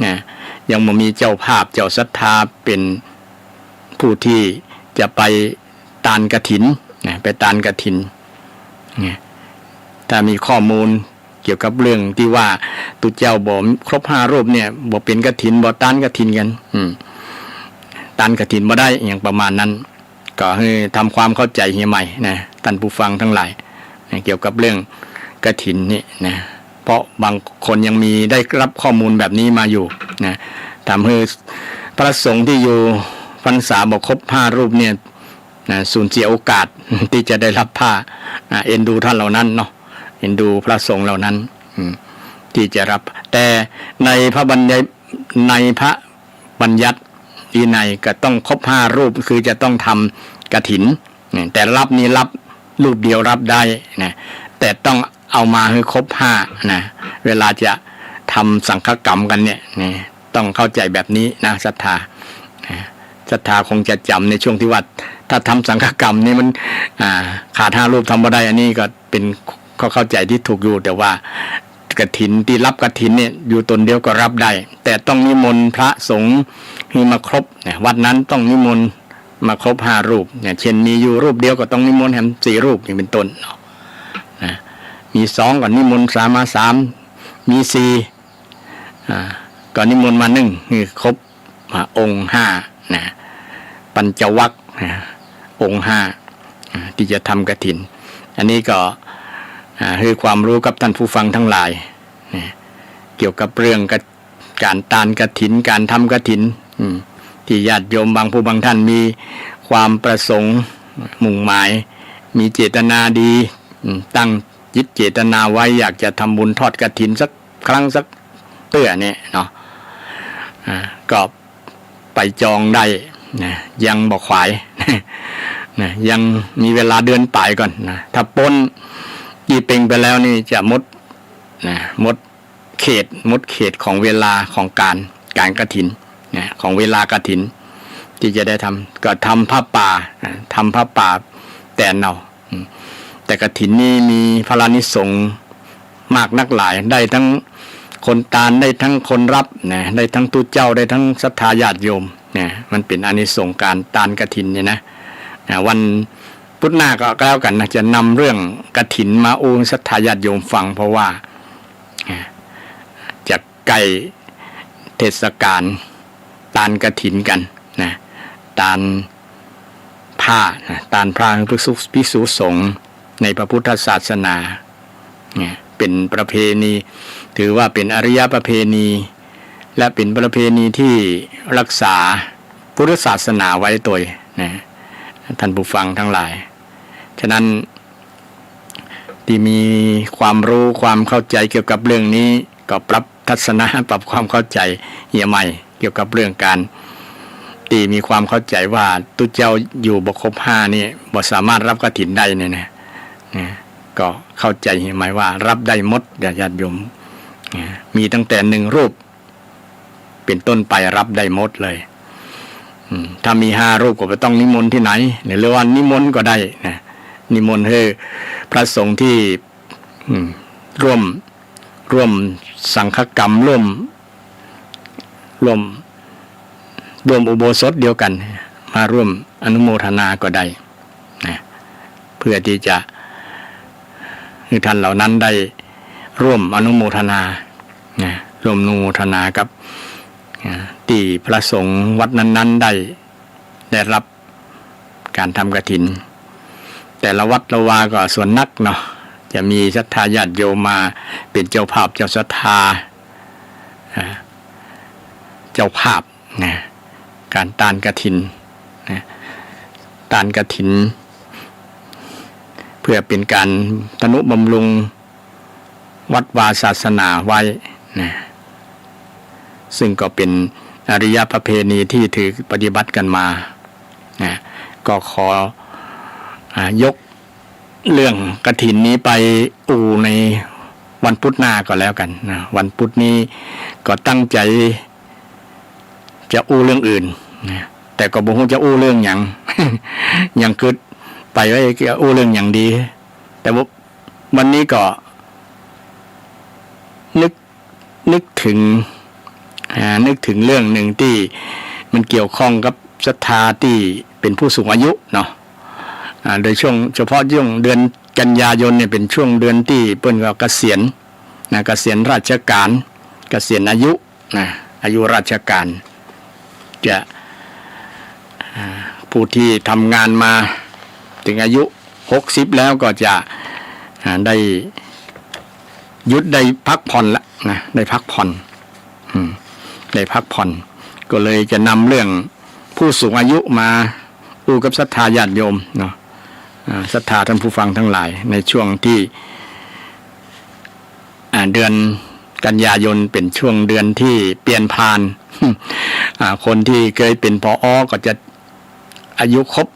นะยังบ่มีเจ้าภาพเจ้าศรัทธาเป็นผู้ที่จะไปตานกฐินนะไปตานกฐินนะถ้ามีข้อมูลเกี่ยวกับเรื่องที่ว่าตุเจ้าบ่ครบ5รูปเนี่ยบ่เป็นกฐินบ่ตานกฐินกันตานกฐินบ่ได้อย่างประมาณนั้นก็ให้ทำความเข้าใจให้ใหม่นะท่านผู้ฟังทั้งหลายนะเกี่ยวกับเรื่องกฐินนี่นะเพราะบางคนยังมีได้รับข้อมูลแบบนี้มาอยู่นะทำให้พระสงฆ์ที่อยู่พรรษาบ่ครบ5รูปเนี่ยนะสูญเสียโอกาสที่จะได้รับผ้าเอ็นดูท่านเหล่านั้นเนาะเอ็นดูพระสงฆ์เหล่านั้นที่จะรับแต่ในพระบัญญัติวินัยก็ต้องครบ5รูปคือจะต้องทำกฐินแต่รับนี้รับรูปเดียวรับได้นะแต่ต้องเอามาให้ครบ5นะเวลาจะทำสังฆกรรมกันเนี่ยต้องเข้าใจแบบนี้นะศรัทธาคงจะจำในช่วงที่ว่าถ้าทำสังฆกรรมนี่มันขาด5รูปทำไม่ได้อันนี้ก็เป็นเข้าใจที่ถูกอยู่แต่ว่ากฐินที่รับกฐินเนี่ยอยู่ตนเดียวก็รับได้แต่ต้องนิมนต์พระสงฆ์ให้มาครบวัดนั้นต้องนิมนต์มาครบ5รูปเนี่ยเช่นมีอยู่รูปเดียวก็ต้องนิมนต์แถม4รูปอย่างเป็นต้นนะมี2ก็นิมนต์3มา3มี4ก็นิมนต์มา1นี่ครบองค์5นะปัญจวัคองค์5ที่จะทำกฐินอันนี้ก็ให้ความรู้กับท่านผู้ฟังทั้งหลายเกี่ยวกับเรื่องการตานกฐินการทำกฐินที่ญาติโยมบางผู้บางท่านมีความประสงค์มุ่งหมายมีเจตนาดีตั้งจิตเจตนาไว้อยากจะทำบุญทอดกฐินสักครั้งสักเตื้อเนี่ยเนาะก็ไปจองได้นะยังบอกขวายนะยังมีเวลาเดือนป่ายก่อนนะถ้าพ้นยี่เป็งไปแล้วนี่จะหมดเขตของเวลาของการกฐินนะของเวลากฐินที่จะได้ทำก็ทำผ้าป่าแต่เนาแต่กฐินนี่มีพระนิสงส์มากนักหลายได้ทั้งคนตานได้ทั้งคนรับนะได้ทั้งตุเจ้าได้ทั้งศรัทธาญาติโยมเนี่ยมันเป็นอานิสงส์การตานกฐินเนี่ยนะวันพุธหน้าก็แล้วกันนะจะนำเรื่องกฐินมาอูศรัทธาญาติโยมฟังเพราะว่าจะใกล้เทศกาลตานกฐินกันนะตานผ้าภิกษุสงฆ์ในพระพุทธศาสนาเนี่ยเป็นประเพณีถือว่าเป็นอริยประเพณีและเป็นประเพณีที่รักษาพุทธศาสนาไว้ตัวนะท่านผู้ฟังทั้งหลายฉะนั้นที่มีความรู้ความเข้าใจเกี่ยวกับเรื่องนี้ก็ปรับทัศนะปรับความเข้าใจใหม่เกี่ยวกับเรื่องการที่มีความเข้าใจว่าตุเจ้าอยู่บ่ครบ5นี่บ่สามารถรับกฐินได้เนี่ยนะก็เข้าใจใหม่ว่ารับได้หมดญาติโยมมีตั้งแต่1รูปเป็นต้นไปรับได้หมดเลยถ้ามี5รูปก็ไม่ต้องนิมนต์ที่ไหนหรือว่านิมนต์ก็ได้นะนิมนต์ให้พระสงฆ์ที่ร่วมสังฆกรรมร่วมอุโบสถเดียวกันมาร่วมอนุโมทนาก็ได้นะเพื่อที่จะให้ท่านเหล่านั้นได้ร่วมอนุโมทนานะร่วมอนุโมทนากับที่พระสงฆ์วัดนั้นๆได้รับการทำกฐินแต่ละวัดละวาก็ส่วนนักเนาะจะมีศรัทธาญาติโยมมาเป็นเจ้าภาพเจ้าศรัทธาเจ้าภาพนะการตานกฐินนะตานกฐินเพื่อเป็นการทนุบำรุงวัดวาศาสนาไว้นะซึ่งก็เป็นอริยประเพณีที่ถือปฏิบัติกันมานะก็ขอยกเรื่องกฐินนี้ไปในวันพุธหน้าก็แล้วกันนะวันพุธนี้ก็ตั้งใจจะเรื่องอื่นนะแต่ก็บ่ฮู้จะเรื่องหยัง ยังคิดไปว่าจะเรื่องหยังดีแต่ว่าวันนี้ก็นึกถึง นึกถึงเรื่องหนึ่งที่มันเกี่ยวข้องกับศรัทธาที่เป็นผู้สูงอายุเนาะโดยช่วงเฉพาะช่วงเดือนกันยายนเนี่ยเป็นช่วงเดือนที่เปิ้นก็เกษียณนะเกษียณราชการเกษียณอายุนะอายุราชการจะผู้ที่ทำงานมาถึงอายุ60แล้วก็จะได้หยุดได้พักผ่อนละนะได้พักผ่อนได้พักผ่อนก็เลยจะนำเรื่องผู้สูงอายุมาพูดกับศรัทธาญาติโยมเนาะศรัทธาท่านผู้ฟังทั้งหลายในช่วงที่เดือนกันยายนเป็นช่วงเดือนที่เปลี่ยนผ่านคนที่เคยเป็นผอ.ก็จะอายุครบ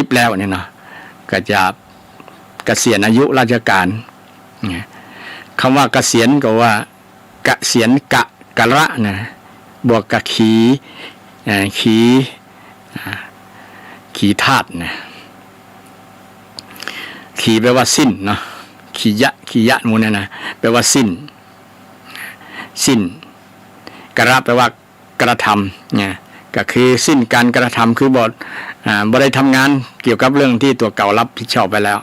60แล้วเนี่ยเนาะก็จะเกษียณอายุราชการคำว่าเกษียณก็ว่าเกษียณกะระนะบวกกับขีธาตุนะขีแปลว่าสิ้นเนาะขียะมูเนี่ยนะแปลว่าสิ้นกระแปลว่ากระทำเนี่ยก็คือสิ้นการกระทำคือบบ่ได้ทำงานเกี่ยวกับเรื่องที่ตัวเก่ารับผิดชอบไปแล้ว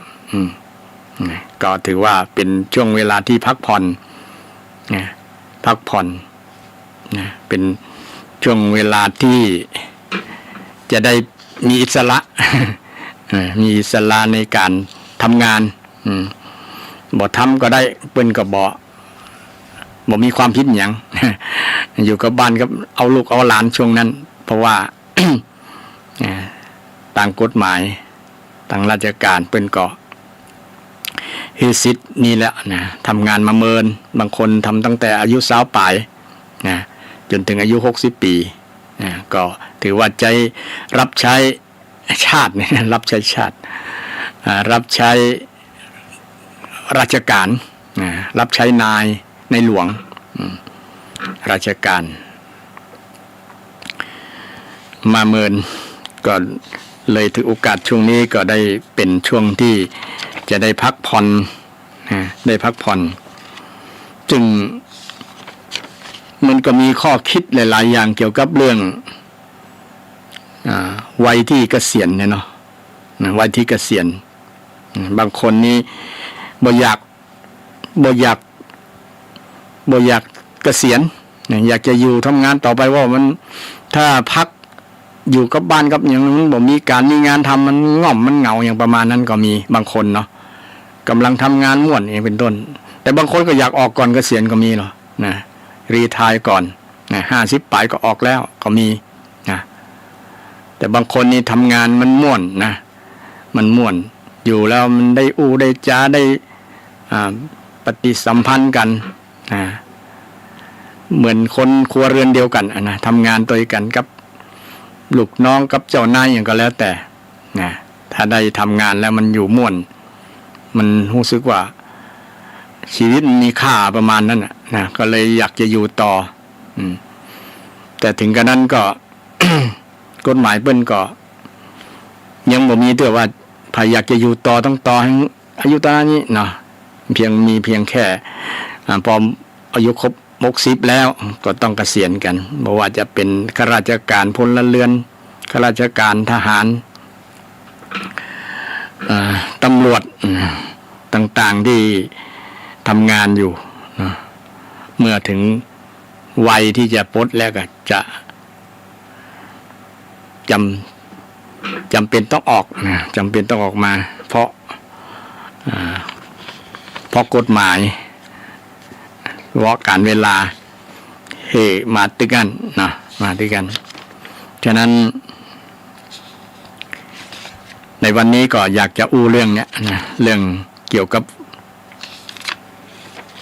ก็ถือว่าเป็นช่วงเวลาที่พักผ่อนเป็นช่วงเวลาที่จะได้มีอิสระมีอิสระในการทำงานบ่ทำก็ได้เปิ้นก็บ่มีความผิดหยัง อยู่กับบ้านกับเอาลูกเอาหลานช่วงนั้นเพราะว่า ต่างกฎหมายต่างราชการเปิ้นก็ฮีสิทธิ์นี่แหละนะทำงานมาเมินบางคนทำตั้งแต่อายุ20ปลายนะจนถึงอายุ60ปีนะก็ถือว่าใจรับใช้ชาติเนี่ยรับใช้ชาติรับใช้ราชการรับใช้นายในหลวงราชการมาเมินก็เลยถือโอกาสช่วงนี้ก็ได้เป็นช่วงที่จะได้พักผ่อนได้พักผ่อนจึงมันก็มีข้อคิดหลายๆอย่างเกี่ยวกับเรื่องวัยที่เกษียณเนี่ยเนาะวัยที่เกษียณบางคนนี่บ่อยากเกษียณอยากจะอยู่ทำงานต่อไปว่ามันถ้าพักอยู่กับบ้านกับอย่างนั้นบ่มีการมีงานทำมันง่อมมันเหงาอย่างประมาณนั้นก็มีบางคนเนาะกำลังทำงานม่วนเองเป็นต้นแต่บางคนก็อยากออกก่อนเกษียณก็มีเนาะนะรีไทร์ก่อนนะ50ปลายก็ออกแล้วก็มีนะแต่บางคนนี่ทำงานมันม่วนนะมันม่วนอยู่แล้วมันได้ได้จ้าได้ปฏิสัมพันธ์กันเหมือนคนครัวเรือนเดียวกันนะทำงานตัวกันกับลูกน้องกับเจ้านายอย่างก็แล้วแต่นะถ้าได้ทำงานแล้วมันอยู่ม่วนมันรู้สึกว่าชีวิตมีค่าประมาณนั้นนะก็เลยอยากจะอยู่ต่อแต่ถึงกระนั้นก็ กฎหมายเปิ้นก็ยังบ่มีตัวว่าใครอยากจะอยู่ต่อต้องต่อให้อายุตอนนี้เนาะเพียงแค่พออายุครบ60แล้วก็ต้องเกษียณกันบ่ว่าจะเป็นข้าราชการพลเรือนข้าราชการทหารตำรวจต่างๆที่ทำงานอยู่เมื่อถึงวัยที่จะปลดแล้วก็จะจำเป็นต้องออกจำเป็นต้องออกมาเพราะกฎหมายว่าการเวลามาตึกกันนะมาตึกกันฉะนั้นในวันนี้ก็อยากจะอู้เรื่องเนี้ยนะเรื่องเกี่ยวกับ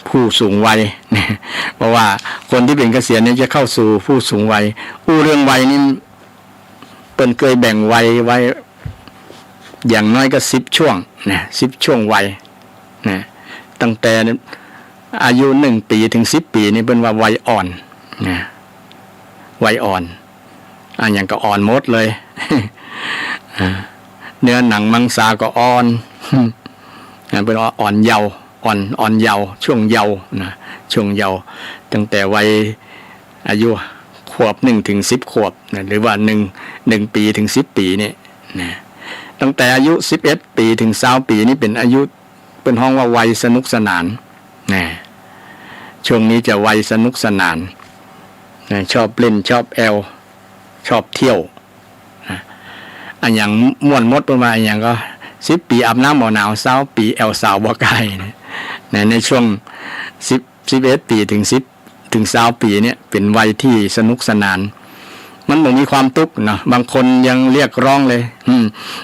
ผู้สูงวัยเพราะว่าคนที่เป็นเกษียณเนี่ยจะเข้าสู่ผู้สูงวัยอู้เรื่องวัยนี่เป็นเคยแบ่งวัยไว้อย่างน้อยก็10ช่วงนะ10ช่วงวัยนะตั้งแต่อายุ1 ปีถึง10 ปีนี่เป็นว่าวัยอ่อนนะวัยอ่อนอย่างก็อ่อนหมดเลย เนื้อหนังมังสาก็อ่อนเป็นว่าอ่อนเยาว์ อ่อนเยาว์ช่วงเยาว์นะช่วงเยาว์ตั้งแต่วัยอายุขวบ1 ถึง 10 ขวบนะหรือว่า1 ปีถึง 10 ปีเนี่ยนะตั้งแต่อายุ11 ปีถึง20 ปีนี่เป็นอายุเป็นห้องว่าวัยสนุกสนานนะช่วงนี้จะวัยสนุกสนานนะชอบเล่นชอบแอลชอบเที่ยวนะอันอย่างม่วนมดประมาณอย่างก็10 ปีอาบน้ำบ่หนาว20 ปีแอลสาวบ่ไกลนะในช่วง11 ปีถึง20 ปีเนี่ยเป็นวัยที่สนุกสนานมันบ่มีความทุกข์เนาะบางคนยังเรียกร้องเลย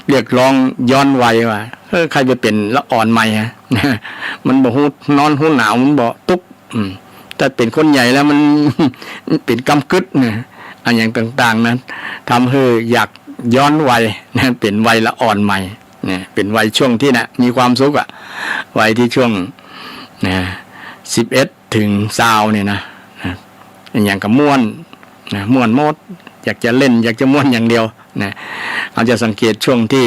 เรียกร้องย้อนวัยว่าใครไปเป็นละอ่อนใหม่ฮะ มันบ่ฮู้นอนฮู้หนาวมันบ่ทุกข์แต่เป็นคนใหญ่แล้วมัน เป็นกำกึดเนี่ยอันอย่างต่างๆนั้นทำให้อยากย้อนวัยนะเป็นวัยละอ่อนใหม่เนี่ยเป็นวัยช่วงที่นะมีความสุขอะวัยที่ช่วงนะ11 ถึง 20เนี่ยนะอย่างกับม่วนนะม่วนโมดอยากจะเล่นอยากจะม่วนอย่างเดียวนะเราจะสังเกตช่วงที่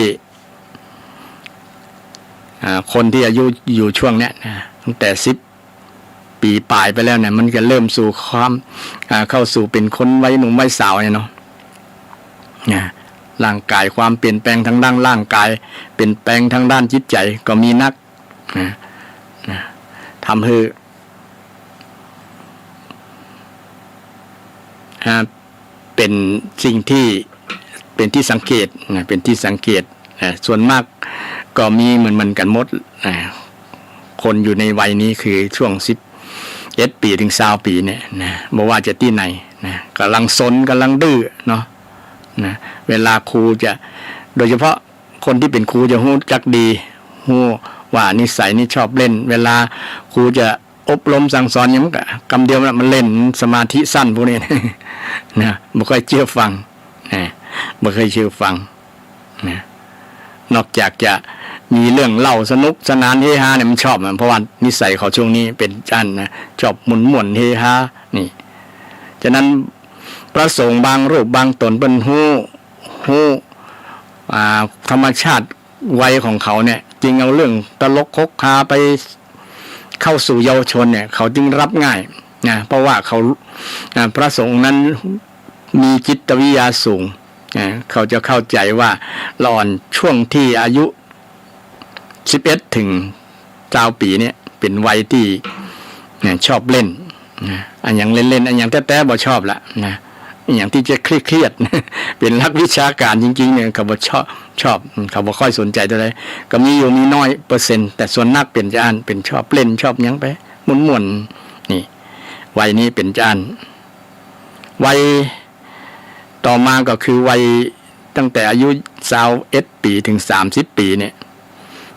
คนที่อายุอยู่ช่วงเนี้ยนะตั้งแต่10 ปีปลายไปแล้วเนี่ยมันก็เริ่มสู่ความเข้าสู่เป็นคนวัยหนุ่มวัยสาวเนี่ยเนาะนะร่างกายความเปลี่ยนแปลงทางด้านร่างกายเปลี่ยนแปลงทางด้านจิตใจก็มีนักนะทำให้เป็นสิ่งที่เป็นที่สังเกตนะเป็นที่สังเกตส่วนมากก็มีเหมือนกันหมดคนอยู่ในวัยนี้คือช่วง11 ปีถึง20 ปีเนี่ยนะไม่ว่าจะที่ไหนนะกำลังซนกำลังดื้อเนาะนะเวลาครูจะโดยเฉพาะคนที่เป็นครูจะรู้จักดีรู้ว่านิสัยนี่ชอบเล่นเวลาครูจะอบรมสั่งสอนอย่างมันกำเดียวมันเล่นสมาธิสั้นพวกนี้นะไม่ค่อยเชื่อฟังนะไม่เคยเชื่อฟังนะนอกจากจะมีเรื่องเล่าสนุกสนานเฮฮาเนี่ยมันชอบเพราะว่านิสัยเขาช่วงนี้เป็นจันนะชอบหมุนเฮฮานี่ฉะนั้นพระสงฆ์บางรูปบางตนเป็นฮู้ธรรมชาติวัยของเขาเนี่ยจริงเอาเรื่องตลกคกคาไปเข้าสู่เยาวชนเนี่ยเขาจึงรับง่ายนะเพราะว่าเขาพระสงฆ์นั้นมีจิตวิทยาสูงเขาจะเข้าใจว่าหล่อนช่วงที่อายุ11 ถึง20 ปีเนี่ยเป็นวัยที่ชอบเล่นอันอย่างเล่นอันอย่างแต้ๆบ่ชอบละนะอย่างที่จะเครียดเป็นนักวิชาการจริงๆเนี่ยเขาบ่ชอบเขาบ่ค่อยสนใจเท่าไหร่ก็มีอยู่มีน้อยเปอร์เซ็นต์แต่ส่วนนักเป็นจานเป็นชอบเล่นชอบยังไปม่วนๆนี่วัยนี้เป็นจานวัยต่อมาก็คือวัยตั้งแต่อายุ21 ปีถึง30 ปีเนี่ย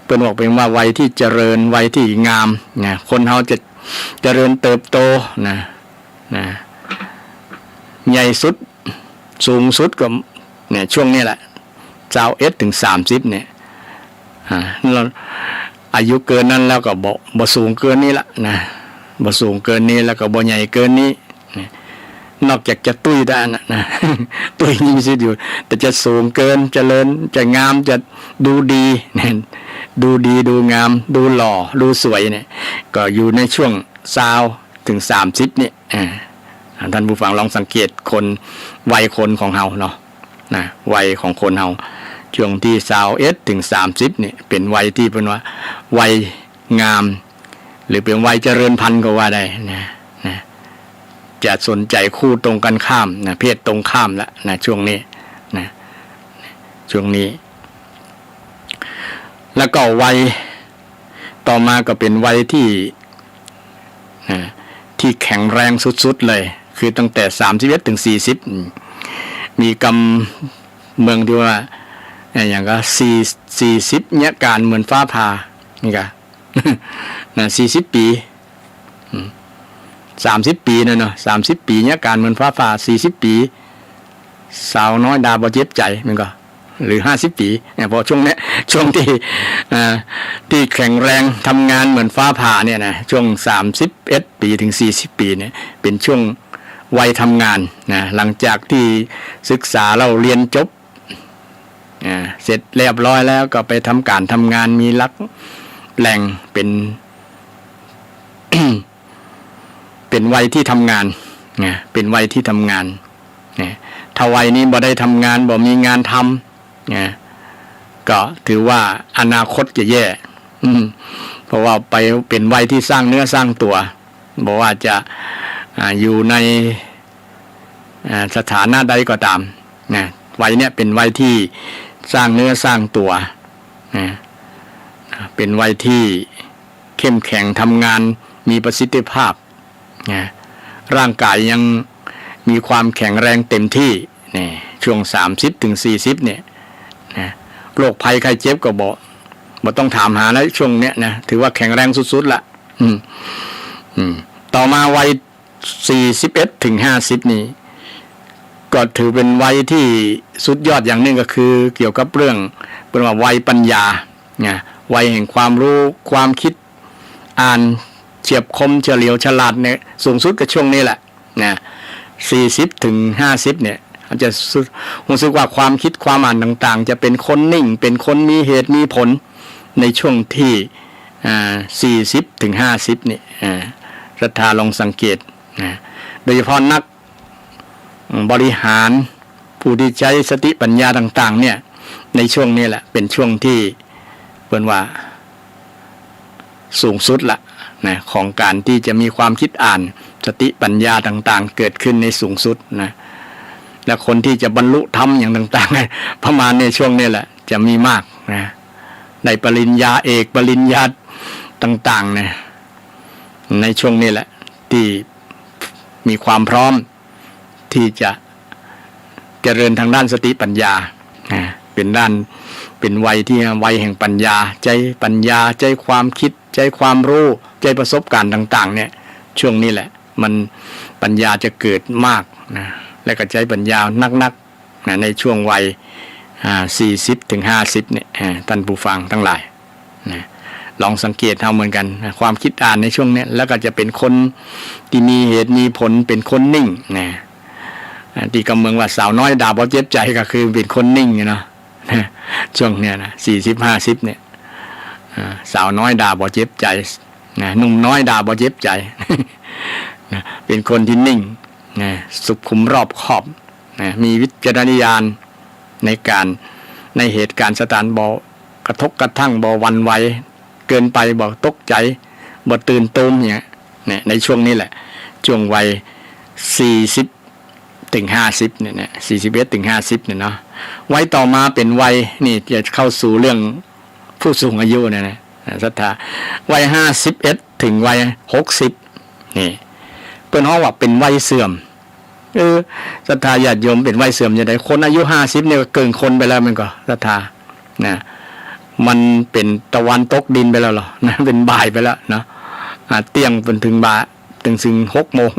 เป็นบอกเป็นว่าวัยที่เจริญวัยที่งามนะคนเฮาจะเจริญเติบโตนะใหญ่สุดสูงสุดก็เนี่ยช่วงนี้แหละ21 ถึง 30เนี่ยเราอายุเกินนั้นแล้วก็บ่สูงเกินนี้ละนะบ่สูงเกินนี้แล้วก็บ่ใหญ่เกินนี้นอกจากจะตุ้ยได้นะตุ้ยยิ่งสิอยู่แต่จะสูงเกินเจริญจะงามจะดูดีเนี่ยดูดีดูงามดูหล่อดูสวยเนี่ยก็อยู่ในช่วง20 ถึง 30เนี่ยท่านผู้ฟังลองสังเกตคนวัยคนของเฮาเนาะนะวัยของคนเฮาช่วงที่21 ถึง 30เนี่ยเป็นวัยที่เป็นว่าวัยงามหรือเป็นวัยเจริญพันธุ์ก็ว่าได้นะจะสนใจคู่ตรงกันข้ามนะเพศตรงข้ามแล้วนะช่วงนี้นะช่วงนี้แล้วก็วัยต่อมาก็เป็นวัยที่แข็งแรงสุดๆเลยคือตั้งแต่31 ถึง 40มีกำเมืองที่ว่าอย่างก็40เนี่ยการเหมือนฟ้าผ่านี่ก็นะ40 ปี30 ปีเนาะ30 ปีเนี่ยการเหมือนฟ้าผ่า40 ปีสาวน้อยดาบ่เจ็บใจมันก็หรือ50 ปีเนี่ยพอช่วงนี้ช่วงที่แข็งแรงทำงานเหมือนฟ้าผ่าเนี่ยนะช่วง31 ปีถึง40 ปีเนี่ยเป็นช่วงวัยทำงานนะหลังจากที่ศึกษาเราเรียนจบเสร็จเรียบร้อยแล้วก็ไปทำการทำงานมีหลักแหล่งเป็น เป็นวัยที่ทำงานนะเป็นวัยที่ทำงานนะถ้าวัยนี้บ่ได้ทำงานบ่มีงานทำนะก็ถือว่าอนาคตจะแย่เพราะว่าไปเป็นวัยที่สร้างเนื้อสร้างตัวบอกว่าจะอยู่ในสถานะใดก็ตามนะวัยเนี้ยเป็นวัยที่สร้างเนื้อสร้างตัวนะเป็นวัยที่เข้มแข็งทำงานมีประสิทธิภาพนะร่างกายยังมีความแข็งแรงเต็มที่นี่ช่วง30 ถึง 40เนี่ยนะโรคภัยไข้เจ็บก็บ่ต้องถามหาแล้วช่วงเนี้ยนะถือว่าแข็งแรงสุดๆละต่อมาวัย41 ถึง 50นี่ก็ถือเป็นวัยที่สุดยอดอย่างหนึ่งก็คือเกี่ยวกับเรื่องเป็นว่าวัยปัญญาเนี่ยวัยแห่งความรู้ความคิดอ่านเฉียบคมเฉลียวฉลาดเนี่ยสูงสุดก็ช่วงนี้แหละนะ40 ถึง 50เนี่ยอาจจะรู้สึกว่าความคิดความอ่านต่างๆจะเป็นคนนิ่งเป็นคนมีเหตุมีผลในช่วงที่40 ถึง 50นี่ศรัทธาลองสังเกตนะโดยเฉพาะนักบริหารผู้ที่ใช้สติปัญญาต่างๆเนี่ยในช่วงนี้แหละเป็นช่วงที่เป็นว่าสูงสุดละนะของการที่จะมีความคิดอ่านสติปัญญาต่างๆเกิดขึ้นในสูงสุดนะและคนที่จะบรรลุธรรมอย่างต่างๆประมาณในช่วงนี้แหละจะมีมากนะในปริญญาเอกปริญญาต่างๆเนี่ยในช่วงนี้แหละที่มีความพร้อมที่จะเจริญทางด้านสติปัญญาเป็นวัยที่วัยแห่งปัญญาใจปัญญาใจความคิดใจความรู้ใจประสบการณ์ต่างๆเนี่ยช่วงนี้แหละมันปัญญาจะเกิดมากนะและก็ใจปัญญานักๆนะในช่วงวัย40 ถึง 50เนี่ยท่านผู้ฟังทั้งหลายนะลองสังเกตเอาเหมือนกันนะความคิดอ่านในช่วงนี้แล้วก็จะเป็นคนที่มีเหตุมีผลเป็นคนนิ่งนะที่กำเมืองว่าสาวน้อยด่าบ่เจ็บใจก็คือเป็นคนนิ่งเนาะช่วงเนี้ยนะ40-50เนี่ยสาวน้อยด่าบ่เจ็บใจนะหนุ่มน้อยด่าบ่เจ็บใจนะเป็นคนที่นิ่งนะสุขุมรอบคอบนะมีวิจารณญาณในเหตุการณ์สถานบ่กระทบกระทั่งบ่หวั่นไหวเกินไปบ่ตกใจบ่ตื่นตูมเนี่ยในช่วงนี้แหละช่วงวัย40 ถึง 50เนี่ย41 ถึง 50เนี่ยเนาะวัยต่อมาเป็นวัยนี่จะเข้าสู่เรื่องผู้สูงอายุเนี่ยนะศรัทธาวัย51 ถึงวัย60นี่เพิ่นฮ้องว่าเป็นวัยเสื่อมศรัทธาญาติโยมเป็นวัยเสื่อมจังได๋คนอายุ50เนี่ยเกินคนไปแล้วมันก็ศรัทธานะมันเป็นตะวันตกดินไปแล้วหรอนะเป็นบ่ายไปแล้วเนาะเที่ยงจนถึงบ่ายถึง6 โมง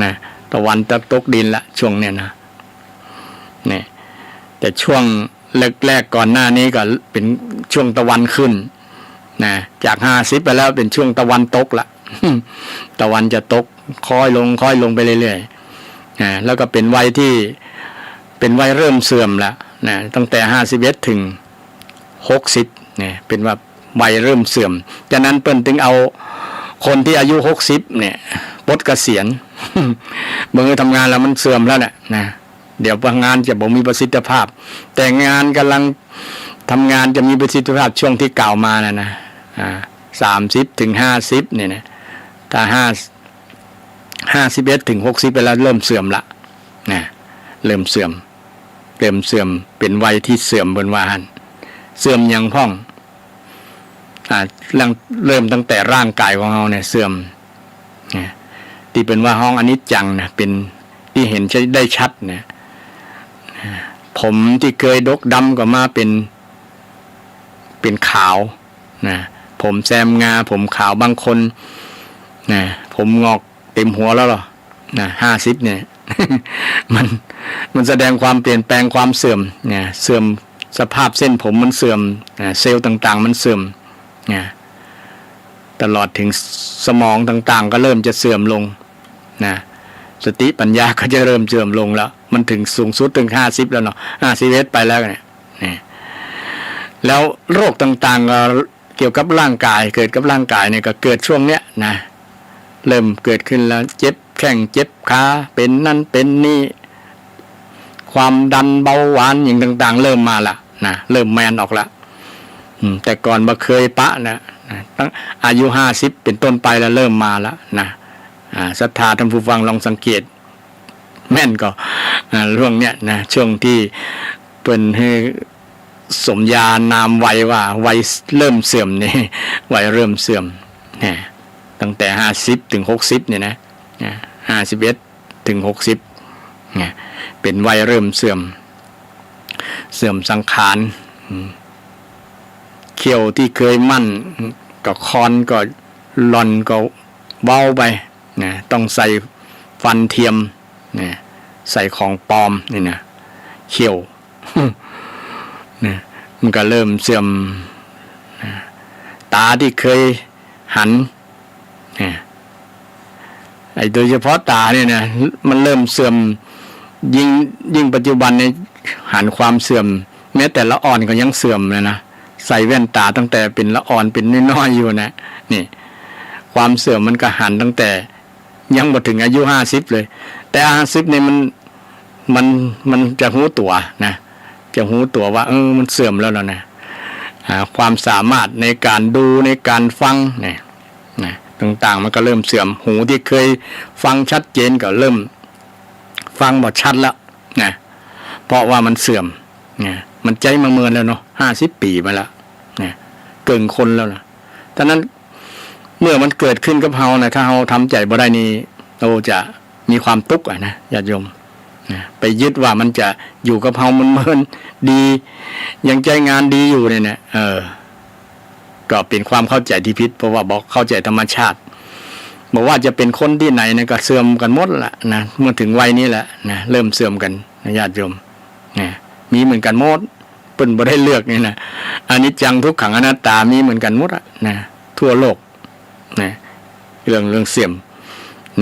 นะตะวันตกดินละช่วงเนี้ยนะนี่แต่ช่วงแรกๆก่อนหน้านี้ก็เป็นช่วงตะวันขึ้นนะจาก50ไปแล้วเป็นช่วงตะวันตกละตะวันจะตกค่อยลงไปเรื่อยๆนะแล้วก็เป็นวัยที่เป็นวัยเริ่มเสื่อมแล้วนะตั้งแต่51 ถึง 60เนี่ยเป็นว่าวัยเริ่มเสื่อมฉะนั้นเปิ้นถึงเอาคนที่อายุ60เนี่ยปลดเกษียณเมื่อทำงานแล้วมันเสื่อมแล้วเนี่ยนะเดี๋ยวงานจะบ่มีประสิทธิภาพแต่งานกำลังทำงานจะมีประสิทธิภาพช่วงที่กล่าวมานะ30 ถึง 50เนี่ยนะถ้า51 ถึง 60ไปแล้วเริ่มเสื่อมละนะเริ่มเสื่อมเป็นวัยที่เสื่อมบนวาหันเสื่อมอย่างพ่องเริ่มตั้งแต่ร่างกายของเราเนี่ยเสื่อมที่เป็นว่าห้องอนิจจังนะเป็นที่เห็นได้ชัดเนี่ยผมที่เคยดกดำก็มาเป็นขาวนะผมแซมงาผมขาวบางคนนะผมงอกเต็มหัวแล้วหรอนะ50เนี่ย มันแสดงความเปลี่ยนแปลงความเสื่อมเนี่ยเสื่อมสภาพเส้นผมมันเสื่อมเซลล์ต่างๆมันเสื่อมตลอดถึงสมองต่างๆก็เริ่มจะเสื่อมลงนะสติปัญญาก็จะเริ่มเสื่อมลงแล้วมันถึงสูงสุดถึง50แล้วเนาะ51ไปแล้วเนี่ยแล้วโรคต่างๆเกี่ยวกับร่างกายเกิดกับร่างกายเนี่ยก็เกิดช่วงเนี้ยนะ เริ่มเกิดขึ้นแล้วเจ็บแข้งเจ็บขาเป็นนั่นเป็นนี่ความดันเบาหวานอย่างต่างๆเริ่มมาละนะเริ่มแมนออกละแต่ก่อนมาเคยปะนะตั้งอายุ50เป็นต้นไปแล้วเริ่มมาแล้วนะศรัทธาท่านผู้ฟังลองสังเกตแม่นก็เรื่องเนี้ยนะช่วงที่เป็นให้สมญานามวัยว่าวัยเริ่มเสื่อมนี่วัยเริ่มเสื่อมนะตั้งแต่50ถึง60เนี่ยนะ51ถึง60เนี่ยเป็นวัยเริ่มเสื่อมสังขารเขี้ยวที่เคยมั่นก็คอนก็หล่อนก็เบาไปนะต้องใส่ฟันเทียมนะใส่ของปลอมนี่นะเขี้ยวนะมันก็เริ่มเสื่อมนะตาที่เคยหันนะไอ้โดยเฉพาะตาเนี่ยนะมันเริ่มเสื่อมยิ่งปัจจุบันเนี่ยหันความเสื่อมแม้แต่ละอ่อนก็ยังเสื่อมเลยนะใส่แว่นตาตั้งแต่เป็นละอ่อนเป็นน้อยๆอยู่นะนี่ความเสื่อมมันก็หันตั้งแต่ยังบ่ถึงอายุ50เลยแต่50เนี่ยมันจะรู้ตัวนะจะรู้ตัวว่ามันเสื่อมแล้วนะความสามารถในการดูในการฟังเนี่ยนะต่างๆมันก็เริ่มเสื่อมหูที่เคยฟังชัดเจนก็เริ่มฟังบ่ชัดแล้วนะเพราะว่ามันเสื่อมนะมันใจมาเมินแล้วเนาะ50 ปีมาแล้วนะเกินคนแล้วนะฉะนั้นเมื่อมันเกิดขึ้นกับเฮานะถ้าเฮาทำใจบ่ได้นี่เราจะมีความทุกข์นะญาติโยมนะไปยึดว่ามันจะอยู่กับเฮามันเมินดียังใจงานดีอยู่เนี่ยก็เป็นความเข้าใจที่ผิดเพราะว่าบอกเข้าใจธรรมชาติบอกว่าจะเป็นคนที่ไหนนะก็เสื่อมกันหมดละนะเมื่อถึงวัยนี้แหละนะเริ่มเสื่อมกันนะญาติโยมนะมีเหมือนกันหมดเปิ้นบ่ได้เลือกนี่นะอนิจจังทุกขังอนัตตามีเหมือนกันหมดนะทั่วโลกนะเรื่องเสื่อม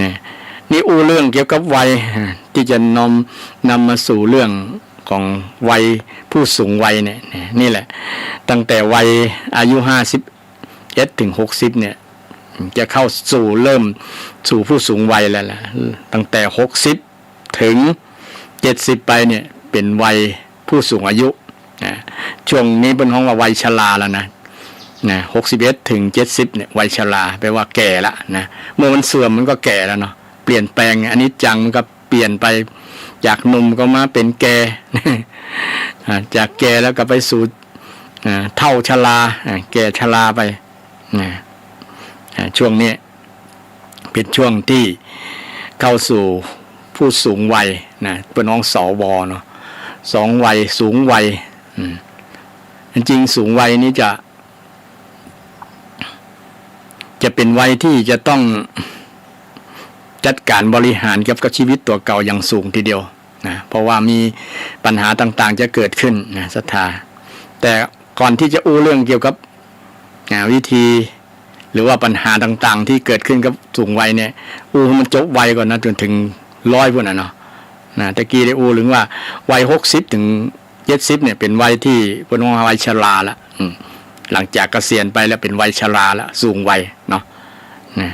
นะนี่เรื่องเกี่ยวกับวัยที่จะนำมาสู่เรื่องของวัยผู้สูงวัยเนี่ยนี่แหละตั้งแต่วัยอายุ51ถึง60เนี่ยจะเข้าเริ่มสู่ผู้สูงวัยแล้วล่ะตั้งแต่60ถึง70ไปเนี่ยเป็นวัยผู้สูงอายุช่วงนี้เป็นห้องว่าวัยชราแล้วนะ61ถึง70เนี่ยวัยชราแปลว่าแก่ละนะเมื่อมันเสื่อมมันก็แก่แล้วเนาะเปลี่ยนแปลงอันนี้จังมันก็เปลี่ยนไปจากหนุ่มก็มาเป็นแก่จากแก่แล้วก็ไปสู่เฒ่าชราแก่ชราไปช่วงนี้เป็นช่วงที่เข้าสู่ผู้สูงวัยนะเป็นน้องสวเนาะ2วัยสูงวัยจริงสูงวัยนี้จะเป็นวัยที่จะต้องจัดการบริหารเกี่ยวกับชีวิตตัวเก่าอย่างสูงทีเดียวนะเพราะว่ามีปัญหาต่างๆจะเกิดขึ้นนะศรัทธาแต่ก่อนที่จะอู้เรื่องเกี่ยวกับวิธีหรือว่าปัญหาต่างๆที่เกิดขึ้นกับสูงวัยเนี่ยมันจบวัยก่อนนะจนถึง100พุ่นเนาะนะตะกี้ได้ถึงว่าวัย60ถึง70เนี่ยเป็นวัยที่เป็นวัยชราละหลังจากเกษียณไปแล้วเป็นวัยชราละสูงวัยเนาะนะ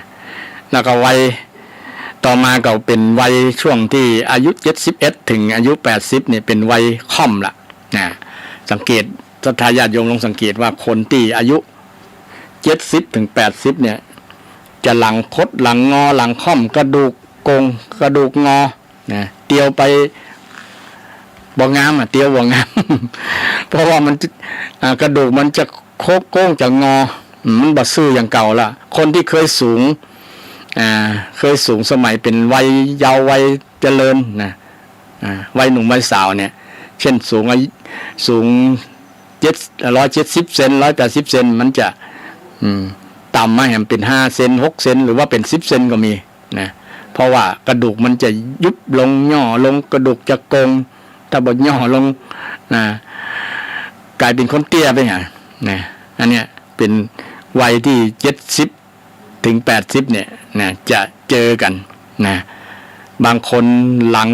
แล้วก็วัยต่อมาก็เป็นวัยช่วงที่อายุ71ถึงอายุ80เนี่ยเป็นวัยค่อมละนะสังเกตศรัทธาญาติโยมลองสังเกตว่าคนที่อายุ70ถึง80เนี่ยจะหลังคดหลังงอหลังค่อมกระดูกโกงกระดูกงอนะเตียวไปบ่งามเตียวบ่งาม เพราะว่ามันกระดูกมันจะโค้งโก้งจะงอมันบ่ซื่ออย่างเก่าละคนที่เคยสูงสมัยเป็นวัยเยาว์วัยเจริญนะวัยหนุ่มวัยสาวเนี่ยเช่นสูง170 เซน180 เซนมันจะต่ำมาแหมเป็น5 เซน6 เซนหรือว่าเป็น10 เซนก็มีนะเพราะว่ากระดูกมันจะยุบลงย่อลงกระดูกจะโกงถ้าบ่ย่อลงนะกลายเป็นคนเตี้ยไปนะอันเนี้ยเป็นวัยที่70ถึง80เนี่ยนะจะเจอกันนะบางคนหลัง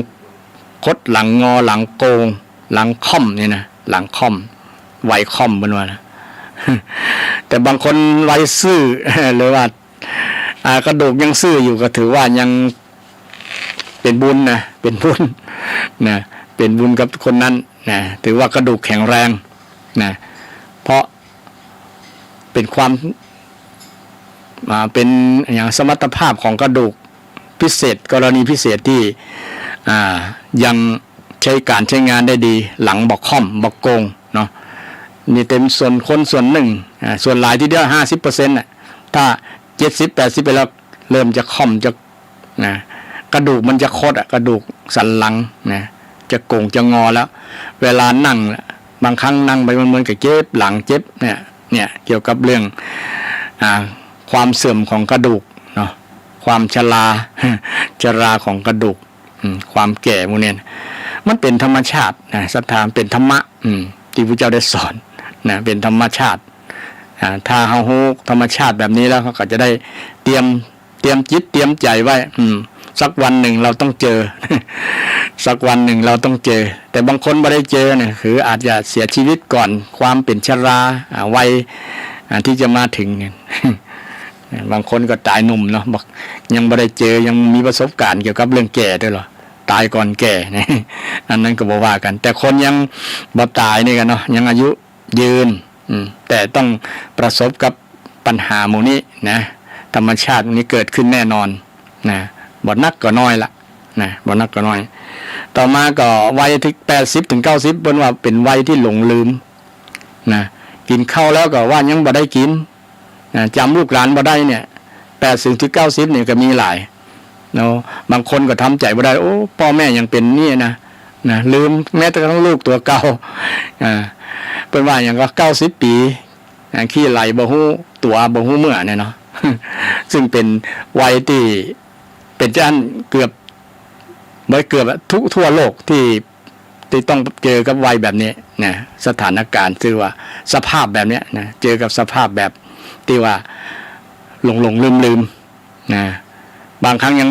คดหลังงอหลังโกงหลังค่อมนี่นะหลังค่อมวัยค่อมเป็นว่านะแต่บางคนวัยซื่อหรือว่า กระดูกยังซื่ออยู่ก็ถือว่ายังเป็นบุญนะเป็นบุญนะเป็นบุญกับคนนั้นนะถือว่ากระดูกแข็งแรงนะเพราะเป็นความเป็นอย่างสมรรถภาพของกระดูกพิเศษกรณีพิเศษที่ยังใช้การใช้งานได้ดีหลังบอกค่อมบอกโกงเนาะนี่เต็มส่วนคนส่วนหนึ่งส่วนหลายที่เดียว50%น่ะถ้า70-80ไปแล้วเริ่มจะค่อมจะนะกระดูกมันจะคดกระดูกสันหลังนะจะโก่งจะงอแล้วเวลานั่งบางครั้งนั่งไปมันเหมือนกับเจ็บหลังเจ็บเนี่ยเกี่ยวกับเรื่องความเสื่อมของกระดูกเนาะความชราของกระดูกความแก่พวกนี้มันเป็นธรรมชาตินะศรัทธาเป็นธรรมะที่พระเจ้าได้สอนนะเป็นธรรมชาติถ้าเฮาฮู้ธรรมชาติแบบนี้แล้วเขาก็จะได้เตรียมจิตเตรียมใจไว้สักวันหนึ่งเราต้องเจอ สักวันหนึ่งเราต้องเจอแต่บางคนไม่ได้เจอเนี่ยคืออาจจะเสียชีวิตก่อนความเป็นชราวัยที่จะมาถึงเนี่ย บางคนก็ตายหนุ่มเนาะบอกยังไม่ได้เจอยังมีประสบการณ์เกี่ยวกับเรื่องแก่ด้วยหรอตายก่อนแก่เนี่ยอันนั้นก็บอกว่ากันแต่คนยังบ่ตายนี่กันเนาะยังอายุยืนแต่ต้องประสบกับปัญหาหมู่นี้นะธรรมชาตินี้เกิดขึ้นแน่นอนนะบ่นักก็น้อยละนะบ่นักก็น้อยต่อมาก็วัยที่80-90เป็นว่าเป็นวัยที่หลงลืมนะกินข้าวแล้วก็ว่ายังบ่ได้กินจำลูกหลานบ่ได้เนี่ย80-90เนี่ยก็มีหลายเนาะบางคนก็ทำใจบ่ได้โอ้พ่อแม่ยังเป็นนี่นะลืมแม้แต่ทั้งลูกตัวเก่าเป็นว่าอย่างก็90 ปีขี้ไหลบ่ฮู้ตัวบ่ฮู้เมื่อเนี่ยเนาะ ซึ่งเป็นวัยที่เป็นจ้านเกือบทั่วโลกที่ต้องเจอกับวัยแบบนี้นะสถานการณ์คือว่าสภาพแบบนี้นะเจอกับสภาพแบบที่ว่าหลงลืมนะบางครั้งยัง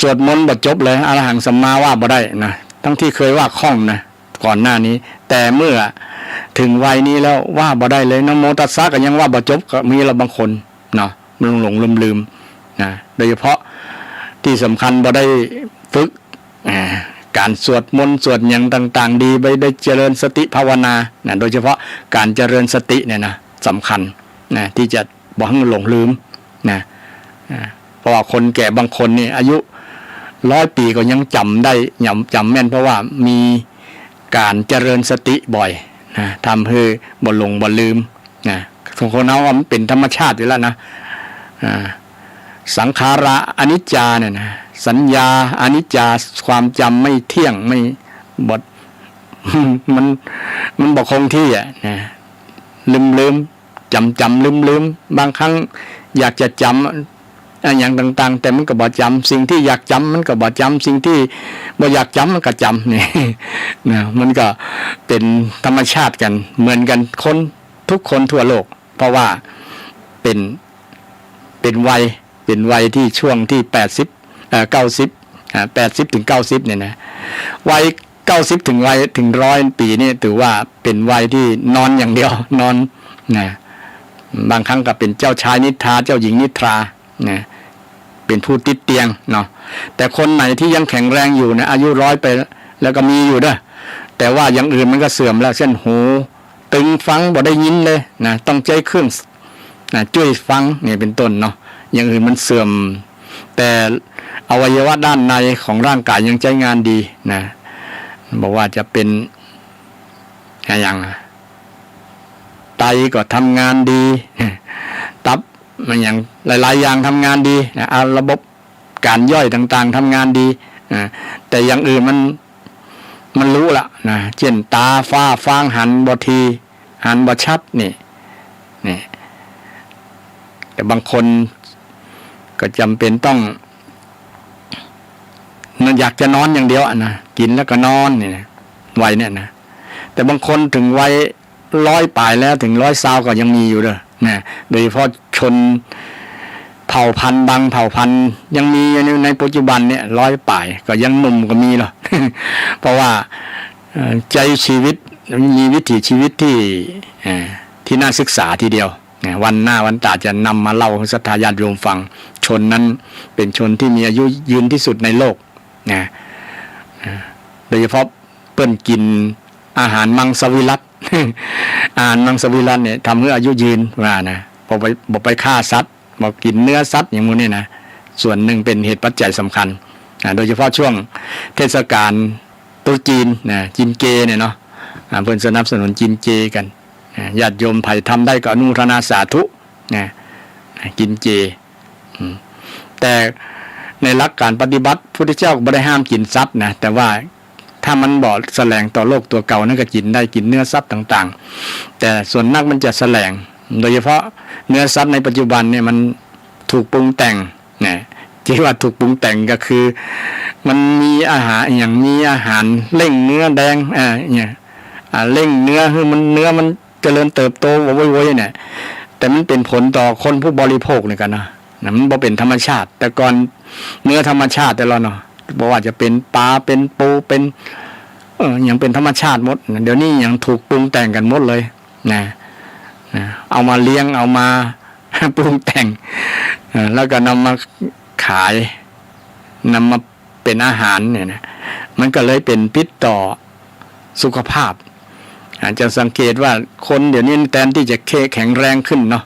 สวดมนต์บ่จบเลยอรหังสัมมาว่าบ่ได้นะทั้งที่เคยว่าคล่องนะก่อนหน้านี้แต่เมื่อถึงวัยนี้แล้วว่าบ่ได้เลยนะโมตัสสะก็ยังว่าบ่จบก็มีเราบางคนเนาะหลงลืมนะโดยเฉพาะที่สำคัญบ่ได้ฝึกการสวดมนต์สวดอย่างต่างๆดีไปได้เจริญสติภาวนานะโดยเฉพาะการเจริญสติเนี่ยนะสำคัญนะที่จะบ่ให้หลงลืมนะเพราะว่าคนแก่บางคนนี่อายุ100 ปีก็ยังจำได้จำแม่นเพราะว่ามีการเจริญสติบ่อยนะทำให้บ่หลงบ่ลืมนะคนเอาว่ามันเป็นธรรมชาติอยู่แล้วนะสังขาระอนิจจาเนี่ยนะสัญญาอนิจจาความจำไม่เที่ยงไม่บด มันบอกคงที่นะลืมจำลืมบางครั้งอยากจะจำอย่างต่างๆแต่มันก็บ่จำสิ่งที่อยากจำมันก็บ่จำสิ่งที่บ่อยากจำมันก็จำนี่นะมันก็เป็นธรรมชาติกันเหมือนกันคนทุกคนทั่วโลกเพราะว่าเป็นวัยที่ช่วงที่80-90เนี่ยนะวัย90ถึงวัยถึง100 ปีนี่ถือว่าเป็นวัยที่นอนอย่างเดียวนอนนะบางครั้งก็เป็นเจ้าชายนิทราเจ้าหญิงนิทรานะเป็นผู้ติดเตียงเนาะแต่คนไหนที่ยังแข็งแรงอยู่นะอายุ100ไปแล้วก็มีอยู่เด้อแต่ว่าอย่างอื่นมันก็เสื่อมแล้วเช่นหูตึงฟังบ่ได้ยินเลยนะต้องใช้เครื่องช่วยฟังเนี่ยเป็นต้นเนาะอย่างอื่นมันเสื่อมแต่อวัยวะด้านในของร่างกายยังใช้งานดีนะบอกว่าจะเป็นอย่างไตก็ทำงานดีตับมันอย่างหลายๆอย่างทำงานดีนะระบบการย่อยต่างๆทำงานดีนะแต่อย่างอื่นมันรู้ละนะเช่นตาฟ้าฟางหันบ่ทีหันบ่ชัดนี่แต่บางคนก็จำเป็นต้องอยากจะนอนอย่างเดียวนะกินแล้วก็นอนนี่นะวัยเนี่ยนะแต่บางคนถึงวัย100 ปลายแล้วถึง120ก็ยังมีอยู่เด้อนะโดยเฉพาะชนเผ่าพันธุ์บางเผ่าพันธุ์ยังมีในปัจจุบันเนี่ย100 ปลายก็ยังหนุ่มก็มีหรอ เพราะว่าใจชีวิตมีวิถีชีวิตที่น่าศึกษาทีเดียว วันหน้าวันตาจะนำมาเล่าให้ศรัทธาญาติโยมฟังชนนั้นเป็นชนที่มีอายุยืนที่สุดในโลกนะโดยเฉพาะเปิ้นกินอาหารมังสวิรัติ อาหารมังสวิรัติเนี่ยทำให้อายุยืนว่านะบอกไปฆ่าสัตว์บอกกินเนื้อสัตว์อย่างนี้นะส่วนหนึ่งเป็นเหตุปัจจัยสำคัญโดยเฉพาะช่วงเทศกาลตรุษจีนนะจีนเจเนี่ยเนาะเพื่อนสนับสนุนจีนเจกันญาติโยมไผ่ทำได้ก็อนุโมทนาสาธุนะกินเจแต่ในหลักการปฏิบัติพระพุทธเจ้าก็ไม่ได้ห้ามกินสัตว์นะแต่ว่าถ้ามันบ่แสลงต่อโลกตัวเก่านั่นก็กินได้กินเนื้อสัตว์ต่างๆแต่ส่วนมากมันจะแสลงโดยเฉพาะเนื้อสัตว์ในปัจจุบันเนี่ยมันถูกปรุงแต่งนะที่ว่าถูกปรุงแต่งก็คือมันมีอาหารอย่างมีอาหารเร่งเนื้อแดงเนี่ยเร่งเนื้อคือมันเนื้อมันเจริญเติบโตโว้ยๆเนี่ยแต่มันเป็นผลต่อคนผู้บริโภคเนี่ยกันนะมันบ่เป็นธรรมชาติแต่ก่อนเนื้อธรรมชาติแต่เราเนาะบอกว่าจะเป็นปลาเป็นปูเป็นอย่างเป็นธรรมชาติหมดเดี๋ยวนี้ยังถูกปรุงแต่งกันหมดเลยนะเอามาเลี้ยงเอามาปรุงแต่งแล้วก็นำมาขายนำมาเป็นอาหารเนี่ยนะมันก็เลยเป็นพิษต่อสุขภาพอาจจะสังเกตว่าคนเดี๋ยวนี้แทนที่จะแข็งแรงขึ้นเนาะ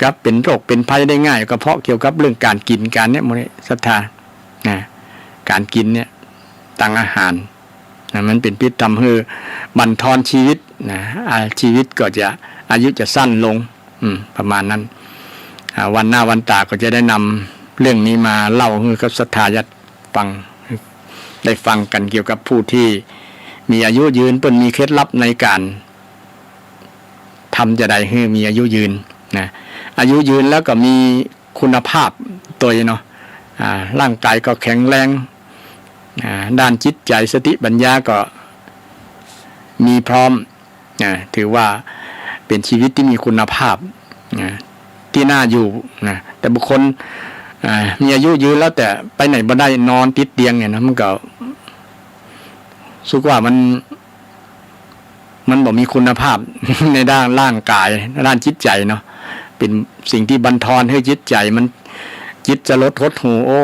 ครับเป็นโรคเป็นภัยได้ง่ายก็เพราะเกี่ยวกับเรื่องการกินการเนี่ยมันศรัทธานะการกินเนี่ยต่างอาหารนะมันเป็นพิษทำให้บั่นทอนชีวิตนะชีวิตก็จะอายุจะสั้นลงประมาณนั้นวันหน้าวันตาก็จะได้นำเรื่องนี้มาเล่าให้กับศรัทธาญาติฟังได้ฟังกันเกี่ยวกับผู้ที่มีอายุยืนเปิ้นมีเคล็ดลับในการทำจะได้ให้มีอายุยืนนะอายุยืนแล้วก็มีคุณภาพตัวเนาะร่างกายก็แข็งแรงด้านจิตใจสติปัญญาก็มีพร้อมถือว่าเป็นชีวิตที่มีคุณภาพที่น่าอยู่นะแต่บุคคลมีอายุยืนแล้วแต่ไปไหนบ่ได้นอนติดเตียงเนี่ยนะมันก็สุกว่ามันบอกมีคุณภาพ ในด้านร่างกายด้านจิตใจเนาะเป็นสิ่งที่บั่นทอนให้จิตใจมันจิตจะลดหดหูโอ้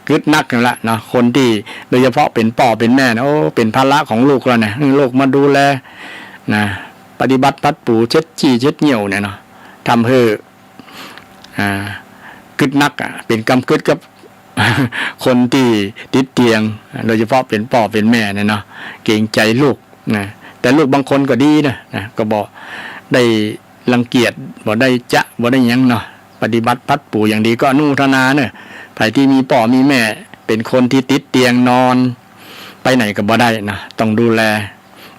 กึดนักนั่นแหละเนาะคนที่โดยเฉพาะเป็นพ่อเป็นแม่นะโอ้เป็นภาระของลูกแล้วเนี่ยลูกมาดูแลนะปฏิบัติพัดปูเช็ดจี้เช็ดเหนียวเนี่ยเนาะทำให้กึดนักเป็นกำกึดกับ คนที่ติดเตียงโดยเฉพาะเป็นพ่อเป็นแม่เนี่ยเนาะเกรงใจลูกนะแต่ลูกบางคนก็ดีนะก็บอกได้รังเกียจบอกได้บอกได้ยังเนาะปฏิบัติพัดปู่อย่างดีก็อนุโมทนาเนี่ยใครที่มีพ่อมีแม่เป็นคนที่ติดเตียงนอนไปไหนก็บ่ได้นะต้องดูแล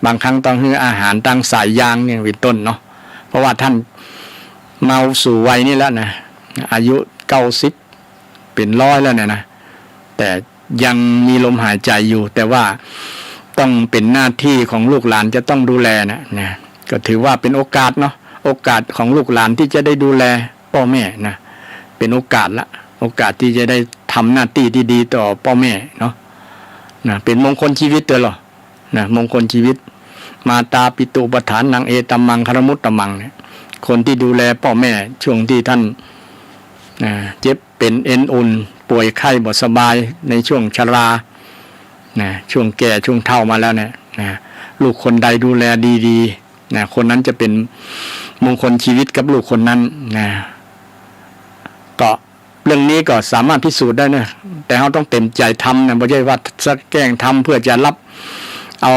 บางครั้งต้องให้อาหารตั้งสายยางเนี่ยเป็นต้นเนาะเพราะว่าท่านเมาสู่วัยนี่แล้วนะอายุ90เป็น100แล้วเนี่ยนะแต่ยังมีลมหายใจอยู่แต่ว่าต้องเป็นหน้าที่ของลูกหลานจะต้องดูแลนะก็ถือว่าเป็นโอกาสเนาะโอกาสของลูกหลานที่จะได้ดูแลพ่อแม่นะเป็นโอกาสละโอกาสที่จะได้ทำหน้าที่ที่ดีต่อพ่อแม่เนาะนะเป็นมงคลชีวิตเด้อหรอนะมงคลชีวิตมาตาปิตุปฐานนางเอตัมมังคารมุตตมังเนี่ยคนที่ดูแลพ่อแม่ช่วงที่ท่านเจ็บเป็นเอ็นอุ่นป่วยไข้บ่สบายในช่วงชราช่วงแก่ช่วงเฒ่ามาแล้วเนี่ยลูกคนใดดูแลดีๆคนนั้นจะเป็นมงคลชีวิตกับลูกคนนั้นก็เรื่องนี้ก็สามารถพิสูจน์ได้นะแต่เราต้องเต็มใจทำนะไม่ใช่ว่าสักแกล้งทำเพื่อจะรับเอา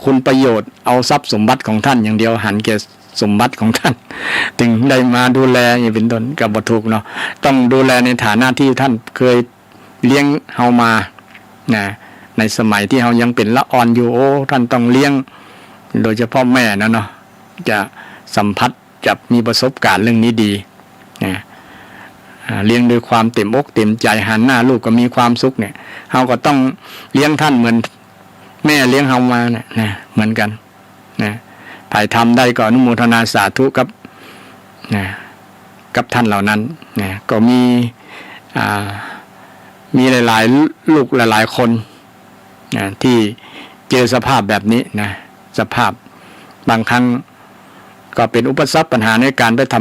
คุณประโยชน์เอาทรัพย์สมบัติของท่านอย่างเดียวหันแก่สมบัติของท่านถึงได้มาดูแลอย่างเป็นต้นกับบ่ถูกเนาะต้องดูแลในฐานะที่ท่านเคยเลี้ยงเฮามาในสมัยที่เฮายังเป็นละอ่อนอยู่โอ้ท่านต้องเลี้ยงโดยเฉพาะแม่นะเนาะจะสัมผัสจะมีประสบการณ์เรื่องนี้ดีเลี้ยงด้วยความเต็มอกเต็มใจหันหน้าลูกก็มีความสุขเนี่ยเฮาก็ต้องเลี้ยงท่านเหมือนแม่เลี้ยงเฮามาเนี่ยเหมือนกันถ่ายทำได้ก็อนุโมทนาสาธุกับท่านเหล่านั้นก็มีหลายๆลูกหลายๆคนที่เจอสภาพแบบนี้นะสภาพบางครั้ง ก็เป็นอุปสรรคปัญหาในการไปท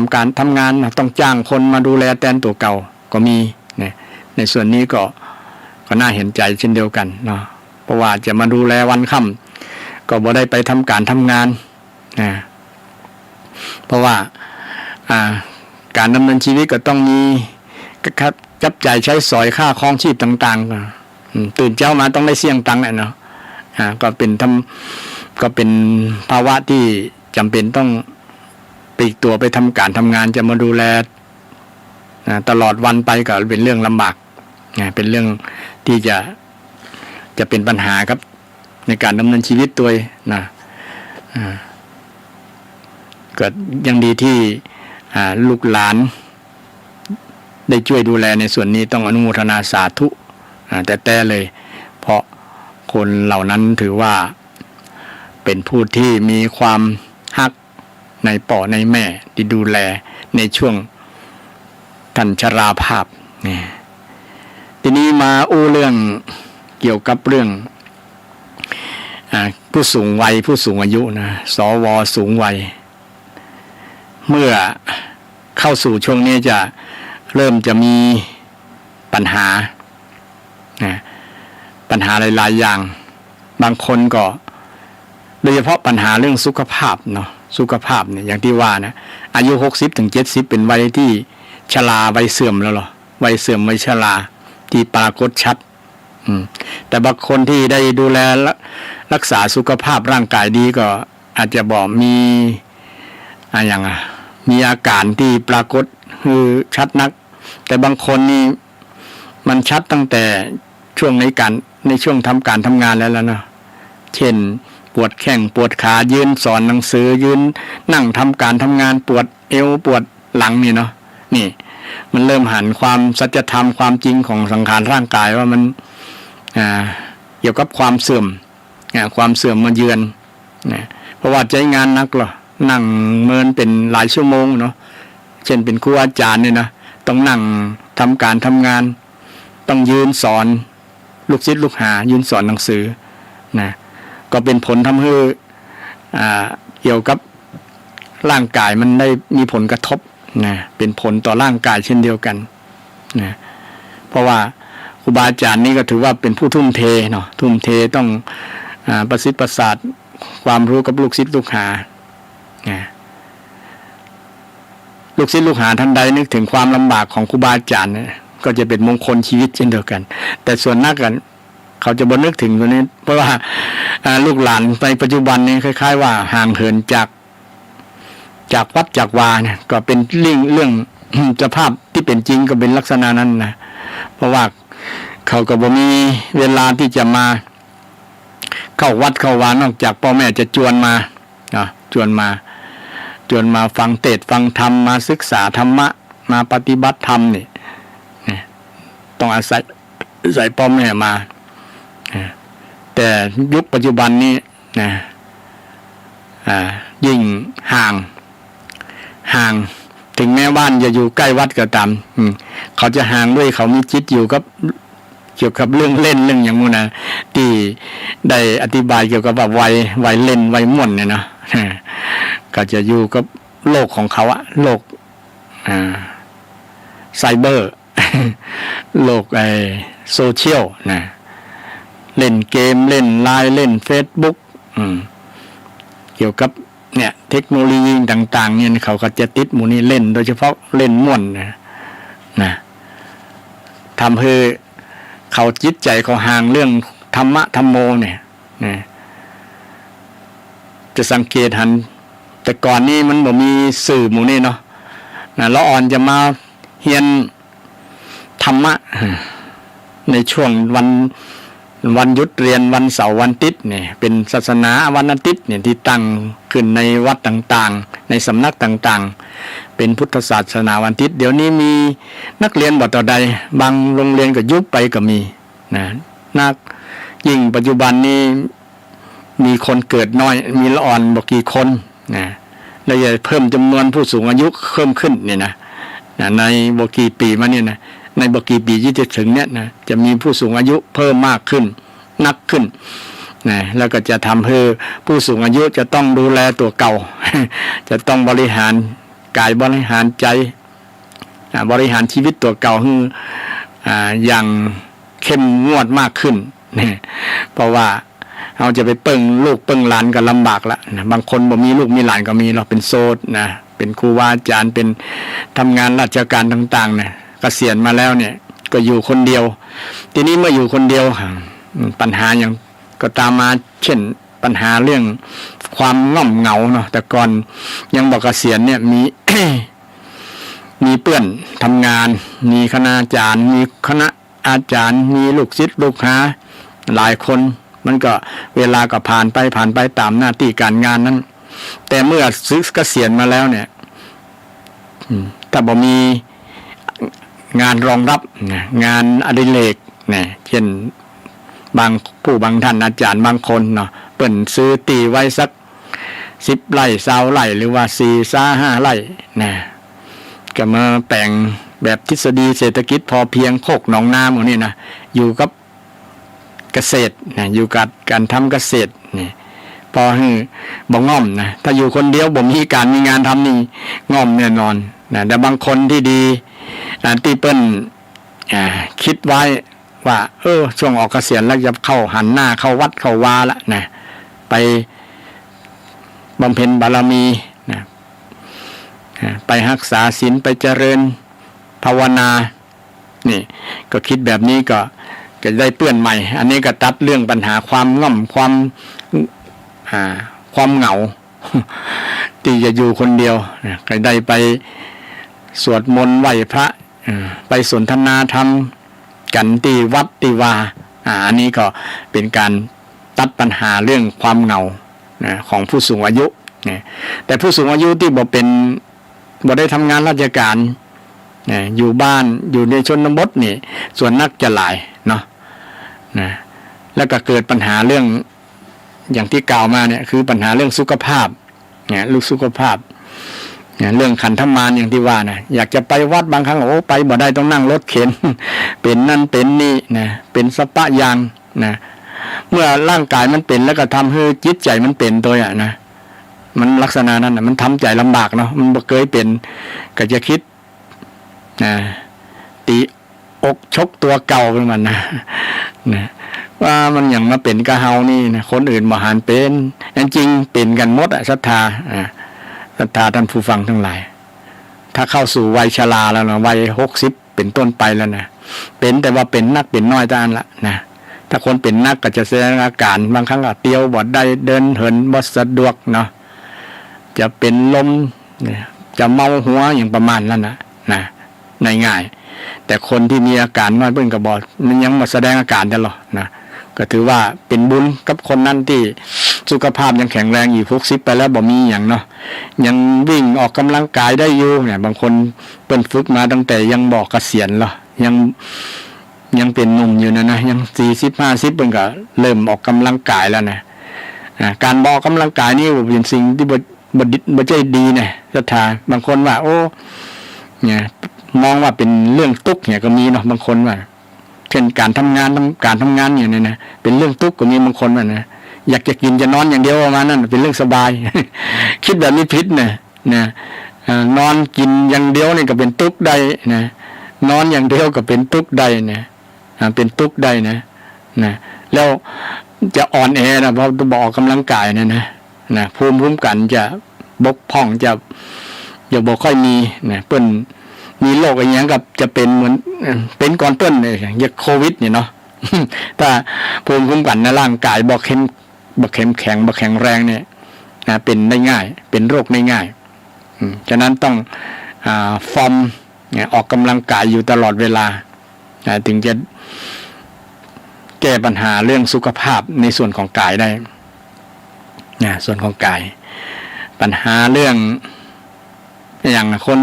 ำงานต้องจ้างคนมาดูแลแทนตัวเก่าก็มีเนี่ยในส่วนนี้ก็น่าเห็นใจเช่นเดียวกันเนาะเพราะว่าจะมาดูแลวันค่ำก็บ่ได้ไปทำงานนะเพราะว่าการดำเนินชีวิตก็ต้องมีจับจ่ายใช้สอยค่าครองชีพต่างๆตื่นเช้ามาต้องได้เสี่ยงตังค์เนาะก็เป็นภาวะที่จำเป็นต้องปลีกตัวไปทำงานจะมาดูแลตลอดวันไปก็เป็นเรื่องลำบากเป็นเรื่องที่จะเป็นปัญหาครับในการดำเนินชีวิตตัวนะก็ยังดีที่ลูกหลานได้ช่วยดูแลในส่วนนี้ต้องอนุโมทนาสาธุแต่เลยเพราะคนเหล่านั้นถือว่าเป็นผู้ที่มีความฮักในป่อในแม่ที่ดูแลในช่วงท่านชราภาพนี่ทีนี้มาเรื่องเกี่ยวกับเรื่องผู้สูงวัยผู้สูงอายุนะสวสูงวัยเมื่อเข้าสู่ช่วงนี้จะเริ่มจะมีปัญหาหลายๆอย่างบางคนก็โดยเฉพาะปัญหาเรื่องสุขภาพเนาะสุขภาพเนี่ยอย่างที่ว่านะอายุ60 ถึง 70เป็นวัยที่ชราวัยเสื่อมแล้วหรอวัยเสื่อมวัยชราที่ปรากฏชัดแต่บางคนที่ได้ดูแลรักษาสุขภาพร่างกายดีก็อาจจะบอกมีมีอาการที่ปรากฏคือชัดนักแต่บางคนนี่มันชัดตั้งแต่ช่วงในช่วงทำงานแล้วเนาะเช่นปวดแข้งปวดขายืนสอนหนังสือยืนนั่งทำงานปวดเอวปวดหลังนี่เนาะนี่มันเริ่มหันความสัจธรรมความจริงของสังขารร่างกายว่ามันเกี่ยวกับความเสื่อมมาเยือนเพราะว่าใช้งานนักหรอนั่งเมินเป็นหลายชั่วโมงเนาะเช่นเป็นครูอาจารย์เนี่ยนะต้องนั่งทำงานต้องยืนสอนลูกศิษย์ลูกหายืนสอนหนังสือนะก็เป็นผลทำให้เกี่ยวกับร่างกายมันได้มีผลกระทบนะเป็นผลต่อร่างกายเช่นเดียวกันนะเพราะว่าครูบาอาจารย์นี่ก็ถือว่าเป็นผู้ทุ่มเทเนาะทุ่มเทต้องประสิทธิ์ประสาทความรู้กับลูกศิษย์ลูกหาลูกศิษย์ลูกหาท่านใดนึกถึงความลำบากของครูบาอาจารย์เนี่ยก็จะเป็นมงคลชีวิตเช่นเดียวกันแต่ส่วนนักกันเขาจะบ่นึกถึงตัวนี้เพราะว่าลูกหลานในปัจจุบันนี้คล้ายๆว่าห่างเหินจากวัดจากวาเนี่ยก็เป็นเรื่องสภาพที่เป็นจริงก็เป็นลักษณะนั้นนะเพราะว่าเขาก็บ่มีเวลาที่จะมาเข้าวัดเข้าวานอกจากพ่อแม่จะชวนมาฟังเทศน์ฟังธรรมมาศึกษาธรรมะมาปฏิบัติธรรมนี่ต้องอาศัยพ่อแม่มาแต่ยุคปัจจุบันนี้นะยิ่งห่างถึงแม้บ้านจะอยู่ใกล้วัดก็ตามเขาจะห่างด้วยเขามีจิตอยู่กับเกี่ยวกับเรื่องเล่นเรื่องอย่างนู้นนะที่ได้อธิบายเกี่ยวกับว่าวัยเล่นวัยม่วนเนี่ยนะก็จะอยู่กับโลกของเขาอะโลกไซเบอร์โลกโซเชียลนะเล่นเกมเล่นไลน์เล่นเฟซบุ๊กเกี่ยวกับเนี่ยเทคโนโลยีต่างๆเนี่ยเขาก็จะติดหมู่นี้เล่นโดยเฉพาะเล่นม่วนนะทำให้เขาจิตใจเขาห่างเรื่องธรรมะธรรมโมเนี่ยจะสังเกตหันแต่ก่อนนี้มันบ่มีสื่อหมู่นี้เนาะละอ่อนจะมาเฮียนธรรมะในช่วงวันหยุดเรียนวันเสาร์วันอาทิตย์เนี่ยเป็นศาสนาวันอาทิตย์เนี่ยที่ตั้งขึ้นในวัดต่างๆในสำนักต่างๆเป็นพุทธศาสนาวันอาทิตย์เดี๋ยวนี้มีนักเรียนบ่ต่อใดบางโรงเรียนก็ยุบไปก็มีนักยิ่งปัจจุบันนี้มีคนเกิดน้อยมีละอ่อนบ่กี่คนแล้วจะเพิ่มจำนวนผู้สูงอายุเพิ่มขึ้นเนี่ยนะในบ่กี่ปีมาเนี่ยนะในบ่กี่ปีที่จะถึงเนี่ยนะจะมีผู้สูงอายุเพิ่มมากขึ้นนักขึ้น นะแล้วก็จะทำให้ผู้สูงอายุจะต้องดูแลตัวเก่า จะต้องบริหารกายบริหารใจบริหารชีวิตตัวเก่าให้อย่างเข้มงวดมากขึ้นนะเพราะว่าเราจะไปเปิ้งลูกเปิ้งหลานก็ลำบากละนะบางคนบ่มีลูกมีหลานก็มีเราเป็นโสดนะเป็นครูบาอาจารย์เป็นทำงานราชการต่างๆเนี่ยเกษียณมาแล้วเนี่ยก็อยู่คนเดียวทีนี้เมื่ออยู่คนเดียวปัญหาอย่างก็ตามมาเช่นปัญหาเรื่องความง่อมเหงาเนาะแต่ก่อนยังบอกเกษียณเนี่ยมี มีเพื่อนทำงานมีคณาจารย์มีคณะอาจารย์มีลูกศิษย์ลูกหาหลายคนมันก็เวลาก็ผ่านไปตามหน้าที่การงานนั้นแต่เมื่อซื้อเกษียณมาแล้วเนี่ยถ้าบ่มีงานรองรับงานอดิเรกเนี่ยเช่นบางท่านอาจารย์บางคนเนาะเปิ่นซื้อตีไว้สัก10 ไร่20 ไร่หรือว่า4-5 ไร่นะก็มาแปลงแบบทฤษฎีเศรษฐกิจพอเพียงโคกหนองนาหมดนี่นะอยู่กับเกษตรนะอยู่กับการทำเกษตรนี่พอให้บ่ง่อมนะถ้าอยู่คนเดียวบ่มีการมีงานทำนี่ง่อมแน่นอนนะแต่บางคนที่ดีที่เปิ้นคิดไว้ว่าช่วงออกเกษียณแล้วจะเข้าหันหน้าเข้าวัดเข้าวาละนะไปบำเพ็ญบารมีนะไปรักษาศีลไปเจริญภาวนานี่ก็คิดแบบนี้ก็ได้เปื้อนใหม่อันนี้ก็ตัดเรื่องปัญหาความง่อมความเหงา ที่จะอยู่คนเดียวก็ได้ไปสวดมนต์ไหว้พระไปสนทนาธรรมกันที่วัดที่วาอันนี้ก็เป็นการตัดปัญหาเรื่องความเหงาของผู้สูงอายุแต่ผู้สูงอายุที่บ่ได้ทำงานราชการอยู่บ้านอยู่ในชนบทนี่ส่วนนักจะหลายเนาะแล้วก็เกิดปัญหาเรื่องอย่างที่กล่าวมาเนี่ยคือปัญหาเรื่องสุขภาพลูกสุขภาพเรื่องขันธมารอย่างที่ว่านะอยากจะไปวัดบางครั้งไปบ่ได้ต้องนั่งรถเข็น เป็นนั่นเป็นนี่นะเป็นสปะยางนะเมื่อร่างกายมันเป็นแล้วก็ทำให้จิตใจมันเป็นตัวนะมันลักษณะนั้นนะมันทำใจลำบากเนาะมันบ่เคยเป็นก็จะคิดตีอกชกตัวเก่าเป็นมันนะว่ามันอย่างมาเป็นกะเฮานี่นะคนอื่นบ่หันเป็นจริงเป็นกันหมดศรัทธาท่านผู้ฟังทั้งหลายถ้าเข้าสู่วัยชราแล้วนะวัย60เป็นต้นไปแล้วนะเป็นแต่ว่าเป็นนักเป็นน้อยด้านละนะถ้าคนเป็นนักก็จะแสดงอาการบางครั้งก็เตียวบ่ได้เดินเหินบ่สะดวกเนาะจะเป็นลมจะเมาหัวอย่างประมาณนั้นนะง่ายๆแต่คนที่มีอาการน้อยเพิ่นก็บ่มันยังมาแสดงอาการตลอดนะก็ถือว่าเป็นบุญกับคนนั้นที่สุขภาพยังแข็งแรงอยู่60ไปแล้วบ่มีอย่างเนาะยังวิ่งออกกำลังกายได้อยู่เนี่ยบางคนเปิ้นฝึกมาตั้งแต่ยังบอกเกษียณหรอยังเป็นหนุ่มอยู่นะยัง40-50เพิ่นก็เริ่มออกกำลังกายแล้วนะการบอกกำลังกายนี่เป็นสิ่งที่บ่ใจดีนะศรัทธาบางคนว่าเนี่ยมองว่าเป็นเรื่องตุ๊กเนี่ยก็มีเนาะบางคนว่าเช่นการทำงานอย่างนี้นะเป็นเรื่องตุ๊กก็มีบางคนว่านะอยากจะกินจะนอนอย่างเดียวประมาณนั้นเป็นเรื่องสบาย คิดแบบนี้ผิดนะนอนกินอย่างเดียวนี่ก็เป็นตุ๊กได้นะนอนอย่างเดียวก็เป็นตุ๊กได้นะเป็นตุ๊กได้นะแล้วจะอ่อนแอนะเพราะบอกกำลังกายนะภูมิคุ้มกันจะบกพร่องจะบ่ค่อยมีนะเปิ้นมีโรคอะไรอย่างกับจะเป็นเหมือนเป็นก่อนเปิ้นเลยอย่างโควิดเนี่ยเนาะ ถ้าภูมิคุ้มกันในร่างกายบ่เข้มแข็งบ่แข็งแรงเนี่ยนะเป็นได้ง่ายเป็นโรคได้ง่ายฉะนั้นต้องฟอร์มออกกำลังกายอยู่ตลอดเวลาถึงจะแก้ปัญหาเรื่องสุขภาพในส่วนของกายได้ส่วนของกายปัญหาเรื่องอย่างคน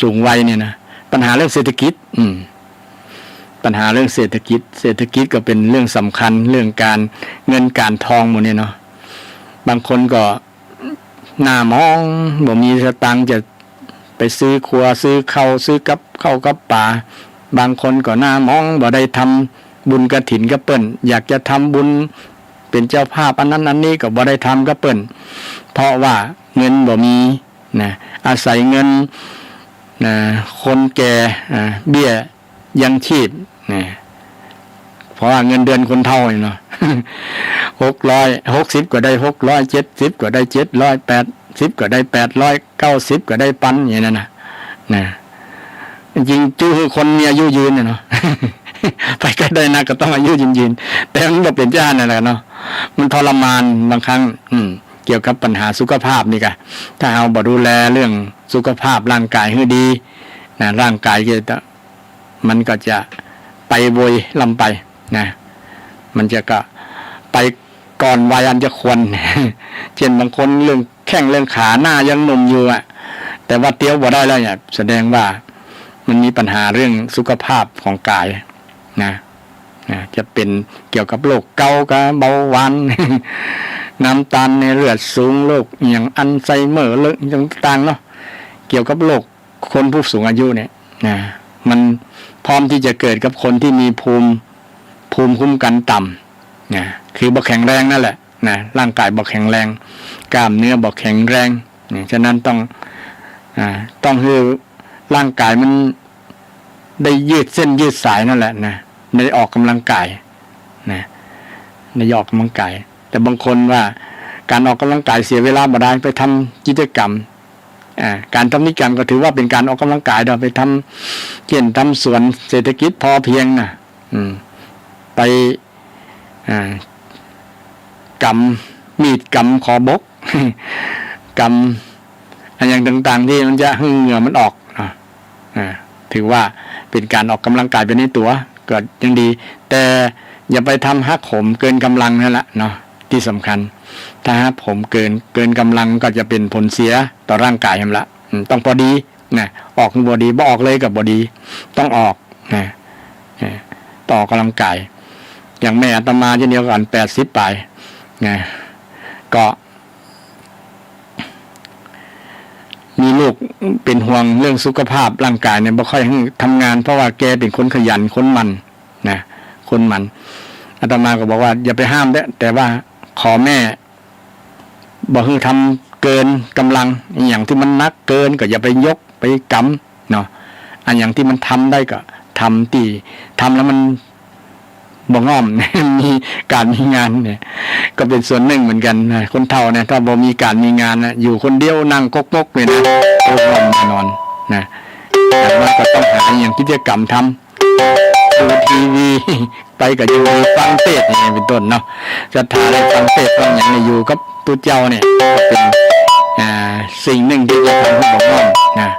สูงวัยเนี่ยนะปัญหาเรื่องเศรษฐกิจปัญหาเรื่องเศรษฐกิจก็เป็นเรื่องสำคัญเรื่องการเงินการทองหมดเนี่ยเนาะบางคนก็หน้ามองบ่มีสตังค์จะไปซื้อครัวซื้อข้าวซื้อกับข้าวกับปลาบางคนก็หน้ามองบ่ได้ทำบุญกฐินกับเปิ้นอยากจะทำบุญ เป็นเจ้าภาพอันนั้นอันนี้ก็บ่ได้ทำก็เปิ้นเพราะว่าเงินบ่มีนะอาศัยเงินนะคนแก่เบี้ยยังชีพนะเพราะว่าเงินเดือนคนเฒ่าเนาะ660ก็ได้670ก็ได้780ก็ได้890ก็ได้1,000อย่างนั้นนะจริงๆจู้คนมีอายุยืนเนาะ ไปก็ได้นะก็ต้องอายุยืนแต่มันบ่เป็นจ้านั่นแหละเนาะมันทรมานบางครั้งเกี่ยวกับปัญหาสุขภาพนี่ก็ถ้าเอาบ่ดูแลเรื่องสุขภาพร่างกายให้ดีนะร่างกายก็มันก็จะไปโวยลำไปนะมันจะก็ไปก่อนวัยอันจะควร เช่นบางคนเรื่องแข้งเรื่องขาหน้ายังหนุ่มอยู่แต่ว่าเตี้ยวบ่ได้แล้วเนี่ยแสดงว่ามันมีปัญหาเรื่องสุขภาพของกายนะจะเป็นเกี่ยวกับโรคเกาต์กับเบาหวาน น้ำตาลในเลือดสูงโรคอย่างอัลไซเมอร์เรื่องต่างๆเนาะเกี่ยวกับโรคคนผู้สูงอายุเนี่ยนะมันพร้อมที่จะเกิดกับคนที่มีภูมิคุ้มกันต่ำนะคือบ่แข็งแรงนั่นแหละนะร่างกายบ่แข็งแรงกล้ามเนื้อบ่แข็งแรงนี่ฉะนั้นต้องให้ร่างกายมันได้ยืดเส้นยืดสายนั่นแหละนะได้ออกกำลังกายนะได้ออกกำลังกายแต่บางคนว่าการออกกำลังกายเสียเวลาบ่ได้ไปทำกิจกรรมการทำนิกรรมก็ถือว่าเป็นการออกกำลังกายเราไปทำเช่นทำสวนเศรษฐกิจพอเพียงนะไปกำมีดกำขอบก กำอันอย่างต่างๆที่มันจะให้เหงื่อมันออกถือว่าเป็นการออกกำลังกายไปในตัวก็ยังดีแต่อย่าไปทำหักโหมเกินกำลังนั่นแหละเนาะที่สำคัญถ้าหักโหมเกินกำลังก็จะเป็นผลเสียต่อร่างกายมันละต้องพอดีนะออกพอดีบ่ออกเลยกับบอดีต้องออกนะต่อกำลังกายอย่างแม่อาตมาเช่นเดียวกัน80ปลายนะก็มีลูกเป็นห่วงเรื่องสุขภาพร่างกายเนี่ยบ่ค่อยทำงานเพราะว่าแกเป็นคนขยันคนมันนะคนมันอาตมาก็บอกว่าอย่าไปห้ามเด้อแต่ว่าขอแม่บอกให้ทำเกินกำลังอย่างที่มันนักเกินก็อย่าไปยกไปกำเนาะอันอย่างที่มันทำได้ก็ทำตีทำแล้วมันบ่ง่อม มีการมีงานเนี่ยก็เป็นส่วนหนึ่งเหมือนกันนะคนเฒ่าเนี่ยถ้าบ่มีการมีงานนะอยู่คนเดียวนั่งกกๆเลยนะโอ้ง่อมแน่นอนนะแต่ว่าก็ต้องหาอย่างกิจกรรมทำดูทีวีไปกับอยู่ฟังเทศน์นี่เป็นต้นเนาะจะถ่ายฟังเทศน์ฟังอย่างนี้อยู่กับตัวเจ้าเนี่ยก็เป็นสิ่งหนึ่งที่จะทำให้บ่ง่อมนะ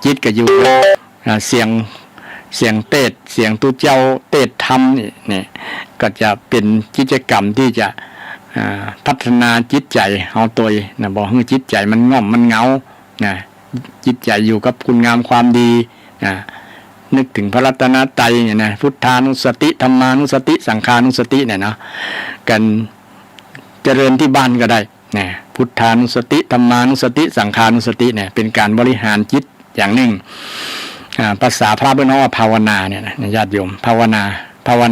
จิตก็อยู่เสียงเทศเสียงตุเจ้าเทศธรรมนี่ก็จะเป็นกิจกรรมที่จะพัฒนาจิตใจเอาตัวนะบอกให้จิตใจมันง่อมมันเหงานะจิตใจอยู่กับคุณงามความดีนะนึกถึงพระรัตนตรัยเนี่ยนะพุทธานุสติธรรมานุสติสังฆานุสติเนี่ยเนาะกันเจริญที่บ้านก็ได้นะพุทธานุสติธรรมานุสติสังฆานุสติเนี่ยเป็นการบริหารจิตอย่างหนึ่งภาษาพระพุทธเจ้าว่าภาวนาเนี่ยนะญาติโยมภาวน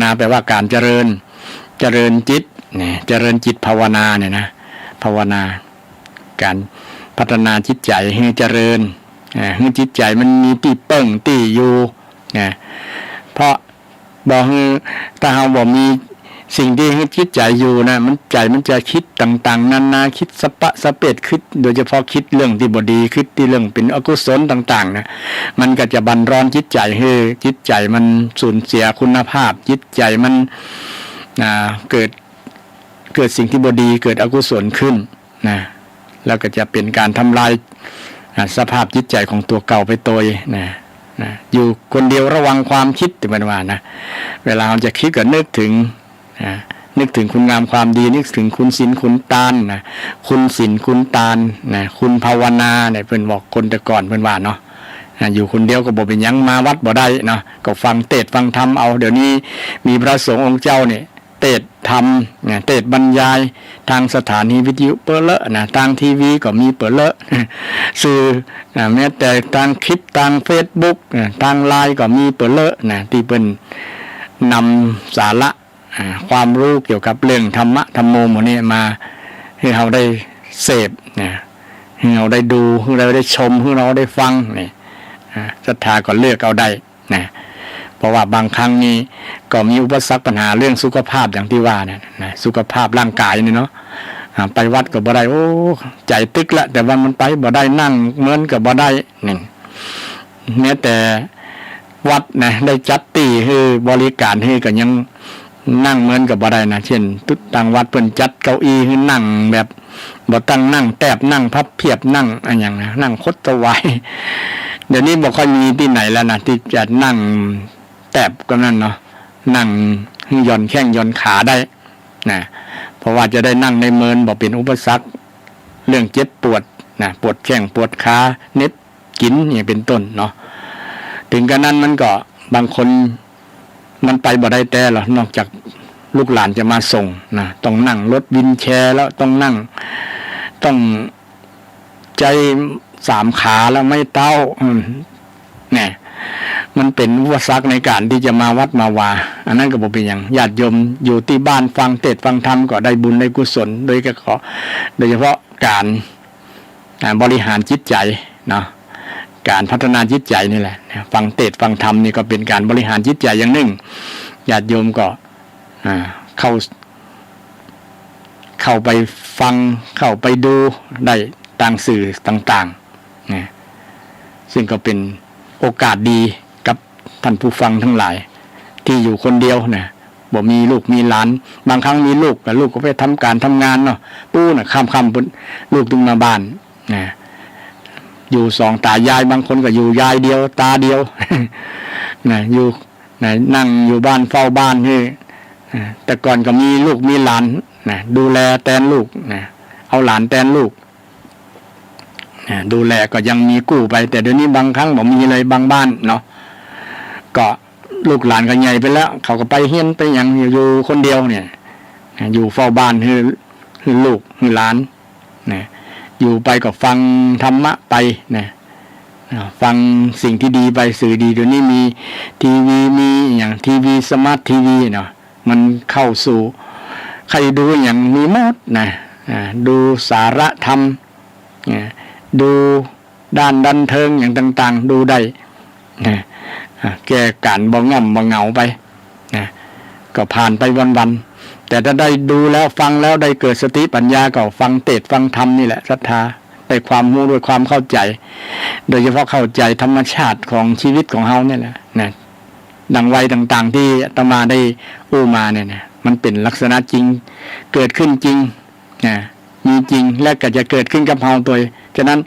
าแปลว่าการเจริญจิตเนี่ยเจริญจิตภาวนาเนี่ยนะภาวนาการพัฒนาจิตใจให้เจริญให้จิตใจมันมีที่เปิ้งที่อยู่นะเพราะบอกถ้าเราบอกมีสิ่งที่ให้จิตใจอยู่นะมันใจมันจะคิดต่างๆนานาคิดสปะสเปดคิดโดยเฉพาะคิดเรื่องที่บ่ดีคิดที่เรื่องเป็นอกุศลต่างๆนะมันก็จะบั่นร้อนจิตใจให้จิตใจมันสูญเสียคุณภาพจิตใจมันเกิดสิ่งที่บ่ดีเกิดอกุศลขึ้นนะแล้วก็จะเป็นการทำลายสภาพจิตใจของตัวเก่าไปโดยนะอยู่คนเดียวระวังความคิดเป็นว่านะเวลาเราจะคิดก็นึกถึงคุณงามความดีนึกถึงคุณศีลคุณทานนะคุณศีลคุณทานนะคุณภาวนาเนี่ยเพิ่นบอกคนแต่ก่อนเพิ่นว่าเนาะอยู่คนเดียวก็บ่เป็นหยังมาวัดบ่ได้เนาะก็ฟังเทศน์ฟังธรรมเอาเดี๋ยวนี้มีพระสงฆ์องค์เจ้าเนี่ยเทศน์ธรรมเนี่ยเทศน์บรรยายทางสถานีวิทยุเปิดเลอะนะทางทีวีก็มีเปิดเลอะสื่อแม้แต่ทางคลิปทาง Facebook ทาง LINE ก็มีเปิดเลอะนะที่เพิ่นนำสาระ ความรู้เกี่ยวกับเรื่องธรรมะธรรมโมหมดนี้มาให้เราได้เสพเนี่ยให้เราได้ดูให้เราได้ชมให้เราได้ฟังเนี่ยศรัทธาก็เลือกเอาได้นะเพราะว่าบางครั้งนี้ก็มีอุปสรรคปัญหาเรื่องสุขภาพอย่างที่ว่าเนี่ยนะสุขภาพร่างกายนี่เนาะไปวัดก็บ่ได้โอ้ใจตึกละแต่ว่ามันไปบ่ได้นั่งเหมือนกับบ่ได้นี่แม้แต่วัดนะได้จัดตีให้บริการให้ก็ยังนั่งเหมือนกับบ่ได้นะเช่นทุกต่างวัดเพิ่นจัดเก้าอี้ให้นั่งแบบบ่ตั้งนั่งแทบนั่งพับเพียบนั่งอะไรอย่างนะนั่งคดตะไวเดี๋ยวนี้บ่ค่อยมีที่ไหนแล้วนะที่จะนั่งแทบก็นั่นเนาะนั่งย่อนแข้งย่อนขาได้นะเพราะว่าจะได้นั่งในเมินบ่เป็นอุปสรรคเรื่องเจ็บปวดนะปวดแข้งปวดขาเน็บกินอย่างเป็นต้นเนาะถึงกระนั้นมันก็บางคนมันไปบ่ได้แต่หรอกนอกจากลูกหลานจะมาส่งนะต้องนั่งรถวินแชร์แล้วต้องนั่งต้องใจ3 ขาแล้วไม่เต้าเนี่ยมันเป็นอุปสรรคในการที่จะมาวัดมาวาอันนั้นก็บ่เป็นอย่างญาติโยมอยู่ที่บ้านฟังเทศน์ฟังธรรมก็ได้บุญได้กุศลโดยเฉพาะการบริหารจิตใจเนาะการพัฒนาจิตใจนี่แหละฟังเทศน์ฟังธรรมนี่ก็เป็นการบริหารจิตใจอย่างหนึ่งญาติโยมก็เข้าไปฟังเข้าไปดูได้ต่างสื่อต่างๆนะซึ่งก็เป็นโอกาสดีกับท่านผู้ฟังทั้งหลายที่อยู่คนเดียวนะบ่มีลูกมีหลานบางครั้งมีลูกแต่ลูกก็ไปทำการทำงานเนาะปู่น่ะค่ำๆลูกตึงมาบ้านนะอยู่2 ตายายบางคนก็อยู่ยายเดียวตาเดียวนะอยู่นะนั่งอยู่บ้านเฝ้าบ้านนี่แต่ก่อนก็มีลูกมีหลานนะดูแลแทนลูกนะเอาหลานแทนลูกนะดูแลก็ยังมีกู้ไปแต่เดี๋ยวนี้บางครั้งบ่มีเลยบางบ้านเนาะก็ลูกหลานก็ใหญ่ไปแล้วเขาก็ไปเฮียนไปอย่างอยู่คนเดียวเนี่ยอยู่เฝ้าบ้านคือลูกคือหลานนะอยู่ไปก็ฟังธรรมะไปนะฟังสิ่งที่ดีไปสื่อดีเดี๋ยวนี้มีทีวีมีอย่างทีวีสมาร์ททีวีเนาะมันเข้าสู่ใครดูอย่างมีหมดนะดูสาระธรรมดูด้านบันเทิงอย่างต่างๆดูได้นะแก้การบ่ง่อมบ่เหงาไปนะก็ผ่านไปวันๆแต่ถ้าได้ดูแล้วฟังแล้วได้เกิดสติปัญญาก็ฟังเทศน์ฟังธรรมนี่แหละศรัทธาได้ความรู้ด้วยความเข้าใจโดยเฉพาะเข้าใจธรรมชาติของชีวิตของเฮาเนี่ยแหละนะดังวัยต่างๆที่อาตมาได้อู้มาเนี่ยนะมันเป็นลักษณะจริงเกิดขึ้นจริงนะมีจริงและก็จะเกิดขึ้นกับเฮาตัวฉะนั้น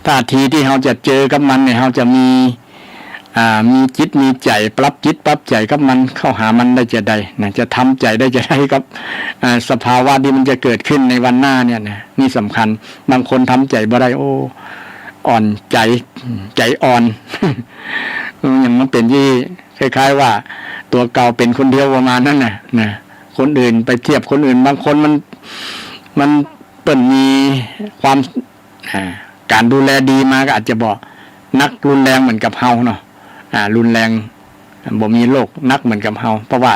ท่าทีที่เฮาจะเจอกับมันเนี่ยเฮาจะมีจิตมีใจปรับจิตปรับใจกับมันเข้าหามันได้จะได้นะจะทำใจได้จะได้กับสภาวะที่มันจะเกิดขึ้นในวันหน้าเนี่ยนะนี่สำคัญบางคนทำใจบ่ได้โอ้อ่อนใจอ่อน อย่างมันเป็นที่คล้ายๆว่าตัวเก่าเป็นคนเดียวประมาณนั้นนะคนอื่นไปเทียบคนอื่นบางคนมันเปิ่นมีความการดูแลดีมาก็อาจจะบอกนักรุนแรงเหมือนกับเฮาเนาะรุนแรงบ่มีโรคนักเหมือนกับเฮาเพราะว่า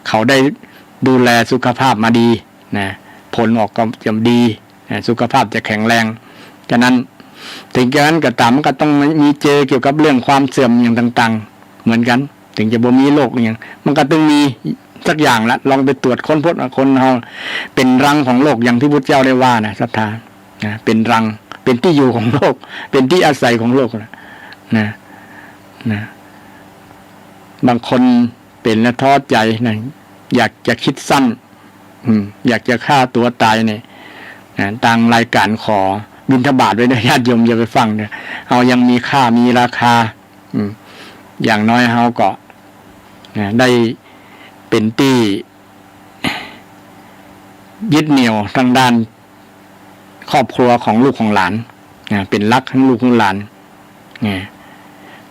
เขาได้ดูแลสุขภาพมาดีนะผลออกก็จะดีสุขภาพจะแข็งแรงฉะนั้นถึงอย่างนั้นก็ตามก็ต้องมีเจอเกี่ยวกับเรื่องความเสื่อมอย่างต่างๆเหมือนกันถึงจะบ่มีโรคอย่างมันก็ต้องมีสักอย่างละลองไปตรวจค้นพบคนเฮาเป็นรังของโรคอย่างที่พุทธเจ้าได้ว่านะศรัทธาเป็นรังเป็นที่อยู่ของโลกเป็นที่อาศัยของโลกนะบางคนเป็นแล้วท้อใจนะอยากจะคิดสั้นอยากจะฆ่าตัวตายเนี่ยต่างรายการขอบิณฑบาตไว้นะญาติโยมอย่าไปฟังเนี่ยเอายังมีค่ามีราคาอย่างน้อยเฮาก็ได้เป็นที่ยึดเหนี่ยวทางด้านครอบครัวของลูกของหลานเป็นรักทั้งลูกทั้งหลาน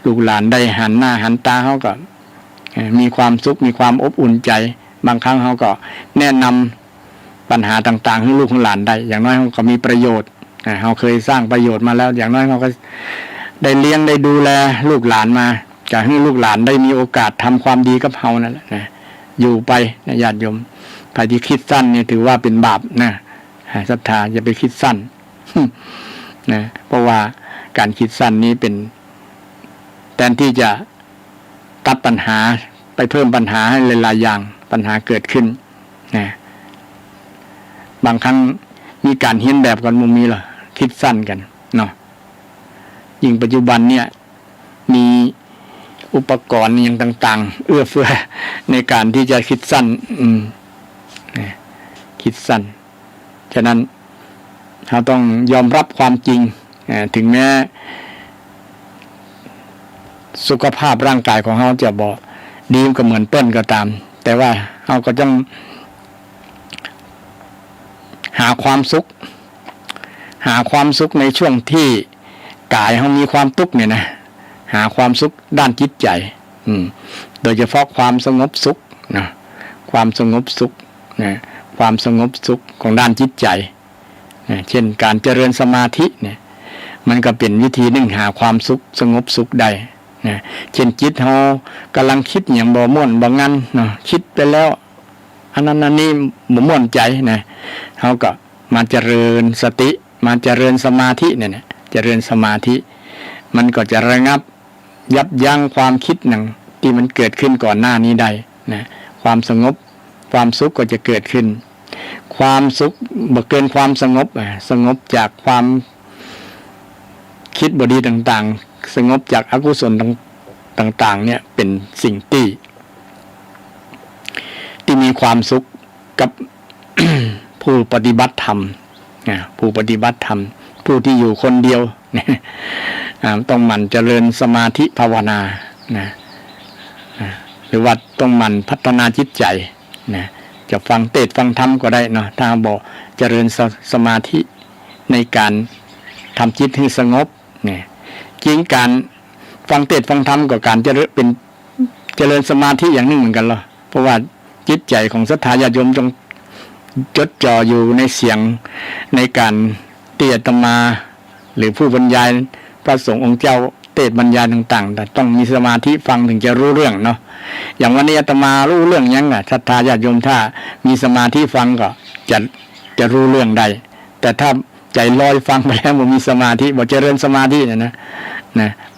ลูกหลานได้หันหน้าหันตาเขาก็มีความสุขมีความอบอุ่นใจบางครั้งเขาก็แนะนำปัญหาต่างๆให้ลูกของหลานได้อย่างน้อยเขาก็มีประโยชน์เขาเคยสร้างประโยชน์มาแล้วอย่างน้อยเขาก็ได้เลี้ยงได้ดูแลลูกหลานมาจะให้ลูกหลานได้มีโอกาสทำความดีกับเขานั่นแหละ อยู่ไปนะญาติโยมใครที่คิดสั้นเนี่ยถือว่าเป็นบาปนะศรัทธาอย่าไปคิดสั้นนะเพราะว่าการคิดสั้นนี้เป็นแทนที่จะตัดปัญหาไปเพิ่มปัญหาให้หลายๆอย่างปัญหาเกิดขึ้นนะบางครั้งมีการเฮี้ยนแบบกันมุมมีเหรอคิดสั้นกันเนาะยิ่งปัจจุบันเนี่ยมีอุปกรณ์อย่างต่างๆเอื้อเฟื้อในการที่จะคิดสั้นคิดสั้นฉะนั้นเราต้องยอมรับความจริงถึงแม้สุขภาพร่างกายของเราจะบ่ดีก็เหมือนเปิ้นก็ตามแต่ว่าเราก็ต้องหาความสุขในช่วงที่กายเรามีความทุกข์เนี่ยนะหาความสุขด้านจิตใจโดยเฉพาะความสงบสุขนะความสงบสุขนะความสงบสุขของด้านจิตใจนะเช่นการเจริญสมาธิเนี่ยมันก็เป็นวิธีหนึ่งหาความสุขสงบสุขได้นะเช่นจิตเรากำลังคิดอย่างบ่ม่วนบ่งันเนาะคิดไปแล้วอันนั้นอันนี้บ่ม่วนใจนะเราก็มาเจริญสติมาเจริญสมาธิเนี่ยนะเจริญสมาธิมันก็จะระงับยับยั้งความคิดหนึ่งที่มันเกิดขึ้นก่อนหน้านี้ได้นะความสงบความสุขก็จะเกิดขึ้นความสุขบ่เกินความสงบสงบจากความคิดบดีต่างๆสงบจากอกุศลต่างๆเนี่ยเป็นสิ่งที่มีความสุขกับ ผู้ปฏิบัติธรรมผู้ปฏิบัติธรรมผู้ที่อยู่คนเดียวต้องหมั่นเจริญสมาธิภาวนานะหรือว่าต้องหมั่นพัฒนาจิตใจนะจะฟังเทศน์ฟังธรรมก็ได้เนาะถ้าบอกเจริญสมาธิในการทำจิตให้สงบเนี่ยจริงการฟังเทศน์ฟังธรรมกับการเจริญสมาธิอย่างนึงเหมือนกันเหรอเพราะว่าจิตใจของศรัทธาญาติโยมจงจดจ่ออยู่ในเสียงในการเทศน์มาหรือผู้บรรยายพระสงฆ์องค์เจ้าเทศน์บรรยายต่างๆแต่ต้องมีสมาธิฟังถึงจะรู้เรื่องเนาะอย่างวันนี้อาตมารู้เรื่องยังศรัทธาญาติโยมถ้ามีสมาธิฟังก็จะรู้เรื่องได้แต่ถ้าใจลอยฟังไปแล้วบ่มีสมาธิบ่เจริญสมาธิเนี่ยนะ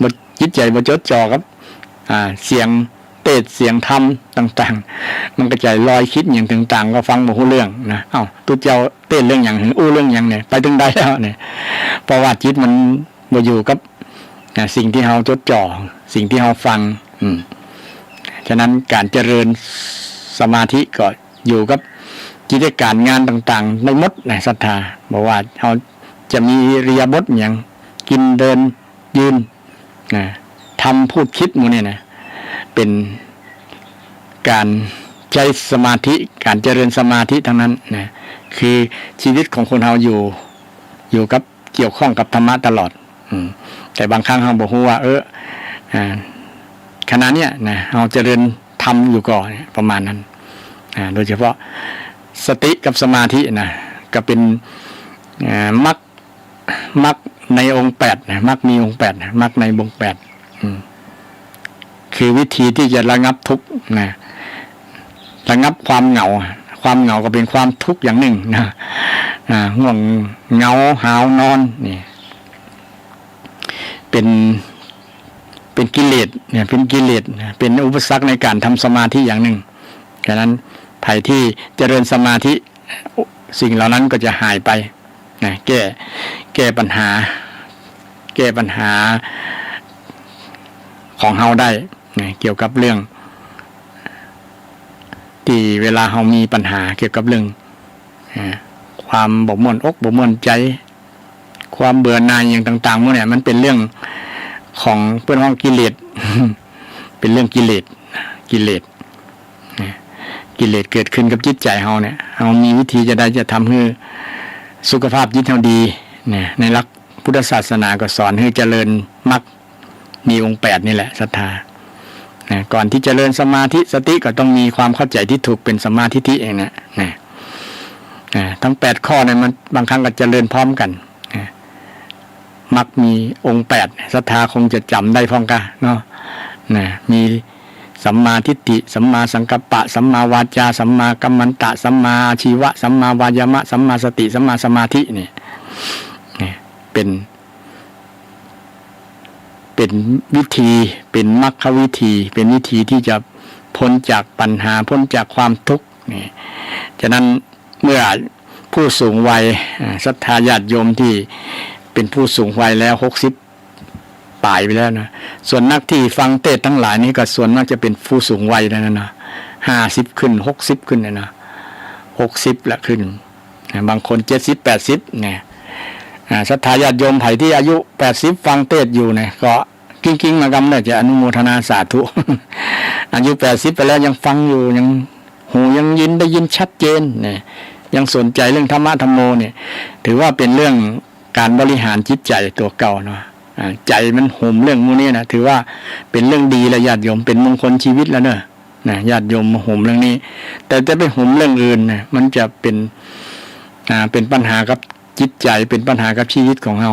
บ่จิตใจบ่จดจ่อครับเสียงเทศน์เสียงธรรมต่างๆมันก็ใจลอยคิดอย่างต่างๆก็ฟังบ่รู้เรื่องนะตุเจ้าเทศน์เรื่องอย่างอู้เรื่องอย่างเนี่ยไปถึงได้แล้วเนี่ยเพราะว่าจิตมันบ่อยู่กับสิ่งที่เราจดจ่อสิ่งที่เราฟังฉะนั้นการเจริญสมาธิก็อยู่กับกิจการงานต่างๆในมดนะศรัทธาบอกว่าเราจะมีเรียบทอย่างกินเดินยืนทำพูดคิดหมู่เนี่ยนะเป็นการใช้สมาธิการเจริญสมาธิทั้งนั้นนะคือชีวิตของคนเราอยู่กับเกี่ยวข้องกับธรรมะตลอดแต่บางครั้งเราบอกว่าขณะเนี้ยนะเราเจริญธรรมอยู่ก่อนประมาณนั้นโดยเฉพาะสติกับสมาธินะก็เป็นมรรคในองค์8นะมรรคมีองค์8นะมรรคในวง8คือวิธีที่จะระงับทุกข์นะระงับความเหงาก็เป็นความทุกข์อย่างหนึ่งนะง่วงเหงาหาวนอนนี่เป็นกิเลสเนี่ยเป็นกิเลสเป็นอุปสรรคในการทำสมาธิอย่างหนึ่งฉะนั้นไผ่ที่เจริญสมาธิสิ่งเหล่านั้นก็จะหายไปนะแก้ปัญหาของเฮาได้นะเกี่ยวกับเรื่องที่เวลาเฮามีปัญหาเกี่ยวกับเรื่องความบ่ม่วนอกบ่ม่วนใจความเบื่อหน่ายอย่างต่างๆพวกนี้มันเป็นเรื่องของเพื่อนห้องกิเลส เป็นเรื่องกิเลสเกิดขึ้นกับจิตใจเฮาเนี่ยเฮามีวิธีจะทำให้สุขภาพจิตเฮาดีเนี่ยในหลักพุทธศาสนาก็สอนให้เจริญมรรคมีองค์8นี่แหละศรัทธาก่อนที่เจริญสมาธิสติก็ต้องมีความเข้าใจที่ถูกเป็นสมาธิเองนะทั้ง8ข้อเนี่ยมันบางครั้งก็เจริญพร้อมกันมักมีองค์8ศรัทธาคงจะจำได้พ้องกันเนาะมี สัมมาทิฏฐิสัมมาสังกัปปะสัมมาวาจาสัมมากัมมันตะสัมมาอาชีวะสัมมาวายามะสัมมาสติสัมมาสมาธิเนี่ยเป็นวิธีเป็นมรรควิธีเป็นวิธีที่จะพ้นจากปัญหาพ้นจากความทุกข์นี่ฉะนั้นเมื่อผู้สูงวัยศรัทธาญาติโยมที่เป็นผู้สูงวัยแล้ว60 ป่ายไปแล้วนะส่วนนักที่ฟังเทศทั้งหลายนี้ก็ส่วนมากจะเป็นผู้สูงวัยแล้วนะ50 ขึ้น60 ขึ้นนะ60ละขึ้นบางคน70 80เนี่ยศรัทธาญาติโยมไผ่ที่อายุ80ฟังเทศอยู่เนี่ยก็กิ้งๆมากำเนี่ยจะอนุโมทนาสาธุ อายุ80ไปแล้วยังฟังอยู่ยังหูยังได้ยินชัดเจนเนี่ยยังสนใจเรื่องธรรมะธรรมโมเนี่ยถือว่าเป็นเรื่องการบริหารจิตใจตัวเก่าเนาะใจมันห่มเรื่องมูนี้นะถือว่าเป็นเรื่องดีและญาติโยมเป็นมงคลชีวิตแล้วเนอะนะญาติโยมมาห่มเรื่องนี้แต่จะไปห่มเรื่องอื่นนะมันจะเป็นปัญหากับจิตใจเป็นปัญหากับชีวิตของเรา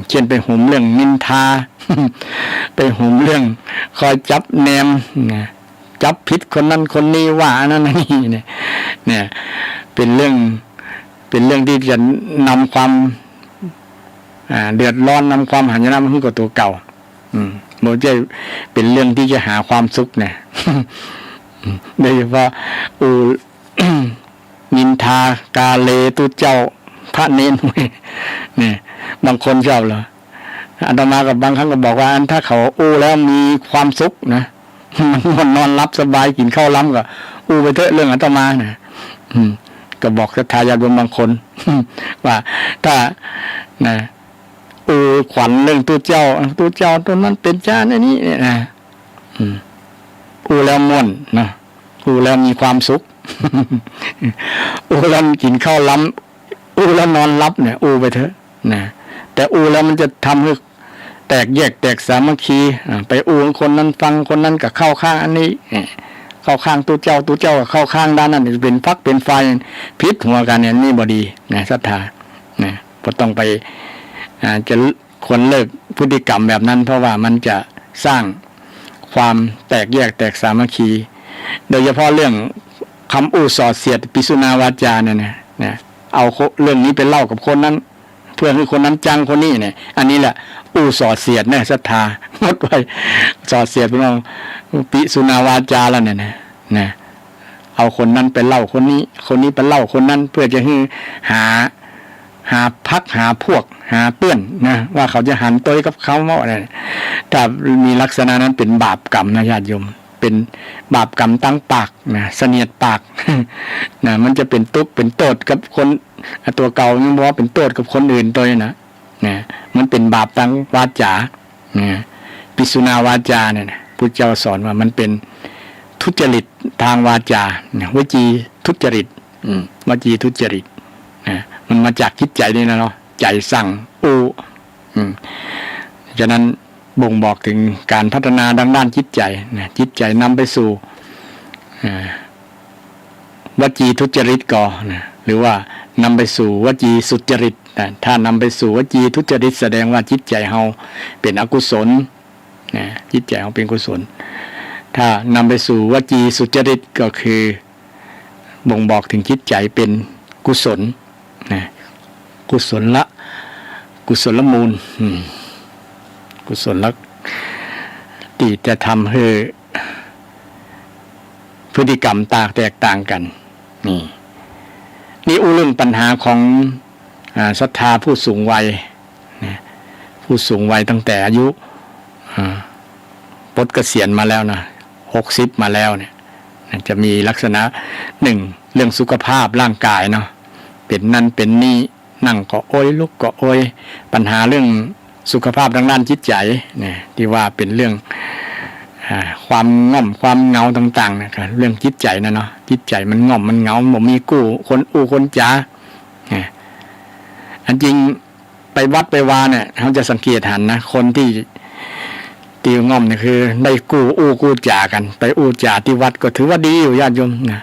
เช่นไปห่มเรื่องนินทา ไปห่มเรื่องคอยจับแนมจับผิดคนนั้นคนนี้ว่านั่นนี่เนี่ยเป็นเรื่องที่จะนำความเดือดร้อนนำความหายนะมาขึ้นกับตัวเก่ามันจะเป็นเรื่องที่จะหาความสุขเนี่ย โดยเฉพาะนินทากาเลตุเจ้าพระเนนเนี่ยบางคนชอบเหรออาตมากับบางครั้งก็บอกว่าถ้าเขาแล้วมีความสุขนะมันนอนรับสบายกินข้าวล้ำก็ไปเถอะเรื่องอาตมานะก็บอกศรัทธาญาติโยมบางคน ว่าถ้านะขวัญเรื่องตัวเจ้าตัวนั้นเป็นจ้านี่เนี่ยนะแล้วม่วนนะแล้วมีความสุข แล้วกินข้าวล้ำแล้วนอนรับเนี่ยไปเถอะนะแต่แล้วมันจะทำให้แตกแยกแตกสามัคคีไปคนนั้นฟังคนนั้นกับเข้าข้างอันนี้เข้าข้างตัวเจ้ากับเข้าข้างด้านนั้นเป็นฟักเป็นไฟพิษหัวกันเนี่ยนี่บดีนะศรัทธานะก็ต้องไปจะควรเลิกพฤติกรรมแบบนั้นเพราะว่ามันจะสร้างความแตกแยกแตกสามัคคีโดยเฉพาะเรื่องคำสอดเสียดปิสุนาวาจาเนี่ยนะเอาเรื่องนี้ไปเล่ากับคนนั้นเพื่อให้คนนั้นจังคนนี้เนี่ยอันนี้แหละสอดเสียดเนี่ยศรัทธาหมดไปสอดเสียดเป็นปิสุนาวาจาแล้วเนี่ยนะเอาคนนั้นไปเล่าคนนี้ไปเล่าคนนั้นเพื่อจะให้หาพักหาพวกหาเพื่อนนะว่าเขาจะหันตัวกับเขาเมื่อไรถ้ามีลักษณะนั้นเป็นบาปกรรมนะญาติโยมเป็นบาปกรรมตั้งปากนะเสนียดปาก นะมันจะเป็นทุกข์เป็นโทษกับคนตัวเก่ายังบอกว่าเป็นโทษกับคนอื่นตัวนะมันเป็นบาปตั้งวาจาปิสุนาวาจาเนี่ยพุทธเจ้าสอนว่ามันเป็นทุจริตทางวาจาวจีทุจริตวจีทุจริตมันมาจากจิตใจนี่นะเนาะใจสั่งฉะนั้นบ่งบอกถึงการพัฒนาด้านจิตใจจิตใจนำไปสู่วจีทุจริตก่อนหรือว่านำไปสู่วจีสุจริตถ้านำไปสู่วจีทุจริตแสดงว่าจิตใจเฮาเป็นอกุศลจิตใจเฮาเป็นกุศลถ้านำไปสู่วจีสุจริตก็คือบ่งบอกถึงจิตใจเป็นกุศลกุศลมูลกุศลละที่จะทำให้พฤติกรรมแตกต่างกันนี่เรื่องปัญหาของศรัทธาผู้สูงวัยผู้สูงวัยตั้งแต่อายุปลดเกษียณมาแล้วนะ60มาแล้วเนี่ยจะมีลักษณะ1เรื่องสุขภาพร่างกายเนาะเป็นนั่นเป็นนี่นั่งก็ลุกก็ปัญหาเรื่องสุขภาพทางด้านจิตใจเนี่ยที่ว่าเป็นเรื่องความง่อมความเหงาต่างๆนะครับเรื่องจิตใจนะเนาะจิตใจมันง่อมมันเหงาบ่มีกู้คนจ๋าอันจริงไปวัดไปวาเนี่ยเขาจะสังเกตหันนะคนที่ง่อมเนี่ยคือได้กู้จ่ากันไปจ่าที่วัดก็ถือว่าดีอยู่ญาติโยมนะ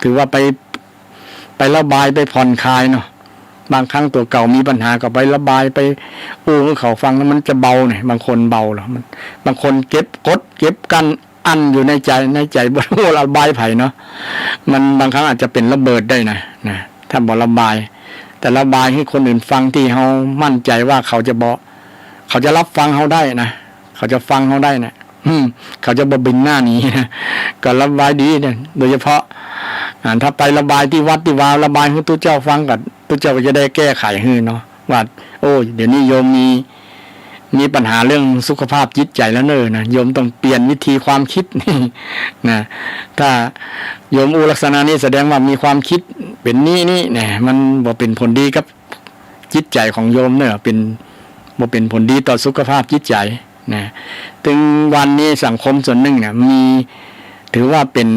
ถือว่าไประบายไปผ่อนคลายเนาะบางครั้งตัวเก่ามีปัญหาก็ไประบายไปเขาฟังแล้วมันจะเบาเนี่ยบางคนเบาหรอมันบางคนเก็บกัน อั้นอยู่ในใจบ่รู้ระบายไผเนาะมันบางครั้งอาจจะเป็นระเบิดได้นะถ้าบ่ระบาย แต่ระบายให้คนอื่นฟังที่เฮามั่นใจว่าเขาจะรับฟังเฮาได้นะเขาจะฟังเฮาได้นะเขาจะบ่บินหน้าหนีนะก็ระบายดีเนี่ยโดยเฉพาะถ้าไประบายที่วัดที่วาระบายให้ตู้เจ้าฟังกับตู้เจ้าก็จะได้แก้ไขให้เนาะว่าโอ้เดี๋ยวนี้โยมมีปัญหาเรื่องสุขภาพจิตใจแล้วเนอะนะโยมต้องเปลี่ยนวิธีความคิดนี่นะถ้าโยมอุลักษณะนี้แสดงว่ามีความคิดเป็นนี่เนี่ยมันบ่เป็นผลดีกับจิตใจของโยมเนอะบ่เป็นผลดีต่อสุขภาพจิตใจนะถึงวันนี้สังคมส่วนหนึ่งเนี่ยมีถือว่าเป็น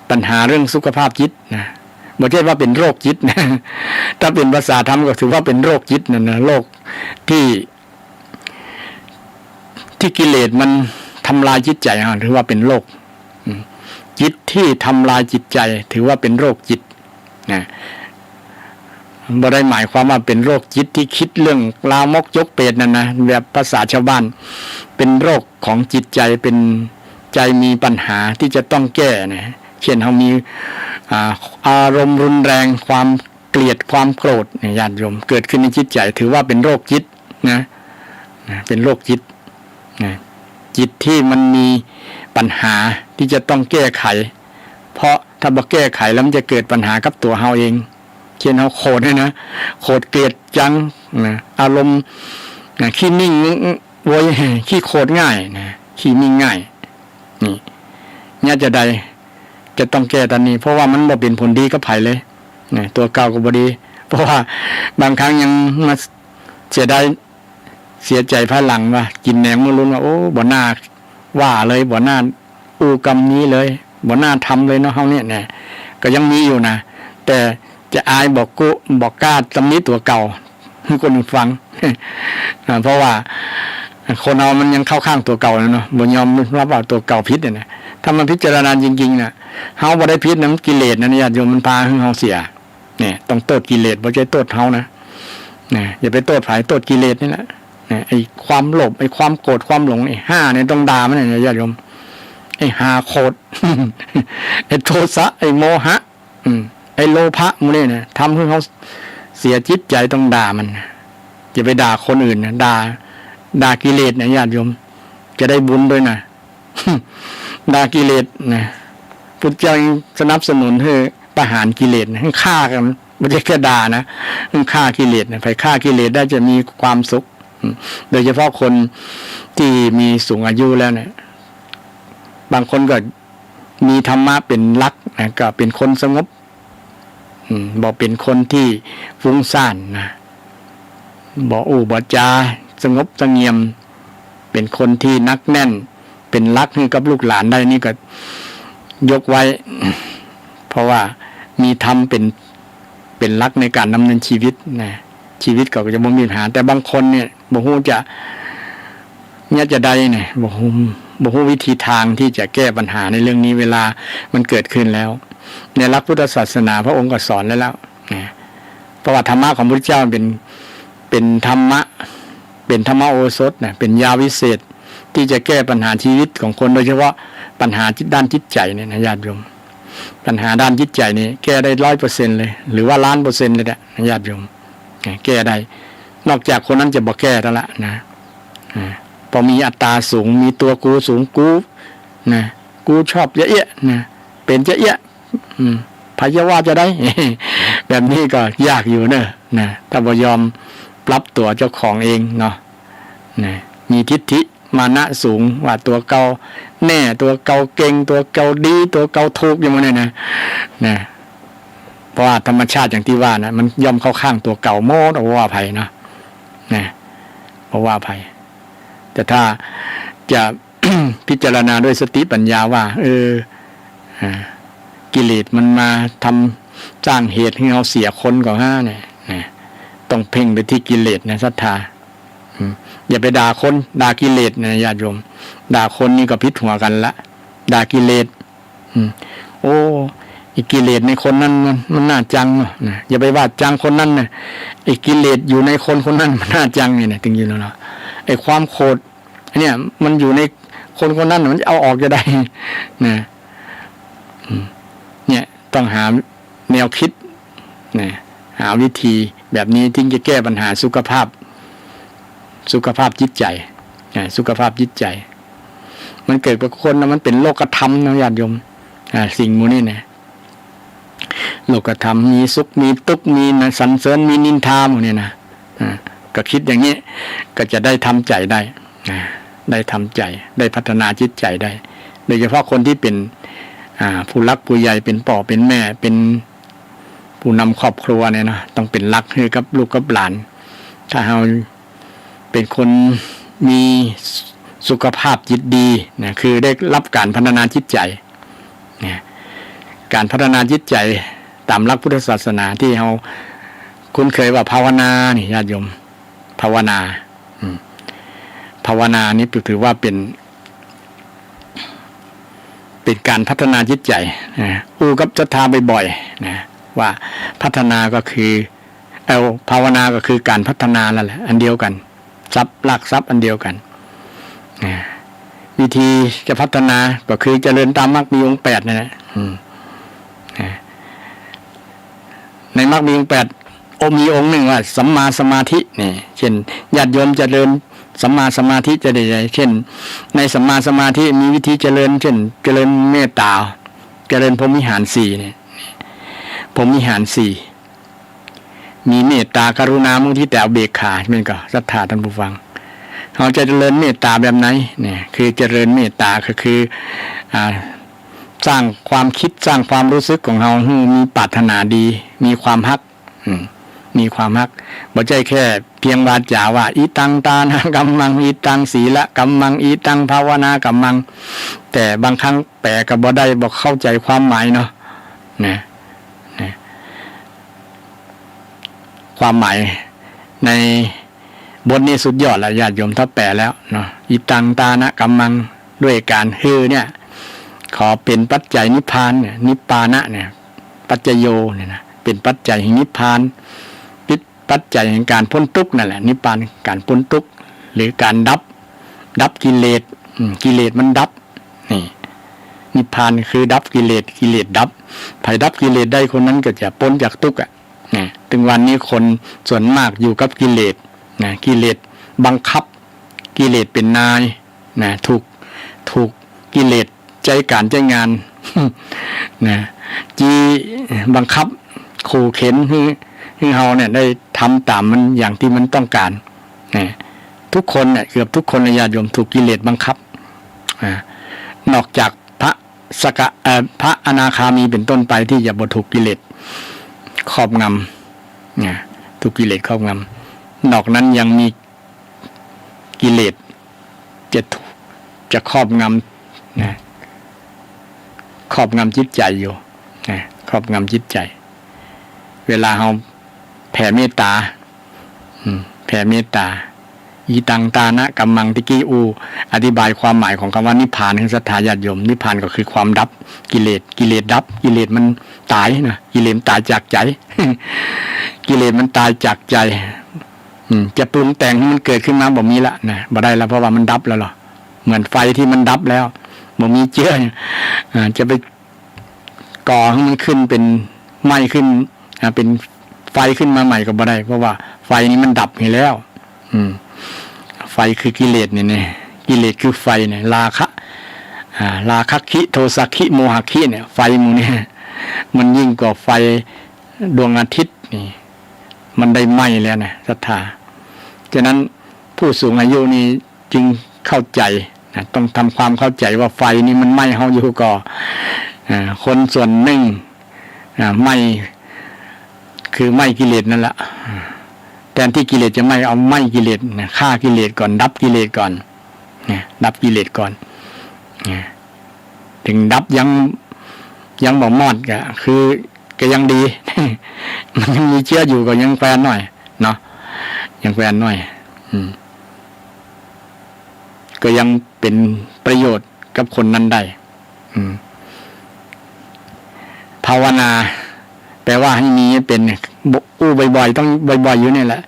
ปัญหาเรื่องสุขภาพจิตนะบ่ใช่ว่าเป็นโรคจิตนะถ้าเป็นภาษาธรรมก็ถือว่าเป็นโรคจิตนะโรคที่กิเลสมันทำลายจิตใจถือว่าเป็นโรคจิตที่ทำลายจิตใจถือว่าเป็นโรคจิตนะบ่ได้หมายความว่าเป็นโรคจิตที่คิดเรื่องลามกยกเปรตนั่นนะแบบภาษาชาวบ้านเป็นโรคของจิตใจเป็นใจมีปัญหาที่จะต้องแก้นะเช่นเขามีอารมณ์รุนแรงความเกลียดความโกรธเนี่ยญาติโยมเกิดขึ้นในจิตใจถือว่าเป็นโรคจิตนะเป็นโรคจิตนะจิตที่มันมีปัญหาที่จะต้องแก้ไขเพราะถ้าบ่แก้ไขแล้วมันจะเกิดปัญหากับตัวเฮาเองเช่นเฮาโกรธเนี่ยนะโกรธเกลียดจังนะอารมณ์ขี้นิ่งโวยขี้โกรธง่ายนะขี้นิ่งง่ายนี่เนี่ยจะต้องแก้ตอนนี้เพราะว่ามันบ่เป็นผลดีกับไผเลยนะตัวเก่าก็บ่ดีเพราะว่าบางครั้งยังมาเสียใจภายหลังว่ากินแหนงมื้อลุ้นว่าโอ้บ่น่าว่าเลยบ่น่าอู้กรรมนี้เลยบ่น่าทำเลยเนาะเฮาเนี่ยนะก็ยังมีอยู่นะแต่จะอายบอกกล้าตำหนิตัวเก่าให้คนอื่นฟัง เพราะว่าคนเอามันยังเข้าข้างตัวเก่าเนาะบ่ยอมรับว่าตัวเก่าผิดเนี่ยนะถ้ามันพิจารณาจริงๆน่ะเฮาบ่ได้ผิดนะกิเลสนะญาติโยมมันพาให้เฮาเสียเนี่ยต้องโทษกิเลสบ่ใช่โทษเฮานะอย่าไปโทษไผโทษกิเลสนี่แหละไอ้ความโลภไอ้ความโกรธความหลงไอ้5เนี่ยต้องด่ามันเนี่ยญาติโยมไอ้5โคตร ไอ้โทสะไอ้โมหะไอ้โลภะมื้อนี้เนี่ยทำให้เฮาเสียจิตใจต้องด่ามันอย่าไปด่าคนอื่นนะด่ากิเลสนะญาติโยมจะได้บุญด้วยนะด่ากิเลสนะพุทธเจ้าสนับสนุนให้ประหารกิเลสให้ฆ่ากันไม่ใช่แค่ด่านะให้ฆ่ากิเลสนะไปฆ่ากิเลสได้จะมีความสุขโดยเฉพาะคนที่มีสูงอายุแล้วเนี่ยบางคนก็มีธรรมะเป็นหลักนะก็เป็นคนสงบบอกเป็นคนที่ฟุ้งซ่านนะบอกบ่จาสงบสงเงียมเป็นคนที่นักแน่นเป็นรักให้กับลูกหลานได้นี่ก็ยกไว้ เพราะว่ามีธรรมเป็นรักในการดำเนินชีวิตนะชีวิตก็จะบ่มีปัญหาแต่บางคนเนี่ยบ่ฮู้จะได้เนี่ยบ่ฮู้วิธีทางที่จะแก้ปัญหาในเรื่องนี้เวลามันเกิดขึ้นแล้วในหลักพุทธศาสนาพระองค์ก็สอนแล้วนะเพราะว่าธรรมะของพระพุทธเจ้าเป็นธรรมะโอสถนะเป็นยาวิเศษที่จะแก้ปัญหาชีวิตของคนโดยเฉพาะปัญหาด้านจิตใจเนี่ยนะญาติโยมปัญหาด้านจิตใจนี่แก้ได้ 100% เลยหรือว่า1,000,000%เลยแหละญาติโยมแก้ได้นอกจากคนนั้นจะบ่แก้แล้วล่ะนะพอมีอัตตาสูงมีตัวกูสูงกูนะกูชอบเยอะๆนะเป็นเยอะๆพยาว่าจะได้ แบบนี้ก็ยากอยู่เนอะนะถ้าบ่ยอมปรับตัวเจ้าของเองเนาะนะมีทิฏฐิมานะสูงว่าตัวเก่าแน่ตัวเก่าเก่งตัวเก่าดีตัวเก่าถูกอย่างนั้นนะเพราะว่าธรรมชาติอย่างที่ว่านะมันย่อมเข้าข้างตัวเก่าโมดเอาว่าภัยนะเพราะว่าภัยแต่ถ้าจะ พิจารณาด้วยสติปัญญาว่ากิเลสมันมาทำสร้างเหตุให้เราเสียคนก่อนเนี่ยต้องเพ่งไปที่กิเลสนะศรัทธาอย่าไปด่าคนด่ากิเลสนะญาติโยมด่าคนนี่ก็พิษหัวกันละด่ากิเลสโอ้ไอ้กิเลสในคนนั้นมันน่าจังนะอย่าไปว่าจังคนนั้นนะไอ้กิเลสอยู่ในคนนั้นมันน่าจังนี่นะถึงอยู่แล้วเนาะไอ้ความโกรธเนี่ยมันอยู่ใน คนคนนั้นมันจะเอาออกจะได้นะเนี่ยต้องหาแนวคิดนะหาวิธีแบบนี้ที่จะแก้ปัญหาสุขภาพจิตใจสุขภาพจิตใจมันเกิดกับคนนะมันเป็นโลกธรรมนะญาติโยมสิ่งมูนี่นะโลกธรรมมีสุขมีทุกข์มีนะสรรเสริญมีนินทาหมดนี่นะก็คิดอย่างนี้ก็จะได้ทำใจได้ได้ทำใจได้พัฒนาจิตใจได้โดยเฉพาะคนที่เป็นผู้รักผู้ใหญ่เป็นพ่อเป็นแม่เป็นผู้นำครอบครัวเนี่ยนะต้องเป็นรักให้กับลูกกับหลานถ้าเราเป็นคนมีสุขภาพจิตดีนะคือได้รับการพัฒนาจิตใจนะการพัฒนาจิตใจตามหลักพุทธศาสนาที่เราคุ้นเคยว่าภาวนานี่ญาติโยมภาวนานี่ถือว่าเป็นการพัฒนาจิตใจอู้กับศรัทธาบ่อยๆนะว่าพัฒนาก็คือภาวนาก็คือการพัฒนาแล้วแหละอันเดียวกันทรัพย์หลักทรัพย์อันเดียวกันวิธีจะพัฒนาก็คือเจริญตามมรรคมีองค์8นั่นแหละในมรรคมีองค์8มีองค์หนึ่งว่าสัมมาสมาธินี่เช่นญาติโยมเจริญสัมมาสมาธิจะได้เช่นในสัมมาสมาธิมีวิธีเจริญเช่นเจริญเมตตาเจริญพรหมวิหาร4เนี่ยพรหมวิหาร4มีเมตตากรุณามุทิตาอุเบกขาเป็นก็ศรัทธาท่านผู้ฟังเราจะเจริญเมตตาแบบไหนเนี่ยคือเจริญเมตตาก็คือสร้างความคิดสร้างความรู้สึกของเราให้มีปรารถนาดีมีความฮักมีความฮักบ่ใช่แค่เพียงวาจาว่าอิตังตานะกัมมังอิตังศีละกัมมังอิตังภาวนากัมมังแต่บางครั้งแปลก็บ่ได้บ่เข้าใจความหมายเนาะนะความหมายในบทนี้สุดยอดแล้วญาติโยมถ้าแปลแล้วเนาะอิตังตานะกัมมังด้วยการเนี่ยขอเป็นปัจจัยนิพพานเนี่ยนิพพานะเนี่ยปัจจโยเนี่ยนะเป็นปัจจัยแห่งนิพพานปัจจัยแห่งการพ้นทุกข์นั่นแหละนิพพานการพ้นทุกข์หรือการดับกิเลสกิเลสมันดับนี่นิพพานคือดับกิเลสดับใครดับกิเลสได้คนนั้นก็จะพ้นจากทุกข์ถึงวันนี้คนส่วนมากอยู่กับกิเลสกิเลสบังคับกิเลสเป็นนายถูกกิเลสใจการใจงานจีบังคับขู่เข็นให้เราเนี่ยได้ทำตามมันอย่างที่มันต้องการทุกคนเนี่ยเกือบทุกคนญาติโยมถูกกิเลสบังคับนอกจากพระอนาคามีเป็นต้นไปที่จะบ่ถูกกิเลสครอบงำถูกกิเลสครอบงำนอกนั้นยังมีกิเลสจะครอบงำครอบงำจิตใจอยู่ครอบงำจิตใจเวลาเราแผ่เมตตาอีตังตานะกัมมังติกี้อธิบายความหมายของคำว่านิพพานของศรัทธาญาติโยมนิพพานก็คือความดับกิเลสดับกิเลสมันตายนะกิเลสตายจากใจ กิเลสมันตายจากใจจะปรุงแต่งให้มันเกิดขึ้นมาบ่มีละนะบ่ได้แล้วเพราะว่ามันดับแล้วหรอเหมือนไฟที่มันดับแล้วบ่มีเจือจะไปก่อให้มันขึ้นเป็นไหม้ขึ้นเป็นไฟขึ้นมาใหม่ก็บ่ได้เพราะว่าไฟนี้มันดับไปแล้วไฟคือกิเลสเนี่ยกิเลสคือไฟเนี่ยราคะคิโทสะคิโมหะคิเนี่ยไฟมูเนี่ยมันยิ่งกว่าไฟดวงอาทิตย์นี่มันได้ไหม้แล้วนะศรัทธาฉะนั้นผู้สูงอายุนี่จึงเข้าใจต้องทำความเข้าใจว่าไฟนี่มันไหม้เฮาอยู่ก่อคนส่วนหนึ่งไหม้คือไหม้กิเลสนั่นแหละแทนที่กิเลสจะไหม้เอาไหม้กิเลสฆ่ากิเลสก่อนดับกิเลสก่อนดับกิเลสก่อนถึงดับยังบ่มอดก็ยังดี มันยังมีเชื้ออยู่ก็ยังแฟนหน่อยเนาะยังแฟนหน่อยก็ยังเป็นประโยชน์กับคนนั้นได้ภาวนาแปลว่าให้มีเป็นอู้บ่อยๆต้องบ่อยๆอยู่นี่แหละ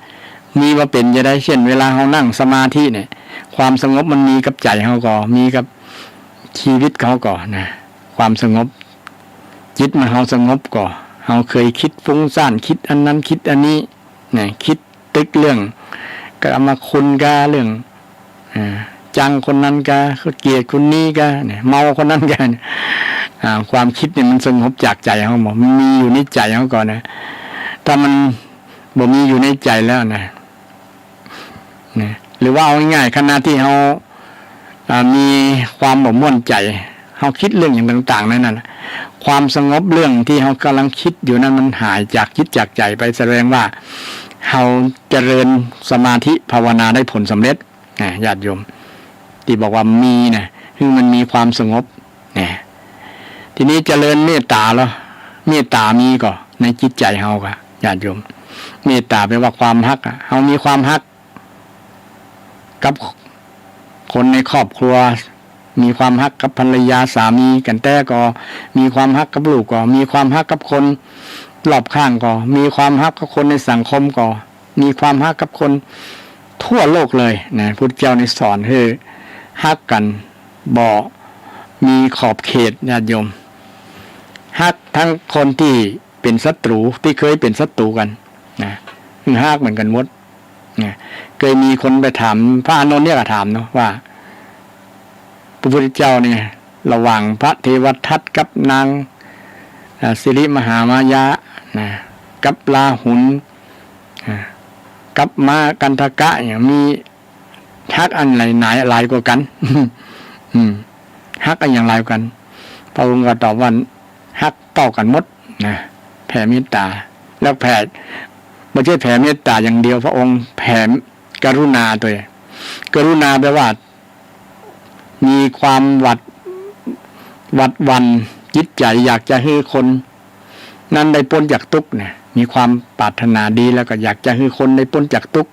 มีว่าเป็นจะได้เช่นเวลาเรานั่งสมาธิเนี่ยความสงบมันมีกับใจเราก็มีกับ ชีวิตเขาก่อนนะความสงบจิตมันเฮาสงบก่อนเฮาเคยคิดฟุ้งซ่านคิดอันนั้นคิดอันนี้นะคิดตึกเรื่องก็เอามาคุณกาเรื่องจังคนนั้นกาเกลียดคนนี้กาเนี่ยเมาคนนั้นกันความคิดเนี่ยมันสงบจากใจเขาบอกมันมีอยู่ในใจเขาก่อนนะถ้ามันบ่มีอยู่ในใจแล้วนะหรือว่าเอาง่ายๆขณะที่เขามีความบ่ม่วนใจเขาคิดเรื่องอย่างต่างๆนั่นความสงบเรื่องที่เขากำลังคิดอยู่นั้นมันหายจากคิดจากใจไปแสดงว่าเขาเจริญสมาธิภาวนาได้ผลสำเร็จญาติโยมที่บอกว่ามีนะคือมันมีความสงบทีนี้เจริญเมตตาแล้วเมตตามีก่อในจิตใจเขาค่ะญาติโยมเมตตาแปลว่าความฮักเขามีความฮักกับคนในครอบครัวมีความฮักกับภรรยาสามีกันแต่ก็มีความฮักกับลูกก็มีความฮักกับคนรอบข้างก็มีความฮักกับคนในสังคมก็มีความฮักกับคนทั่วโลกเลยนะพุทธเจ้าในสอนให้ฮักกันบ่มีขอบเขตญาติโยมฮักทั้งคนที่เป็นศัตรูที่เคยเป็นศัตรูกันนะคือฮักเหมือนกันหมดนะเคยมีคนไปถามพระอานนท์เนี่ยก็ถามเนาะว่าพระพุทธเจ้าเนี่ยระหว่างพระเทวทัตกับนางสิริมหามายานะกับลาหุนกับมากันทกะอย่างมีฮักอันไหนหลายกว่ากันฮักอันอย่างไรกันพระองค์ก็ตอบว่าฮักเท่ากันหมดนะแผ่เมตตาแล้วแผ่ไม่ใช่แผ่เมตตาอย่างเดียวพระองค์แผ่กรุณาตัวกรุณาแปลว่ามีความหวัดวันจิตใจอยากจะให้คนนั้นได้พ้นจากทุกข์เนี่ยมีความปรารถนาดีแล้วก็อยากจะให้คนได้พ้นจากทุกข์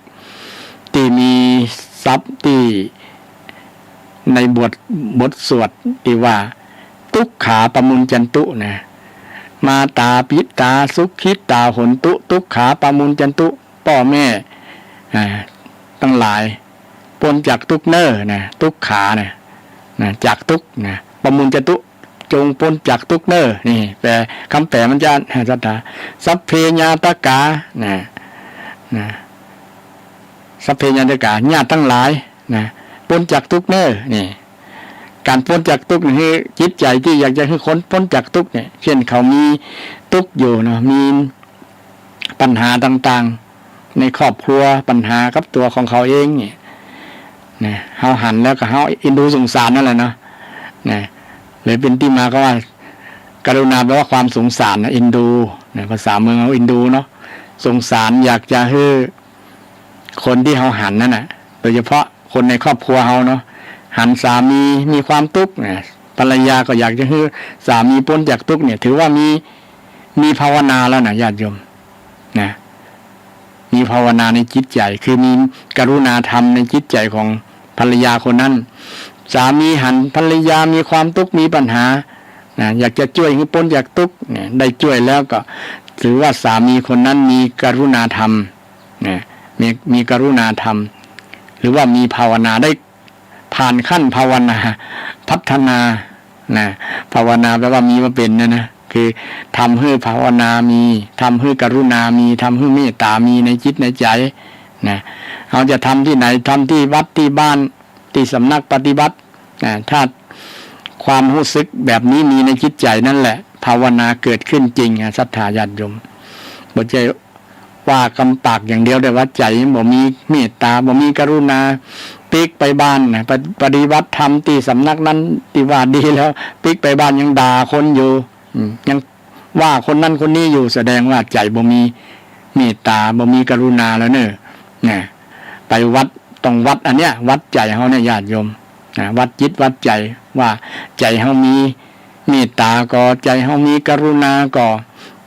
ที่มีทรัพย์ที่ในบทสวดที่ว่าทุกขาปมุญจันตุนะมาตาปิตาสุขิตาหนตุทุกขาปมุญจันตุพ่อแม่ตั้งหลายพ้นจากทุกเน้อนะทุกขานะจากทุกนะปมุญจันตุจงพ้นจากทุกเน้อนี่แปลคำแปลมันจะสัทธาสัพเพญาตกานะสัพเพญาตกาญาติทั้งหลายนะพ้นจากทุกเน้อนี่การพ้นจากทุกข์นี่จิตใจที่อยากจะให้คนพ้นจากทุกข์เนี่ยเช่นเขามีทุกข์อยู่เนาะมีปัญหาต่างๆในครอบครัวปัญหากับตัวของเขาเองเนี่ยนะเฮาหันแล้วก็เฮาอินดูสงสารนั่นแหละเนาะนะเลยเป็นที่มาก็ว่ากรุณาแปลว่าความสงสารนะอินดูนะภาษาเมืองเขาอินดูเนาะสงสารอยากจะให้คนที่เฮาหันนั่นน่ะโดยเฉพาะคนในครอบครัวเฮาเนาะหันสามีความทุกข์เนี่ยภรรยาก็อยากจะให้สามีพ้นจากทุกข์เนี่ยถือว่ามีภาวนาแล้วนะญาติโยมนะมีภาวนาในจิตใจคือมีกรุณาธรรมในจิตใจของภรรยาคนนั้นสามีหันภรรยามีความทุกข์มีปัญหานะอยากจะช่วยให้พ้นจากทุกข์เนี่ยได้ช่วยแล้วก็ถือว่าสามีคนนั้นมีกรุณาธรรมนะมีกรุณาธรรมหรือว่ามีภาวนาได้ผ่านขั้นภาวนาพัฒนานะภาวนาแปลว่ามีมาเป็นนะคือทำให้ภาวนามีทำให้กรุณามีทำให้เมตตามีในจิตในใจนะเราจะทำที่ไหนทำที่วัดที่บ้านที่สำนักปฏิบัตินะถ้าความรู้สึกแบบนี้มีในจิตใจนั่นแหละภาวนาเกิดขึ้นจริงศรัทธาญาติโยมบ่ใช่ว่ากำปากอย่างเดียวแต่ว่าใจบ่มีเมตตาบ่มีกรุณาปิกไปบ้านนะปฏิบัติธรรมที่สำนักนั้นที่ว่าดีแล้วปิกไปบ้านยังด่าคนอยู่ยังว่าคนนั้นคนนี้อยู่แสดงว่าใจบ่มีเมตตาบ่มีกรุณาแล้วเนอะนะไปวัดต้องวัดอันเนี้ยวัดใจเฮาเนี่ยญาติโยมนะวัดจิตวัดใจว่าใจเฮามีเมตตาก็ใจเฮามีกรุณาก็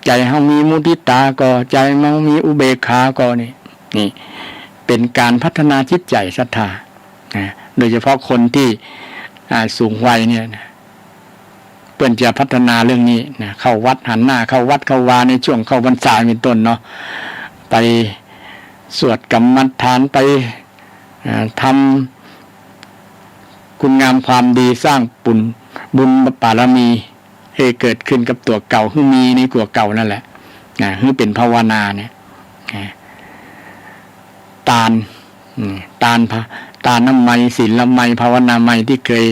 ใจเฮามีมุทิตาก็ใจเฮามีอุเบกขาก็นี่เป็นการพัฒนาจิตใจศรัทธาโดยเฉพาะคนที่สูงวัยเนี่ยเพื่อนจะพัฒนาเรื่องนี้นะเข้าวัดหันหน้าเข้าวัดเข้าวาในช่วงเข้าพรรษาเป็นต้นเนาะไปสวดกรรมฐานไปทำคุณงามความดีสร้าง บุญบารมีให้เกิดขึ้นกับตัวเก่าคือมีในตัวเก่านั่นแหละคือเป็นภาวนาเนี่ยตาลน้ำไมศีลไมภาวนาไมที่เคย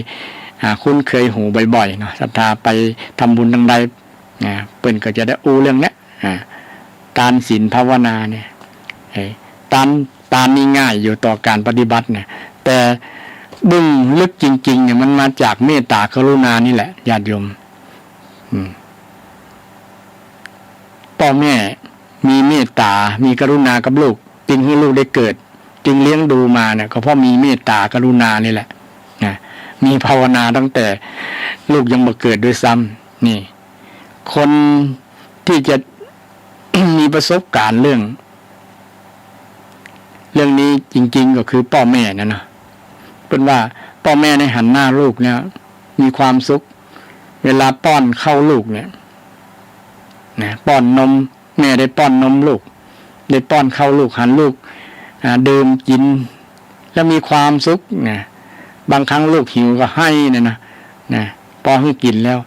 คุ้นเคยหูบ่อยๆเนาะศรัทธาไปทำบุญทางใดเปิ้นก็จะได้เรื่องนี้ตานศีลภาวนาเนี่ยตานนี่ง่ายอยู่ต่อการปฏิบัติเนี่ยแต่บึ้งลึกจริงๆเนี่ยมันมาจากเมตตากรุณานี่แหละญาติโยมพ่อแม่มีเมตตามีกรุณากับลูกจึงให้ลูกได้เกิดจึงเลี้ยงดูมาเนี่ยก็เพราะมีเมตตากรุณานี่แหละมีภาวนาตั้งแต่ลูกยังบ่เกิดด้วยซ้ำนี่คนที่จะ มีประสบการณ์เรื่องนี้จริงๆก็คือพ่อแม่นะเป็นว่าพ่อแม่ในหันหน้าลูกเนี่ยมีความสุขเวลาป้อนเข้าลูกเนี่ยป้อนนมแม่ได้ป้อนนมลูกได้ป้อนเข้าลูกหันลูกดื่มกินแล้วมีความสุขบางครั้งลูกหิวก็ให้พอให้กินแล้ว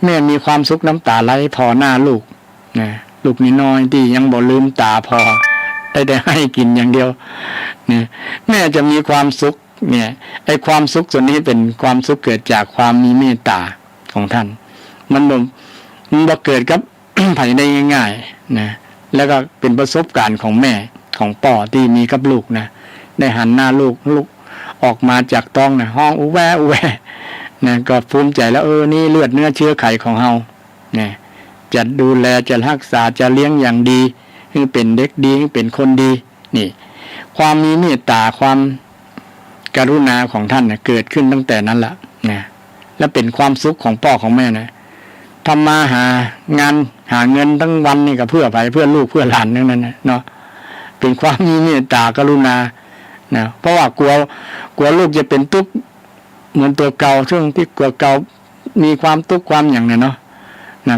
แม่มีความสุขน้ำตาไหลพอหน้าลูกลูกน้อยที่ยังบ่ลืมตาพอได้ให้กินอย่างเดียวแม่จะมีความสุขไอ้ความสุขส่วนนี้เป็นความสุขเกิดจากความมีเมตตาของท่านมันบ่เกิดกับ ไผได้ง่ายๆแล้วก็เป็นประสบการณ์ของแม่ของพ่อที่มีกับลูกได้หันหน้าลูกออกมาจากท้องห้องอุแวก็ภูมิใจแล้วนี่เลือดเนื้อเชื้อไขของเฮาจะดูแลจะรักษาจะเลี้ยงอย่างดีให้เป็นเด็กดีให้เป็นคนดีนี่ความมีเมตตาความกรุณาของท่านเกิดขึ้นตั้งแต่นั้นละและเป็นความสุขของพ่อของแม่ทำมาหาเงินทั้งวันนี่ก็เพื่อลูกเพื่อหลานทั้งนั้นเนาะเป็นความมีเมตตากรุณาเพราะว่ากลัวลูกจะเป็นทุกข์เหมือนตัวเก่าช่วงที่ตัวเก่ามีความทุกข์ความอย่างเนาะ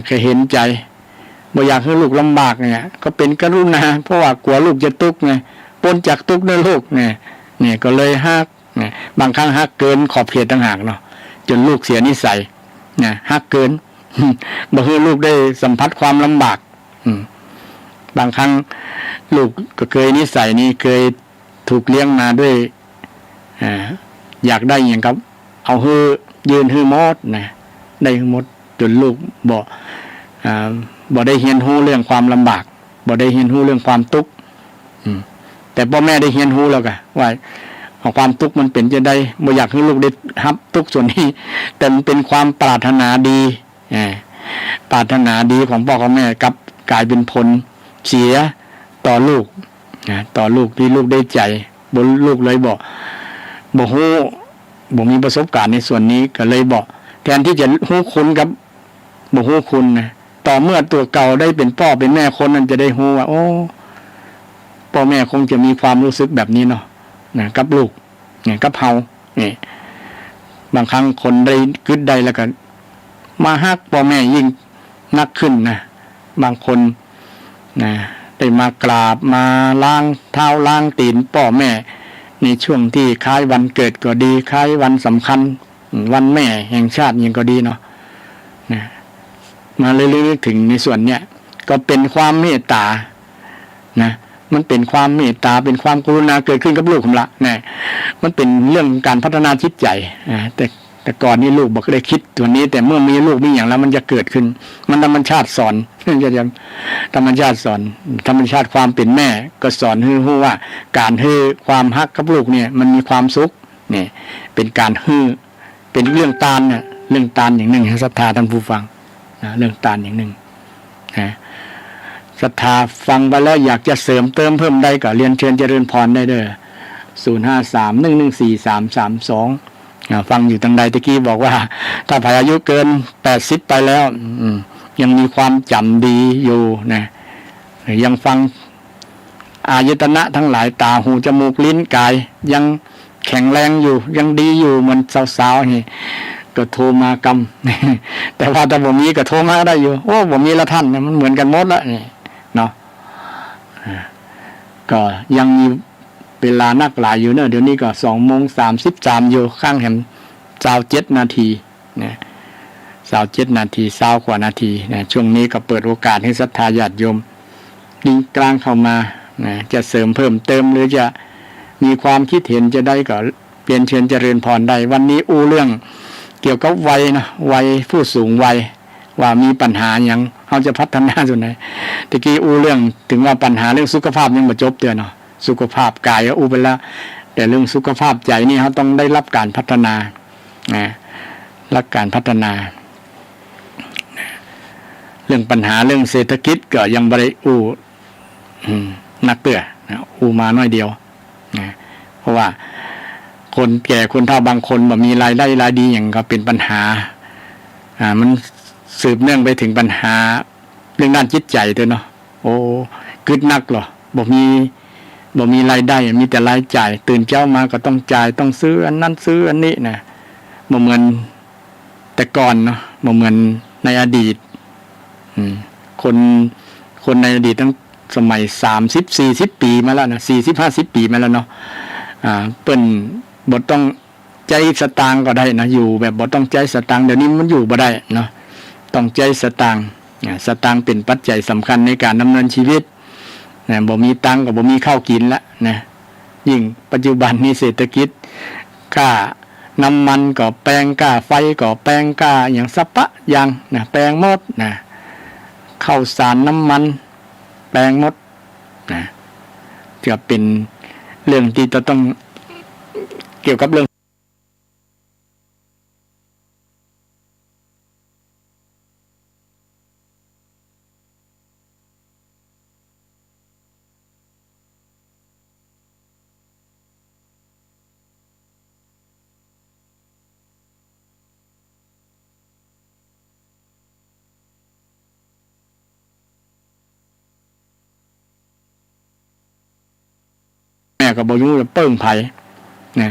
เคยเห็นใจบ่อยากให้ลูกลำบากเนี่ยก็เป็นกรุณาเพราะว่ากลัวลูกจะทุกข์ไงปนจากทุกข์ด้วยลูกเนี่ยก็เลยฮักบางครั้งฮักเกินขอบเขตต่างหากเนาะจนลูกเสียนิสัยฮักเกินบ่ให้ลูกได้สัมผัสความลำบากบางครั้งลูกก็เคยนิสัยนี้เคยถูกเลี้ยงมาด้วยอยากได้อย่างกับเอาฮือยืนฮือมดได้ฮือมดจนลูกบ่ได้เรียนรู้เรื่องความลำบากบ่ได้เรียนรู้เรื่องความทุกข์แต่พ่อแม่ได้เรียนรู้แล้วก็ว่าความทุกข์มันเป็นจะได้บ่อยากให้ลูกได้รับทุกข์ส่วนนี้แต่มันเป็นความปรารถนาดีปรารถนาดีของพ่อของแม่กลับกลายเป็นผลเสียต่อลูกที่ลูกได้ใจลูกเลยบ่ฮู้บ่มีประสบการณ์ในส่วนนี้ก็เลยบอกแทนที่จะฮู้คุณกับบ่ฮู้คุณต่อเมื่อตัวเก่าได้เป็นพ่อเป็นแม่คนนั้นจะได้ฮู้ว่าโอ้พ่อแม่คงจะมีความรู้สึกแบบนี้เนาะกับลูกกับเฮาบางครั้งคนได้กึดได้แล้วก็มาฮักพ่อแม่ยิ่งนักขึ้นบางคนได้มากราบมาล้างเท้าล้างตีนพ่อแม่ในช่วงที่คล้ายวันเกิดก็ดีคล้ายวันสำคัญวันแม่แห่งชาติยังก็ดีเนาะมาเรื่อยๆถึงในส่วนเนี้ยก็เป็นความเมตตามันเป็นความเมตตาเป็นความกรุณาเกิดขึ้นกับลูกผมละมันเป็นเรื่องการพัฒนาจิตใจแต่ก่อนนี้ลูกบอกได้คิดตัวนี้แต่เมื่อมีลูกมีอย่างแล้วมันจะเกิดขึ้นมันธรรมชาติสอนจะธรรมชาติสอนธรรมชาติความเป็นแม่ก็สอนให้รู้ว่าการให้ความฮักกับลูกเนี่ยมันมีความสุขเป็นการให้เป็นเรื่องตาลเรื่องตาลอย่างหนึ่งให้ศรัทธาท่านผู้ฟังเรื่องตาลอย่างหนึ่งศรัทธาฟังไปแล้วอยากจะเสริมเติมเพิ่มได้ก็เรียนเชิญเจริญพรได้เด้อ053114332ฟังอยู่ทางใดตะกี้บอกว่าถ้าอายุเกิน80ไปแล้วยังมีความจำดีอยู่ยังฟังอายตนะทั้งหลายตาหูจมูกลิ้นกายยังแข็งแรงอยู่ยังดีอยู่เหมือนสาวๆนี่ก็โทรมากำแต่ว่าถ้าผมมีก็โทรมาได้อยู่โอ้ผมมีละท่านมันเหมือนกันหมดแล้วเนาะก็ยังมีเวลานักหลายอยู่เนอะเดี๋ยวนี้ก็2:33อยู่ข้างแหม27 นาที 27 นาที20 กว่านาทีนะช่วงนี้ก็เปิดโอกาสให้ศรัทธาญาติโยมลิงกลางเข้ามานะจะเสริมเพิ่มเติมหรือจะมีความคิดเห็นจะได้ก็เปลี่ยนเชิญเจริญพรได้วันนี้เรื่องเกี่ยวกับวัยนะวัยผู้สูงวัยว่ามีปัญหาอย่างเขาจะพัฒนาส่วนไหนตะกี้เรื่องถึงว่าปัญหาเรื่องสุขภาพยังบ่จบเตือนเนาะสุขภาพกายก็ไปแล้วแต่เรื่องสุขภาพใจนี่เขาต้องได้รับการพัฒนารับการพัฒนาเรื่องปัญหาเรื่องเศรษฐกิจก็ยังบ่ได้นักเตื้อมาน้อยเดียวเพราะว่าคนแก่คนเฒ่าบางคนบ่มีรายได้รายดีอย่างก็เป็นปัญหามันสืบเนื่องไปถึงปัญหาเรื่องด้านจิตใจด้วยเนาะโอ้กึดนักเหรอบ่มีรายได้มีแต่รายจ่ายตื่นเช้ามาก็ต้องจ่ายต้องซื้ออันนั้นซื้ออันนี้นะบ่เหมือนแต่ก่อนเนาะบ่เหมือนในอดีตคนในอดีตตั้งสมัย30-40 ปีมาแล้วนะ40-50 ปีมาแล้วเนาะเปิ้นบ่ต้องใจสตางค์ก็ได้นะอยู่แบบบ่ต้องใจสตางค์เดี๋ยวนี้มันอยู่บ่ได้เนาะต้องใจสตางค์เป็นปัจจัยสำคัญในการดำเนินชีวิตนะบ่มีตังค์ก็บ่มีข้าวกินละนะยิ่งปัจจุบันนี้เศรษฐกิจค่าน้ำมันก็แพงค่าไฟก็แพงค่าอย่างสปะอย่างนะแพงหมดนะข้าวสารน้ำมันแพงหมดนะจะเป็นเรื่องที่ต้องเกี่ยวกับเรื่องแม่ก็บ่รู้จะเปิ้งไผนะ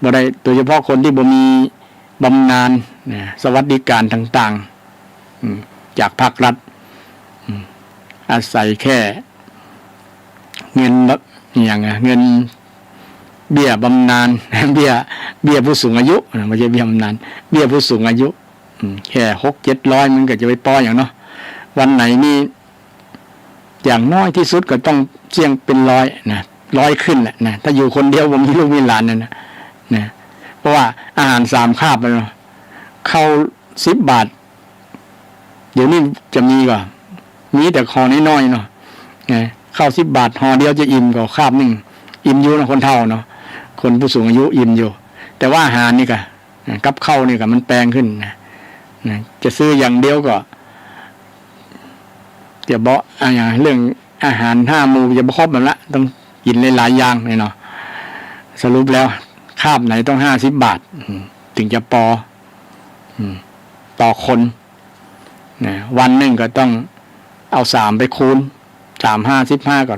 บ่ได้โดยเฉพาะคนที่บ่มีบำนาญนะสวัสดิการต่างๆจากภาครัฐอาศัยแค่เงินอย่างเงินเบี้ยบำนาญเบี้ยผู้สูงอายุไม่ใช่เบี้ยบำนาญเบี้ยผู้สูงอายุแค่600-700มันก็จะไปป้ออย่างเนาะวันไหนนี่อย่างน้อยที่สุดก็ต้องเสี่ยงเป็น100นะ100ขึ้นแหละนะถ้าอยู่คนเดียวผมมีลูกมีหลานนะเพราะว่าอาหาร3 คาบเนาะเข้า10 บาทเดี๋ยวนี้จะมีก็มีแต่คอน้อยๆเนาะเข้า10 บาทห่อเดียวจะอิ่มก็คาบนึงอิ่มอยู่นะคนเฒ่าเนาะคนผู้สูงอายุอิ่มอยู่แต่ว่าอาหารนี่ก็กับข้าวนี่ก็มันแพงขึ้นนะจะซื้ออย่างเดียวก็จะบ่อย่างเรื่องอาหาร5 หมู่จะบ่ครบแบบละต้องกินหลายๆอย่างเลยเนาะสรุปแล้วคาบไหนต้อง50 บาทถึงจะต่อคนนะวันหนึ่งก็ต้องเอา3ไปคูณ3-5-15ก็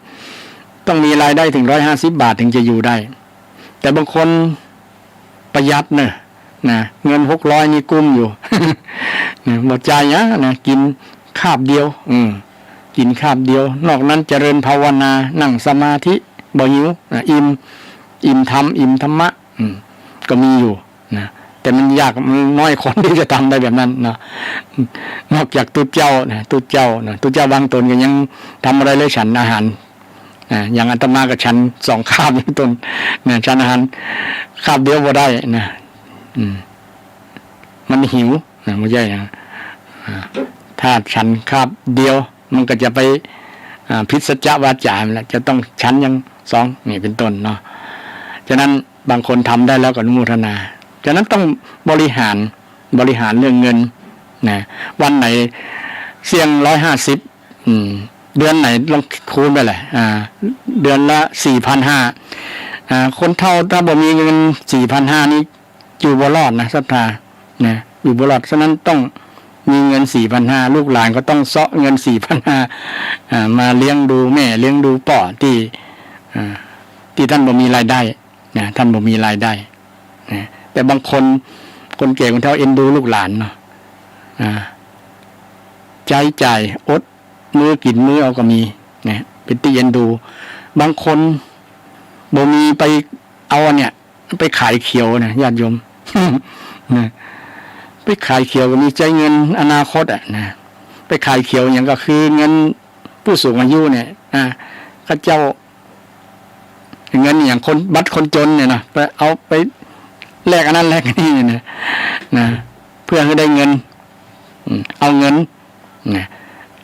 150ต้องมีรายได้ถึง150 บาทถึงจะอยู่ได้แต่บางคนประหยัดนะเงิน600นี่กุ้มอยู่ หมดใจนะกินคาบเดียวกินคาบเดียวนอกนั้นเจริญภาวนานั่งสมาธิบ่หิวอิ่มธรรมอิ่มธรรมะก็มีอยู่นะแต่มันยากมันน้อยคนที่จะทำได้แบบนั้นนะนอกจากตุเจ้าตุเจ้าบางตนก็ยังทำอะไรเลยฉันอาหารอย่างอาตมากับฉัน2 คาบเป็นต้นนะฉันอาหารคาบเดียวบ่ได้นะมันหิวนะไม่ใช่นะถ้าฉันคาบเดียวมันก็จะไปพิสัจจวาจาแล้วจะต้องชั้นยัง2นี่เป็นต้นเนาะฉะนั้นบางคนทำได้แล้วก็อนุโมทนาฉะนั้นต้องบริหารเรื่องเงินนะวันไหนเสี่ยง150เดือนไหนลองคูณไปเลยเดือนละ4,500คนเฒ่าถ้าบ่มีเงิน4,500นี่อยู่บ่รอดนะศรัทธานะอยู่บ่รอดฉะนั้นต้องมีเงิน4,500ลูกหลานก็ต้องเซาะเงิน4,500มาเลี้ยงดูแม่เลี้ยงดูป่อที่ท่านบ่มีรายได้นะท่านบ่มีรายได้นะแต่บางคนแก่คนเฒ่าเอ็นดูลูกหลานเนาะใจจ่ายอดมื้อกินมื้อเอาก็มีนะเป็นที่เอ็นดูบางคนบ่มีไปเอาเนี่ยไปขายเขียวนะญาติโยมนะ ไปขายเขียวก็มีใจเงินอนาคตนะไปขายเขียวอย่างก็คือเงินผู้สูงอายุเนี่ยข้าเจ้าเงินอย่างคนบัตรคนจนเนี่ยนะไปเอาไปแลกอันนั้นแลกนี่นะเพื่อให้ได้เงินเอาเงินนะ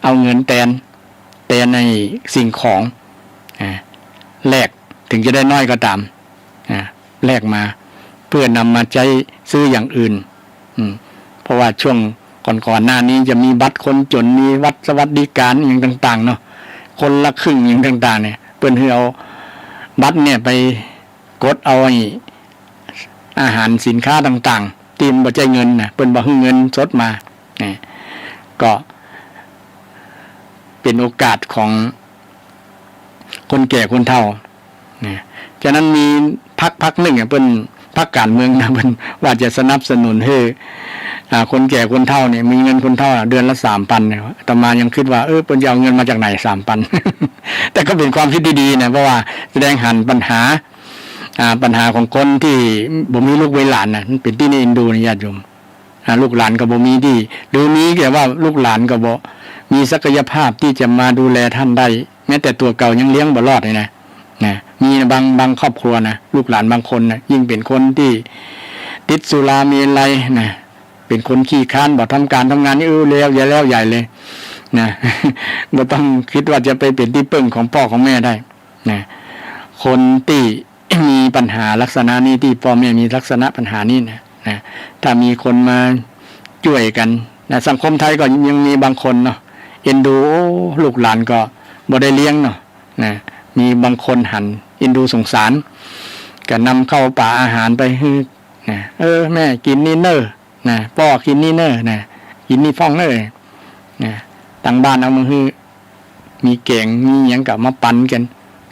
เอาเงินแทนในสิ่งของแลกถึงจะได้น้อยก็ตามแลกมาเพื่อนำมาใช้ซื้ออย่างอื่นเพราะว่าช่วงก่อนหน้านี้จะมีบัตรคนจนมีวัดสวัสดิการอย่างต่างๆเนาะคนละครึ่งอย่างต่างๆเนี่ยเพื่อนให้เอาบัตรเนี่ยไปกดเอาอาหารสินค้าต่างๆตีมบ่ใจเงินนะเพื่อนบ่ให้เงินสดมาเนี่ยก็เป็นโอกาสของคนแก่คนเฒ่าเนี่ยฉะนั้นมีพักหนึ่งเพิ่นพรรคการเมืองนะเพิ่นว่าจะสนับสนุนให้คนแก่คนเฒ่าเนี่ยมีเงินคนเฒ่าเดือนละ 3,000 เนี่ยอาตมายังคิดว่าเพิ่นจะเอาเงินมาจากไหน 3,000 แต่ก็เป็นความคิดดีๆนะเพราะว่าแสดงหันปัญหาของคนที่บ่มีลูกหลานนะมันเป็นที่ในอินโดนีเซียญาติโยมลูกหลานก็บ่มีดีหรือมีแต่ว่าลูกหลานก็บ่มีศักยภาพที่จะมาดูแลท่านได้แม้แต่ตัวเก่ายังเลี้ยงบ่รอดเลยนะมีบางครอบครัวนะลูกหลานบางคนนะยิ่งเป็นคนที่ติดสุรามีอะไรนะเป็นคนขี้ค้านบ่ทำการทำงานนี่แล้วใหญ่เลยนะบ่ต้องคิดว่าจะไปเป็นที่พึ่งของพ่อของแม่ได้นะคนที่มีปัญหาลักษณะนี้ที่พ่อแม่มีลักษณะปัญหานี้นะถ้ามีคนมาช่วยกันนะสังคมไทยก็ยังมีบางคนเนาะเอ็นดูลูกหลานก็บ่ได้เลี้ยงเนาะนะมีบางคนหันเอ็นดูสงสารก็นำเข้าป่าอาหารไปให้นะแม่กินนี่เนอนะพ่อกินนี่เนอนะกินนี่ฟ้องเนอนะตั้งบ้านเอามาให้มีแกงมีหยังกับมาปั่นกัน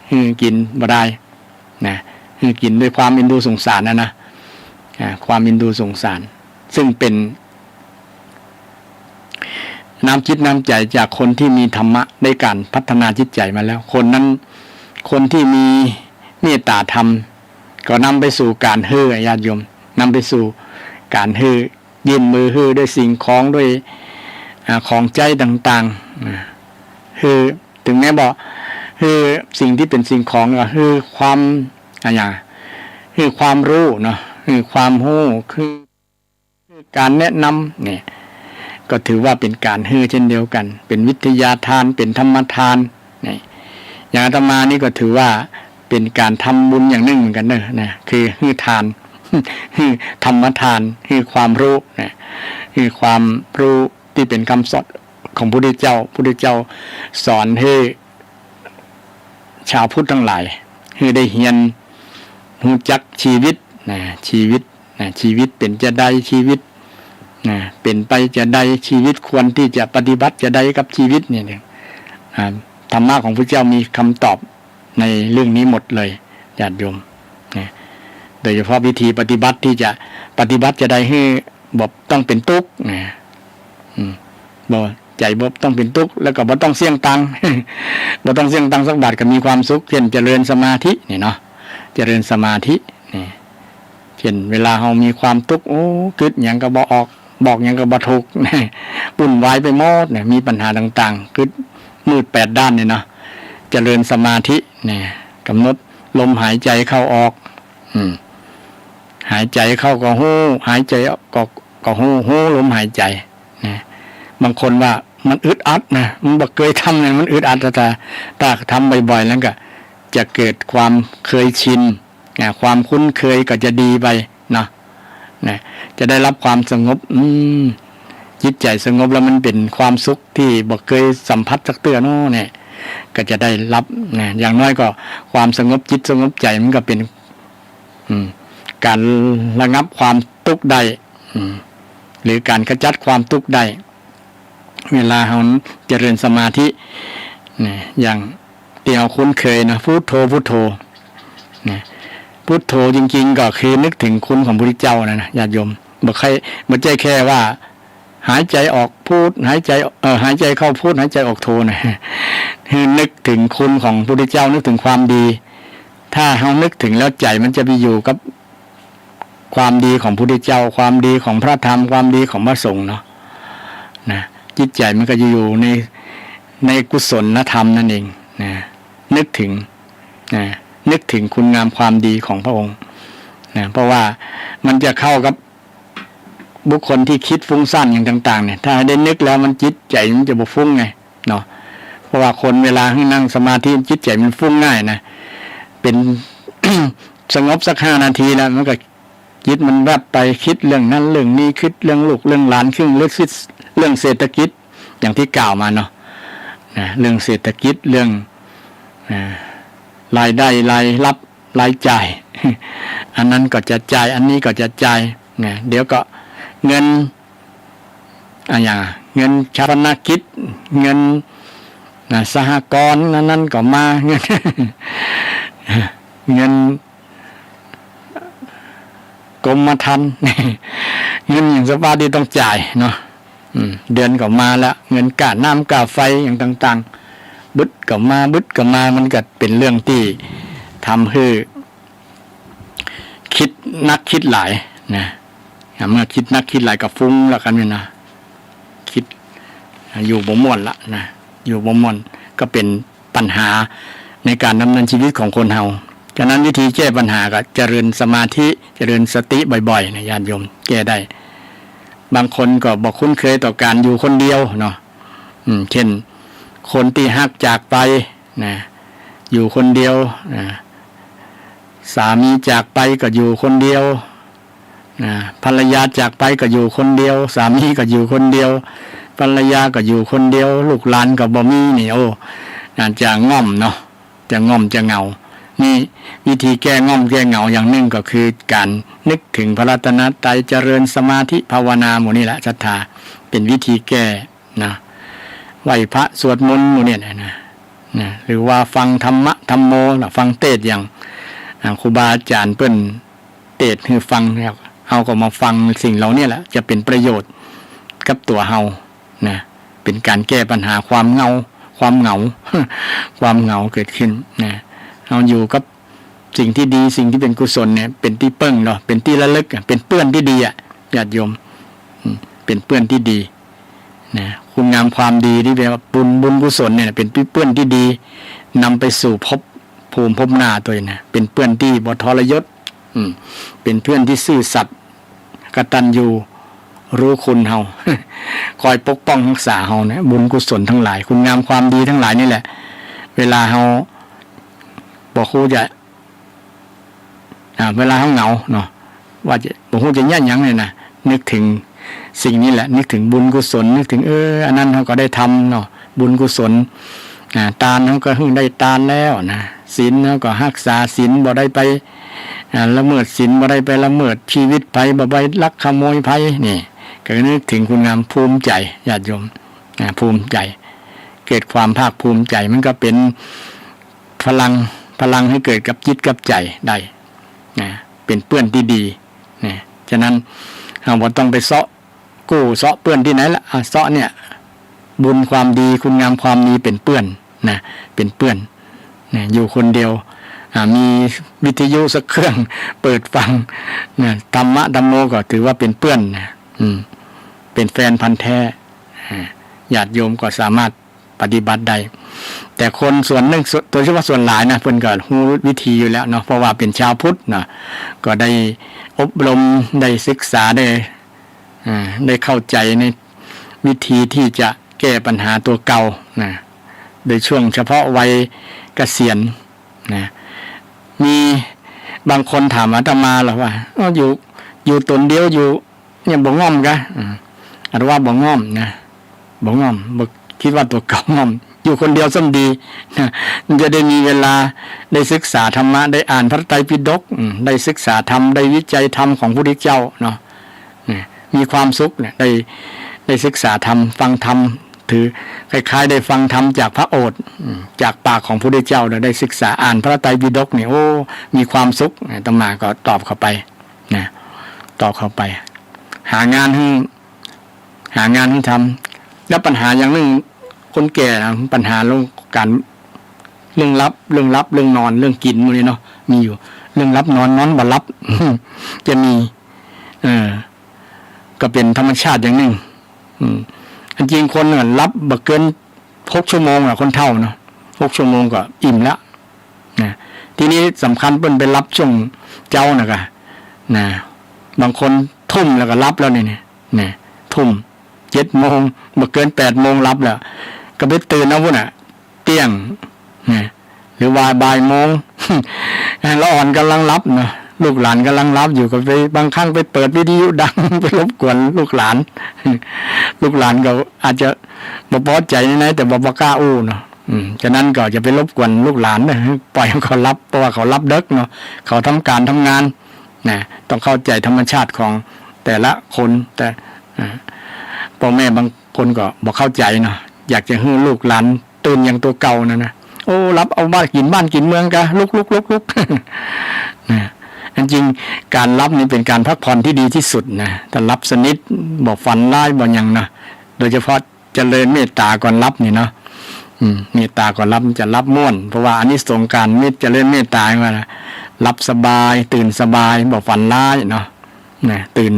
ให้กินบ่ได้นะให้กินด้วยความเอ็นดูสงสารนะความเอ็นดูสงสารซึ่งเป็นน้ำจิตน้ำใจจากคนที่มีธรรมะได้การพัฒนาจิตใจมาแล้วคนที่มีเมตตาธรรมก็นำไปสู่การเฮือญาติโยมนำไปสู่การเฮือยื่นมือเฮือด้วยสิ่งของด้วยของใจต่างๆคือถึงแม้บอกคือสิ่งที่เป็นสิ่งของก็คือความคือความรู้เนาะคือความรู้คือการแนะนำเนี่ยก็ถือว่าเป็นการฮือเช่นเดียวกันเป็นวิทยาทานเป็นธรรมทานนี่อย่างอาตมานี่ก็ถือว่าเป็นการทำบุญอย่างหนึ่งเหมือนกันนะคือฮือทานฮือธรรมทานฮือความรู้นะคือความรู้ที่เป็นคำสอนของพระพุทธเจ้าสอนให้ชาวพุทธทั้งหลายให้ได้เรียนรู้จักชีวิตชีวิตเป็นจะได้ชีวิตเป็นไปจะได้ชีวิตควรที่จะปฏิบัติจะได้กับชีวิตเนี่ยธรรมะของพระเจ้ามีคำตอบในเรื่องนี้หมดเลยญาติโยมโดยเฉพาะวิธีปฏิบัติที่จะปฏิบัติจะได้ให้บบต้องเป็นทุกข์บ่ใจบบต้องเป็นทุกข์แล้วก็บ่ต้องเสี่ยงตังบ่ต้องเสี่ยงตังสักบาทก็มีความสุขเช่นเจริญสมาธินี่เนาะเจริญสมาธินี่เช่นเวลาเรามีความทุกข์คิดหยังก็บ่ออกบอกหยังก็บ่ถูกปุ่นวายไปหมดเนี่ยมีปัญหาต่างๆคิดมืด8ด้านเนี่ยเนาะเจริญสมาธิเนี่ยกำหนดลมหายใจเข้าออกหายใจเข้าก็ฮู้หายใจออกก็ฮู้ลมหายใจนะบางคนว่ามันอึดอัดนะมันบ่เคยทำเนี่ยมันอึดอัดแต่ถ้าทำบ่อยๆแล้วก็จะเกิดความเคยชินความคุ้นเคยก็จะดีไปนะจะได้รับความสงบจิตใจสงบแล้วมันเป็นความสุขที่บ่เคยสัมผัสสักเตื้อเนาะเนี่ยก็จะได้รับอย่างน้อยก็ความสงบจิตสงบใจมันก็เป็นการระงับความทุกข์ได้หรือการขจัดความทุกข์ได้เวลาเราเจริญสมาธิอย่างที่เราคุ้นเคยนะพุทโธพุทโธพุทโธจริงๆก็คือนึกถึงคุณของพระพุทธเจ้านะญาติโยมบ่ใช่แค่ว่าหายใจออกพูดหายใจเข้าพูดหายใจออกโทนะคือนึกถึงคุณของพระพุทธเจ้านึกถึงความดีถ้าเรานึกถึงแล้วใจมันจะไปอยู่กับ ความดีของพระพุทธเจ้าความดีของพระธรรมความดีของพระสงฆ์เนาะนะจิตใจมันก็จะอยู่ในกุศลธรรมนั่นเองนะนึกถึงนะนึกถึงคุณงามความดีของพระองค์นะเพราะว่ามันจะเข้ากับบุคคลที่คิดฟุ้งซ่านอย่างต่างๆเนี่ยถ้าได้นึกแล้วมันจิตใจมันจะบ่ฟุ้งไงเนาะเพราะว่าคนเวลานั่งสมาธิจิตใจมันฟุ้งง่ายนะเป็น สงบสัก5 นาทีแล้วมันก็จิตมันแวบไปคิดเรื่องนั้นเรื่องนี้คิดเรื่องลูกเรื่องหลานคิดเรื่องเศรษฐกิจอย่างที่กล่าวมาเนาะนะเรื่องเศรษฐกิจเรื่องรายได้รายรับรายจ่าย อันนั้นก็จะจ่ายอันนี้ก็จะจ่ายนะเดี๋ยวก็เงินอย่างเงินชาปนกิจเงินสหกรณ์นั้นก็มาเงิน เงินกรมธรรม์ เงินอย่างสภาพที่ต้องจ่ายเนาะเดือนก็มาแล้วเงินค่าน้ำค่าไฟอย่างต่างๆบึดก็มามันก็เป็นเรื่องที่ทำให้คิดนักคิดหลายนะเมื่อคิดนักคิดหลายก็ฟุ้งแล้วกันเนี่ยนะคิดอยู่บ่ม่วนละนะอยู่บ่ม่วนก็เป็นปัญหาในการดำเนินชีวิตของคนเฮาฉะนั้นวิธีแก้ปัญหาก็เจริญสมาธิเจริญสติบ่อยๆนะญาติโยมแก้ได้บางคนก็บอกคุ้นเคยต่อการอยู่คนเดียวเนาะเช่นคนที่ฮักจากไปนะอยู่คนเดียวนะสามีจากไปก็อยู่คนเดียวนะภรรยาจากไปก็อยู่คนเดียวสามีก็อยู่คนเดียวภรรยาก็อยู่คนเดียวลูกหลานก็บ่มีนี่โอ้จะง่อมเนาะจะง่อมจะเหงานี่วิธีแก้ง่อมแก้เหงาอย่างหนึ่งก็คือการนึกถึงพระรัตนตรัยเจริญสมาธิภาวนาหมู่นี่แหละศรัทธาเป็นวิธีแก้นะไหว้พระสวดมนต์หมู่เนี่ยนะหรือว่าฟังธรรมะธรรมโมฟังเทศอย่างครูบาอาจารย์เปิ้นเทศคือฟังแล้วเอาก็มาฟังสิ่งเหล่านี้แหละจะเป็นประโยชน์กับตัวเฮานะเป็นการแก้ปัญหาความเหงา ความเหงาเกิดขึ้นนะเราอยู่กับสิ่งที่ดีสิ่งที่เป็นกุศลเนี่ยเป็นที่เปิ้งเนาะเป็นที่ระลึกเป็นเปื้อนที่ดีอ่ะญาติโยมเป็นเปื้อนที่ดีนะคุณงามความดีที่เรียกว่าบุญกุศลเนี่ยเป็นเปื้อนที่ดีนำไปสู่ภพภูมิภพหน้าตัวนะเป็นเปื้อนที่บ่ทรยศเป็นเพื่อนที่ซื่อสัตย์กตัญญูรู้คุณเฮา คอยปกป้องรักษาเฮานะบุญกุศลทั้งหลายคุณงามความดีทั้งหลายนี่แหละเวลาเฮาบอกครูจะเวลาเฮาเหงาเนาะว่าจะบอกครูจะแย่งยังเลยนะนึกถึงสิ่งนี้แหละนึกถึงบุญกุศลนึกถึงอันนั้นเฮาก็ได้ทำเนาะบุญกุศลทานเฮาก็ได้ทานแล้วนะศีลเฮาก็รักษาศีลบ่ได้ไปละเมิดศีลบ่ได้ไปละเมิดชีวิตไผบ่ไปลักขโมยไผนี่ก็นึกถึงคุณงามภูมิใจญาติโยมภูมิใจเกิดความภาคภูมิใจมันก็เป็นพลังให้เกิดกับจิตกับใจได้เป็นเปื้อนที่ดีนะฉะนั้นเราบ่ต้องไปเซาะกู้เซาะเปื้อนที่ไหนละเซาะเนี่ยบุญความดีคุณงามความดีเป็นเปื้อนนะเป็นเปื้อนนะอยู่คนเดียวมีวิทยุสักเครื่องเปิดฟังนะธรรมะธัมโมก็ถือว่าเป็นเปื้อนนะเป็นแฟนพันธุ์แท้ญาติโยมก็สามารถปฏิบัติได้แต่คนส่วนหนึ่งโดยเฉพาะส่วนหลายนะเพิ่นก็รู้วิธีอยู่แล้วเนาะเพราะว่าเป็นชาวพุทธนะก็ได้อบรมได้ศึกษาได้เข้าใจในวิธีที่จะแก้ปัญหาตัวเก่านะโดยช่วงเฉพาะวัยเกษียณนะมีบางคนถามอาตมาหรอว่าอยู่ตนเดียวอยู่เนี่ยบ่ง่อมกะอาตว่าบ่ง่อมนะบ่ง่อมบ่คิดว่าตัวเก่าง่อมอยู่คนเดียวซ้ำดีนะมันจะได้มีเวลาได้ศึกษาธรรมะได้อ่านพระไตรปิฎกได้ศึกษาธรรมได้วิจัยธรรมของพระพุทธเจ้าเนาะมีความสุขเนี่ยได้ศึกษาธรรมฟังธรรมถือคล้ายๆได้ฟังธรรมจากพระโอษฐ์จากปากของพระพุทธเจ้าได้ศึกษาอ่านพระไตรปิฎกเนี่ยโอ้มีความสุขอาตมาก็ตอบเข้าไปนะตอบเข้าไปหางานให้ทำแล้วปัญหาอย่างหนึ่งคนแก่นะปัญหาเรื่องลับเรื่องนอนเรื่องกินพวกนี้เนาะมีอยู่เรื่องลับนอนบ่รับ จะมี ก็เป็นธรรมชาติอย่างหนึ่งอันจริงคนเนี่ยรับบักเกิน6 ชั่วโมงอะคนเท่าเนาะ6 ชั่วโมงก็อิ่มแล้วนะทีนี้สำคัญเพิ่นไปรับช่วงเจ้านะกะนะบางคนทุ่มแล้วก็รับแล้วนี่ทุ่ม7 โมงบักเกิน8 โมงรับแล้วก็ไปตื่นเอาพุ่นน่ะเที่ยงนะหรือว่าบ่ายโมง ละอ่อนกำลังรับเนาะลูกหลานกำลังรับอยู่ก็ไปบางครั้งไปเปิดวิทยุดัง ไปรบกวนลูกหลาน ลูกหลานก็อาจจะบ่พอใจนะแต่บ่กล้าอู้เนาะฉะนั้นก็จะไปรบกวนลูกหลานนะปล่อยเขารับเพราะว่าเขารับเด็กเนาะเขาทำการทำงานนะต้องเข้าใจธรรมชาติของแต่ละคนแต่พ่อแม่บางคนก็บ่เข้าใจเนาะอยากจะให้ลูกหลานตื่นอย่างตัวเก่านะโอ้รับเอาบ้านกินเมืองกะลุก นะอันจริงการรับนี่เป็นการพักผ่อนที่ดีที่สุดนะถ้ารับสนิทบอกฝันร้ายบอกอย่างนะโดยเฉพาะเจริญเมตตาก่อนรับนี่เนาะเมตตาก่อนรับจะรับม่วนเพราะว่าอันนี้สงการเจริญเมตตาว่านะรับสบายตื่นสบายบอกฝันร้ายเนาะนะตื่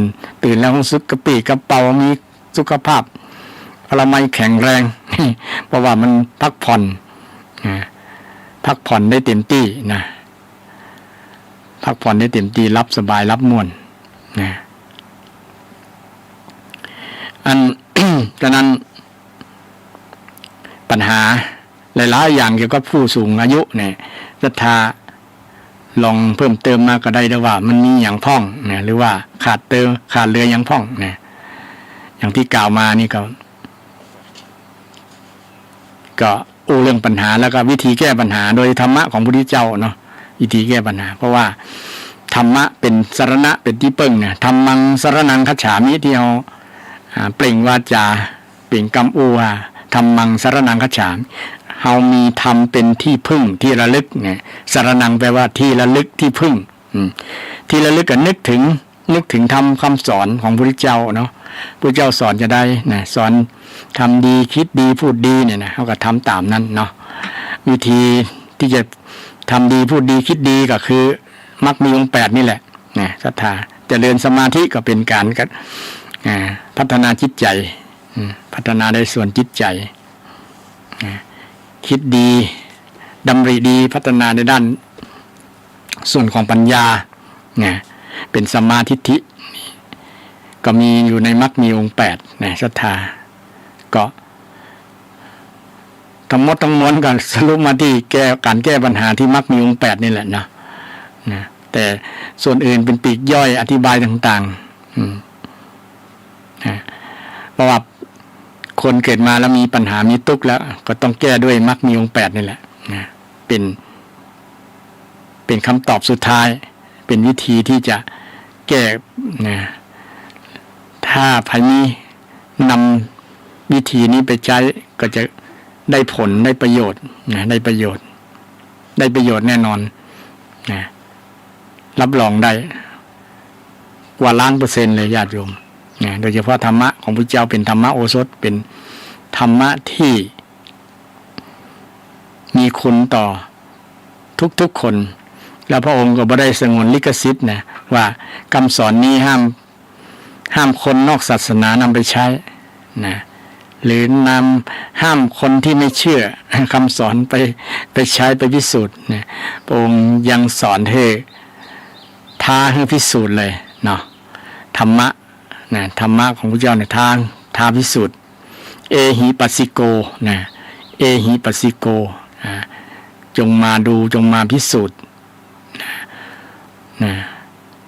นแล้วรู้สึกกระปรี้กระเป๋ามีสุขภาพพละไมแข็งแรง เพราะว่ามันพักผ่อนได้เต็มที่นะพักผ่อนได้เต็มที่รับสบายรับม่วนนะฉะนั้น ปัญหาหลายๆอย่างเกี่ยวกับผู้สูงอายุเนี่ยศรัทธาลองเพิ่มเติมมาก็ได้ด้วยว่ามันมีอย่างพ่องนะหรือว่าขาดเรืออย่างพ่องนะอย่างที่กล่าวมานี่ก็เรื่องปัญหาแล้วก็วิธีแก้ปัญหาโดยธรรมะของพระพุทธเจ้าเนาะวิธีแก้ปัญหาเพราะว่าธรรมะเป็นสรณะเป็นที่พึ่งเนี่ยธรรมังสรณังคัจฉามิที่เราเปล่งวาจาเปล่งกรรมว่าธรรมังสรณังคัจฉามิเฮามีธรรมเป็นที่พึ่งที่ระลึกเนี่ยสรณังแปลว่าที่ระลึกที่พึ่งที่ระลึกก็นึกถึงธรรมคำสอนของพระพุทธเจ้าเนาะพระเจ้าสอนจะได้นะสอนทำดีคิดดีพูดดีเนี่ยนะเขาก็ทำตามนั้นเนาะวิธีที่จะทำดีพูดดีคิดดีก็คือมรรคมีองค์ 8นี่แหละนะศรัทธาเจริญสมาธิก็เป็นการพัฒนาจิตใจพัฒนาในส่วนจิตใจคิดดีดำริดีพัฒนาในด้านส่วนของปัญญาเป็นสัมมาทิฏฐิก็มีอยู่ในมรรคมีองค์ 8นะศรัทธาก็ทั้งหมดทั้งมวลก็สรุปมาที่การแก้ปัญหาที่มรรคมีองค์ 8นี่แหละนะแต่ส่วนอื่นเป็นปีกย่อยอธิบายต่างๆเพราะว่าคนเกิดมาแล้วมีปัญหามีทุกข์แล้วก็ต้องแก้ด้วยมรรคมีองค์ 8นี่แหละเป็นคำตอบสุดท้ายเป็นวิธีที่จะแก้ถ้าใครมีนำวิธีนี้ไปใช้ก็จะได้ผลได้ประโยชน์ได้ประโยชน์แน่นอนรับรองได้กว่า1,000,000%เลยญาติโยมโดยเฉพาะธรรมะของพระเจ้าเป็นธรรมะโอสถเป็นธรรมะที่มีคุณต่อทุกๆคนแล้วพระองค์ก็บ่ได้สงวนลิขสิทธิ์นะว่าคำสอนนี้ห้ามคนนอกศาสนานำไปใช้นะหรือนำห้ามคนที่ไม่เชื่อคำสอนไปใช้ไปพิสูจน์นะพระองค์ยังสอนให้ท้าให้พิสูจน์เลยเนาะธรรมะนะธรรมะของพระเจ้าในท้าพิสูจน์เอหิปัสสิโกนะเอหิปัสสิโกจงมาดูจงมาพิสูจน์นะ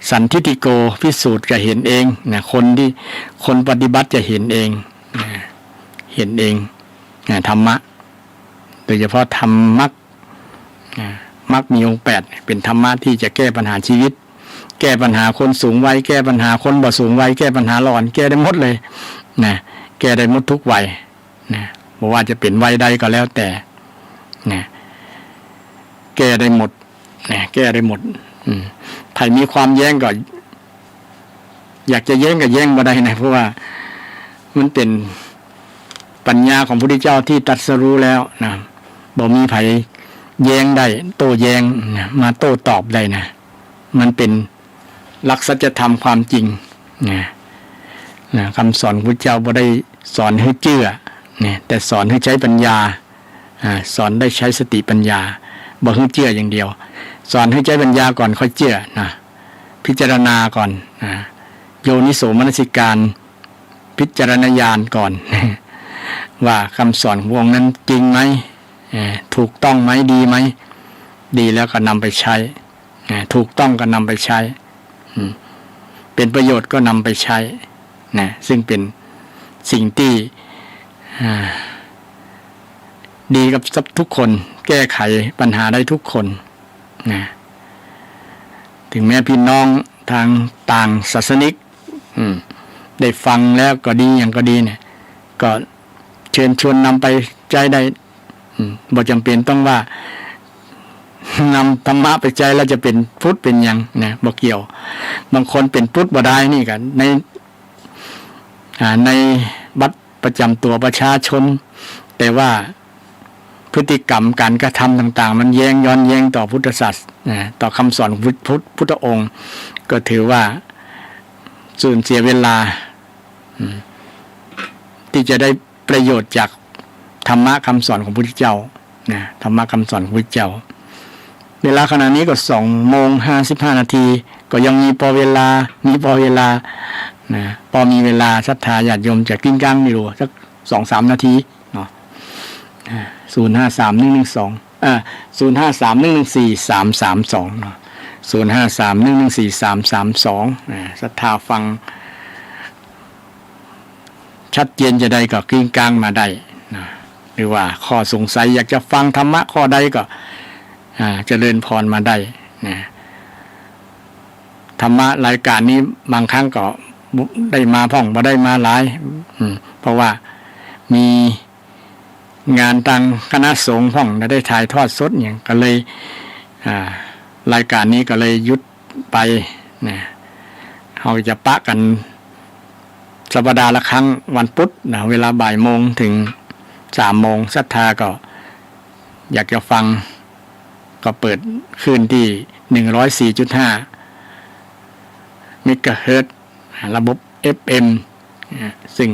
สันทิฏฐิโกพิสูจน์จะเห็นเองนะคนปฏิบัติจะเห็นเองนะเห็นเองนะธรรมะโดยเฉพาะธรรมะมรรคมีองค์ 8เป็นธรรมะที่จะแก้ปัญหาชีวิตแก้ปัญหาคนสูงวัยแก้ปัญหาคนบ่สูงวัยแก้ปัญหาหลอนแก้ได้หมดเลยนะแก้ได้หมดทุกวัยนะบอกว่าจะเป็นวัยใดก็แล้วแต่นะแก้ได้หมดนะแก้ได้หมดใครมีความแย้งก็อยากจะแย้งก็แย้งบ่ได้นะเพราะว่ามันเป็นปัญญาของพระพุทธเจ้าที่ตรัสรู้แล้วนะบ่มีไผแย้งได้โต้แย้งมาโต้ตอบได้นะมันเป็นหลักสัจธรรมความจริง นะคำสอนพระเจ้าบ่ได้สอนให้เชื่อเนี่ยแต่สอนให้ใช้ปัญญาสอนได้ใช้สติปัญญาบ่ให้เชื่ออย่างเดียวสอนให้ใช้ปัญญาก่อนค่อยเชื่อนะพิจารณาก่อนโยนิโสมนสิการพิจารณญาณก่อน ว่าคำสอนขององค์นั้นจริงไหมถูกต้องไหมดีไหมดีแล้วก็นำไปใช้ถูกต้องก็นำไปใช้เป็นประโยชน์ก็นำไปใช้นะซึ่งเป็นสิ่งที่ดีกับทุกคนแก้ไขปัญหาได้ทุกคนนะถึงแม้พี่น้องทางต่างศาสนิกได้ฟังแล้วก็ดีอย่างก็ดีเนี่ยก็เชิญชวนนำไปใจได้บ่จำเป็นต้องว่านำธรรมะไปใจแล้วจะเป็นพุทธเป็นยังนะบ่เกี่ยวบางคนเป็นพุทธบ่ได้นี่กันในบัตรประจำตัวประชาชนแต่ว่าพฤติกรรมการกระทำต่างๆมันย้อนแย้งต่อพุทธศาสนาต่อคำสอนของพุทธองค์ก็ถือว่าสูญเสียเวลาที่จะได้ประโยชน์จากธรรมะคำสอนของพระพุทธเจ้านะธรรมะคำสอนของพระพุทธเจ้าเวลาขณะนี้ก็2:55 น.ก็ยังมีพอเวลานะพอมีเวลาศรัทธาญาติโยมจะกิ้งก้างไม่รู้สัก 2-3 นาทีเนาะ053-112 053-114-332 เนาะ053-114-332ศรัทธาฟังชัดเจนจะได้ก็กิ้งก้างมาได้นะหรือว่าข้อสงสัยอยากจะฟังธรรมะข้อใดก็เจริญพรมาได้นะธรรมะรายการนี้บางครั้งก็ได้มาพ่องบ่ได้มาหลายเพราะว่ามีงานทางคณะสงฆ์พ่องได้ถ่ายทอดสดอย่างก็เลยรายการนี้ก็เลยยุดไปนะเราจะปะกันสัปดาห์ละครั้งวันพุธนะเวลาบ่ายโมงถึง3 โมงศรัทธาก็อยากจะฟังก็เปิดคลื่นที่ 104.5 เมกะเฮิรตซ์ระบบ FM ซึ่ง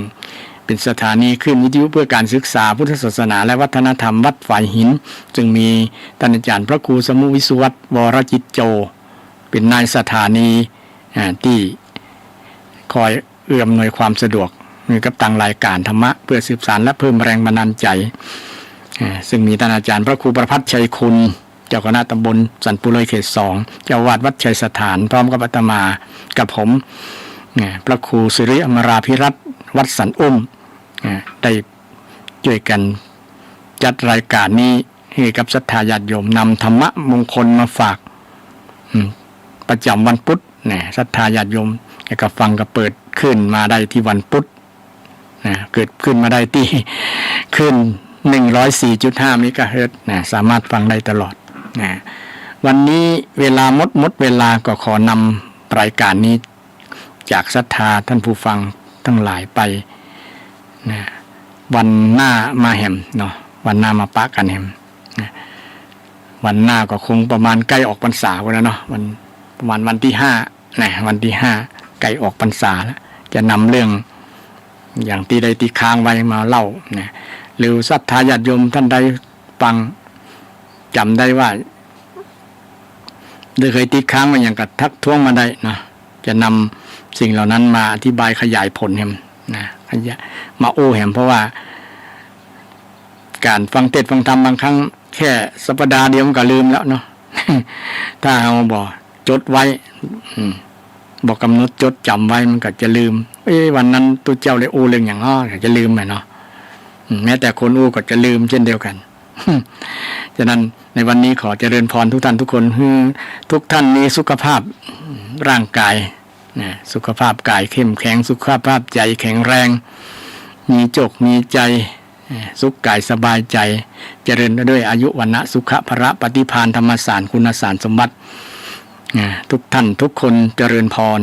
เป็นสถานีคลื่นวิทยุเพื่อการศึกษาพุทธศาสนาและวัฒนธรรมวัดฝ่ายหินซึ่งมีท่านอาจารย์พระครูสมุวิสุวัตรวรจิตโจเป็นนายสถานีที่คอยเอื้ออำนวยความสะดวกมีกับต่างรายการธรรมะเพื่อสืบสานและเพิ่มแรงบันดาลใจซึ่งมีท่านอาจารย์พระครูประภัสชัยคุณเจ้าคณะตำบลสันปุเลยเขต 2เจ้าวาดวัดชัยสถานพร้อมกับอาตมากับผมพระครูสิริอมราภิรัตน์วัดสันอุ้มได้ช่วยกันจัดรายการนี้ให้กับศรัทธาญาติโยมนำธรรมะมงคลมาฝากประจำวันพุธศรัทธาญาติโยมก็ฟังก็เปิดขึ้นมาได้ที่วันพุธเกิดขึ้นมาได้ที่ขึ้น 104.5 เมกะเฮิรตซ์สามารถฟังได้ตลอดวันนี้เวลาหมดเวลาก็ขอนำรายการนี้จากศรัทธาท่านผู้ฟังทั้งหลายไปวันหน้ามาแหมเนาะวันหน้ามาปะกันแหมวันหน้าก็คงประมาณใกล้ออกพรรษาแล้วเนาะประมาณวันที่5วันที่5ใกล้ออกพรรษาแล้วจะนำเรื่องอย่างที่ได้ตีค้างไว้มาเล่าหรือศรัทธาญาติโยมท่านใดฟังจำได้ว่าได้เคยติดค้างมาอย่างกับทักท้วงมาได้นะจะนำสิ่งเหล่านั้นมาอธิบายขยายผลแหมมาโอ้แหมเพราะว่าการฟังเทศน์ฟังธรรมบางครั้งแค่สัปดาห์เดียวมันก็ลืมแล้วเนาะ ถ้าเราบอกจดไว้บอกกำหนดจดจำไว้มันก็จะลืมวันนั้นตัวเจ้าเลยโอ้เรื่องอย่างอ้อจะลืมไหมเนาะแม้แต่คนอู้ก็จะลืมเช่นเดียวกัน ฉะนั้นในวันนี้ขอเจริญพรทุกท่านทุกคนทุกท่านมีสุขภาพร่างกายสุขภาพกายเข้มแข็งสุขภาพใจแข็งแรงมีจกมีใจสุขกายสบายใจเจริญด้วยอายุวรรณะสุขภระปฏิภาณธรรมสารคุณสารสมบัติทุกท่านทุกคนเจริญพร